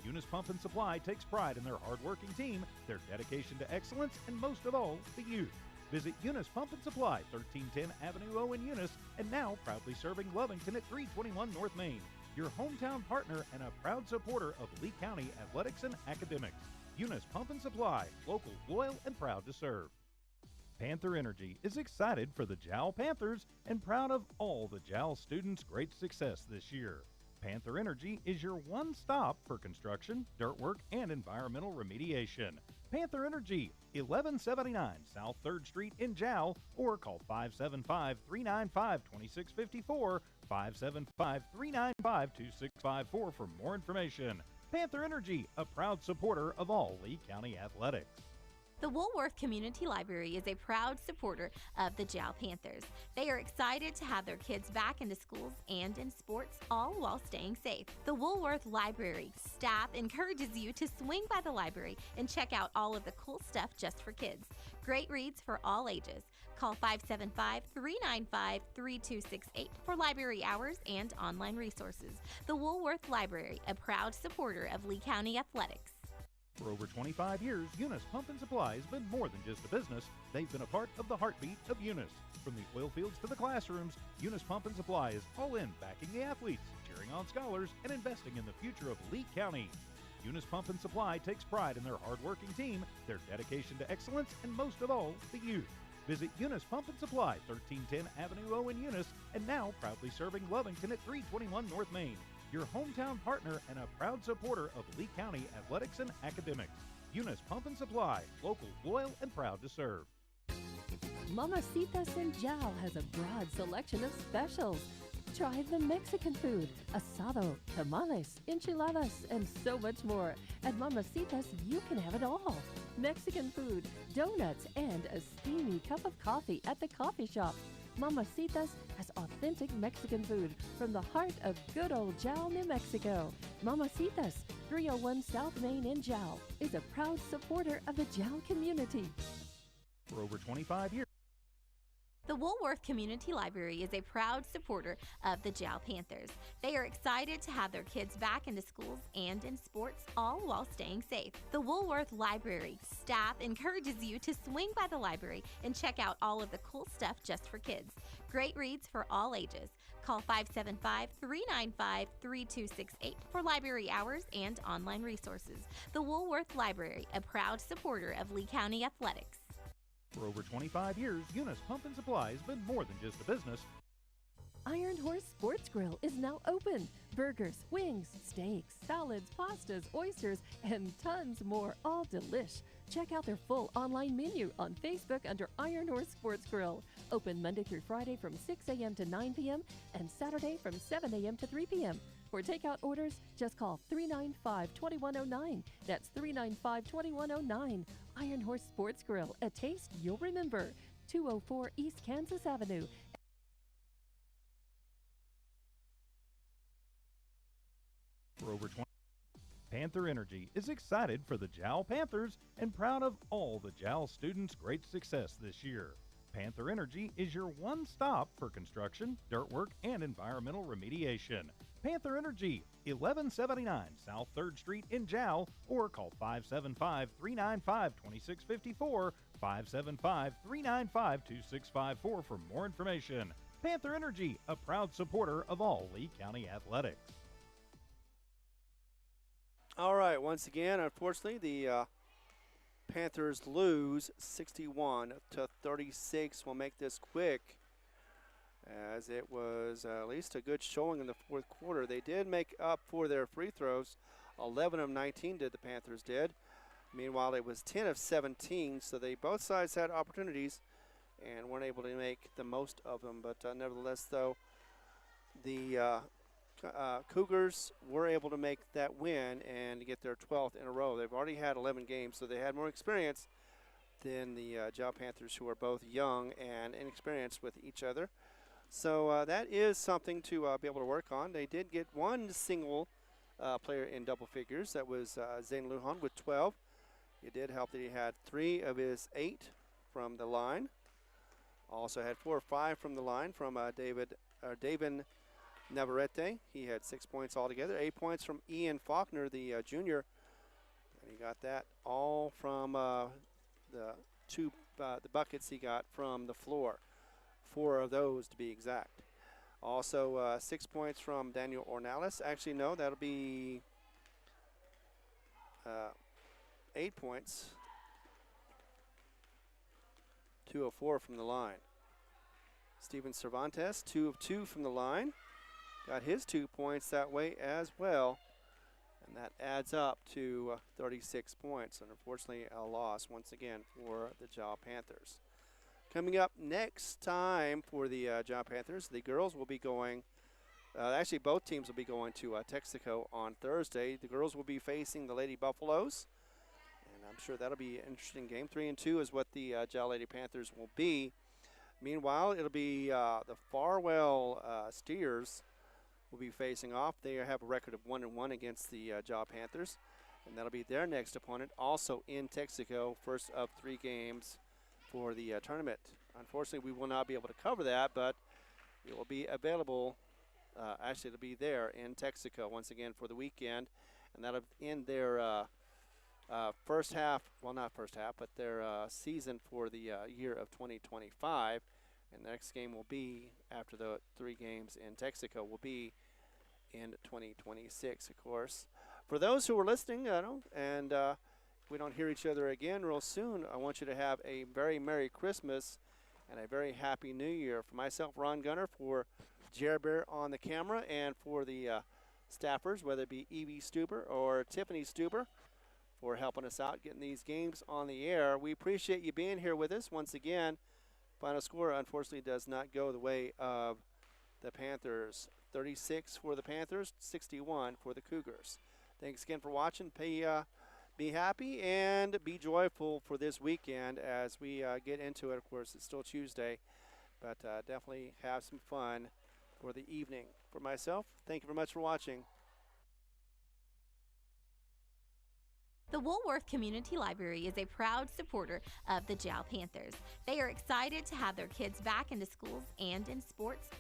Eunice Pump and Supply takes pride in their hard-working team, their dedication to excellence, and most of all, the youth. Visit Eunice Pump and Supply, 1310 Avenue O in Eunice, and now proudly serving Lovington at 321 North Main. Your hometown partner and a proud supporter of Lee County athletics and academics. Eunice Pump and Supply, local, loyal, and proud to serve. Panther Energy is excited for the Jowl Panthers and proud of all the Jowl students' great success this year. Panther Energy is your one stop for construction, dirt work, and environmental remediation. Panther Energy, 1179 South 3rd Street in Jowl, or call 575-395-2654, 575-395-2654 for more information. Panther Energy, a proud supporter of all Lee County athletics. The Woolworth Community Library is a proud supporter of the Jowl Panthers. They are excited to have their kids back into schools and in sports, all while staying safe. The Woolworth Library staff encourages you to swing by the library and check out all of the cool stuff just for kids. Great reads for all ages. Call 575-395-3268 for library hours and online resources. The Woolworth Library, a proud supporter of Lee County athletics. For over 25 years, Eunice Pump and Supply has been more than just a business. They've been a part of the heartbeat of Eunice. From the oil fields to the classrooms, Eunice Pump and Supply is all in backing the athletes, cheering on scholars, and investing in the future of Lee County. Eunice Pump and Supply takes pride in their hard-working team, their dedication to excellence, and most of all, the youth. Visit Eunice Pump and Supply, 1310 Avenue O in Eunice, and now proudly serving Lovington at 321 North Main. Your hometown partner and a proud supporter of Lee County athletics and academics. Eunice Pump and Supply, local, loyal, and proud to serve. Mamacitas in Jowl has a broad selection of specials. Try the Mexican food, asado, tamales, enchiladas, and so much more. At Mamacitas, you can have it all. Mexican food, donuts, and a steamy cup of coffee at the coffee shop. Mamacitas has authentic Mexican food from the heart of good old Jowl, New Mexico. Mamacitas, 301 South Main in Jowl, is a proud supporter of the Jowl community. For over 25 years, The Woolworth Community Library is a proud supporter of the Jow Panthers. They are excited to have their kids back into schools and in sports, all while staying safe. The Woolworth Library staff encourages you to swing by the library and check out all of the cool stuff just for kids. Great reads for all ages. Call 575-395-3268 for library hours and online resources. The Woolworth Library, a proud supporter of Lee County Athletics. For over 25 years, Eunice Pump and Supply has been more than just a business. Iron Horse Sports Grill is now open. Burgers, wings, steaks, salads, pastas, oysters, and tons more, all delish. Check out their full online menu on Facebook under Iron Horse Sports Grill. Open Monday through Friday from 6 a.m. to 9 p.m. and Saturday from 7 a.m. to 3 p.m. For takeout orders, just call 395-2109. That's 395-2109. Iron Horse Sports Grill, a taste you'll remember. 204 East Kansas Avenue. For over 20, Panther Energy is excited for the Jowl Panthers and proud of all the Jowl students' great success this year. Panther Energy is your one stop for construction, dirt work, and environmental remediation. Panther Energy, 1179 South 3rd Street in Jowl, or call 575-395-2654, 575-395-2654 for more information. Panther Energy, a proud supporter of all Lee County athletics. All right, once again, unfortunately, the Panthers lose 61-36. We'll make this quick, as it was at least a good showing in the fourth quarter. They did make up for their free throws. 11 of 19 did, the Panthers did. Meanwhile, it was 10 of 17, so both sides had opportunities and weren't able to make the most of them. But nevertheless, though, the Cougars were able to make that win and get their 12th in a row. They've already had 11 games, so they had more experience than the Jowl Panthers, who are both young and inexperienced with each other. So that is something to be able to work on. They did get one single player in double figures. That was Zane Lujan with 12. It did help that he had 3 of his 8 from the line. Also had 4 or 5 from the line from David Navarrete. He had 6 points altogether. 8 points from Ian Faulkner, the junior. And he got that all from the buckets he got from the floor. 4 of those to be exact. Also 6 points from Daniel Ornelas. Actually, no, that'll be 8 points. 2 of 4 from the line. Steven Cervantes, 2 of 2 from the line. Got his 2 points that way as well. And that adds up to 36 points. And unfortunately, a loss once again for the Jowl Panthers. Coming up next time for the Jowl Panthers, the girls will be going, actually both teams will be going to Texaco on Thursday. The girls will be facing the Lady Buffaloes. And I'm sure that'll be an interesting game. 3-2 is what the Jowl Lady Panthers will be. Meanwhile, it'll be the Farwell Steers will be facing off. They have a record of 1-1 against the Jowl Panthers, and that'll be their next opponent, also in Texaco, first of 3 games for the tournament. Unfortunately, we will not be able to cover that, but it will be available. Actually, it'll be there in Texaco once again for the weekend, and that'll end their first half, well, not first half, but their season for the year of 2025. And the next game will be, after the 3 games in Texaco, will be in 2026, of course. For those who are listening, and we don't hear each other again real soon, I want you to have a very Merry Christmas and a very Happy New Year. For myself, Ron Gunner, for Jer Bear on the camera, and for the staffers, whether it be Evie Stuber or Tiffany Stuber, for helping us out, getting these games on the air. We appreciate you being here with us once again. Final score, unfortunately, does not go the way of the Panthers. 36 for the Panthers, 61 for the Cougars. Thanks again for watching. Be happy and be joyful for this weekend as we get into it. Of course, it's still Tuesday, but definitely have some fun for the evening. For myself, thank you very much for watching. The Woolworth Community Library is a proud supporter of the Jow Panthers. They are excited to have their kids back into schools and in sports all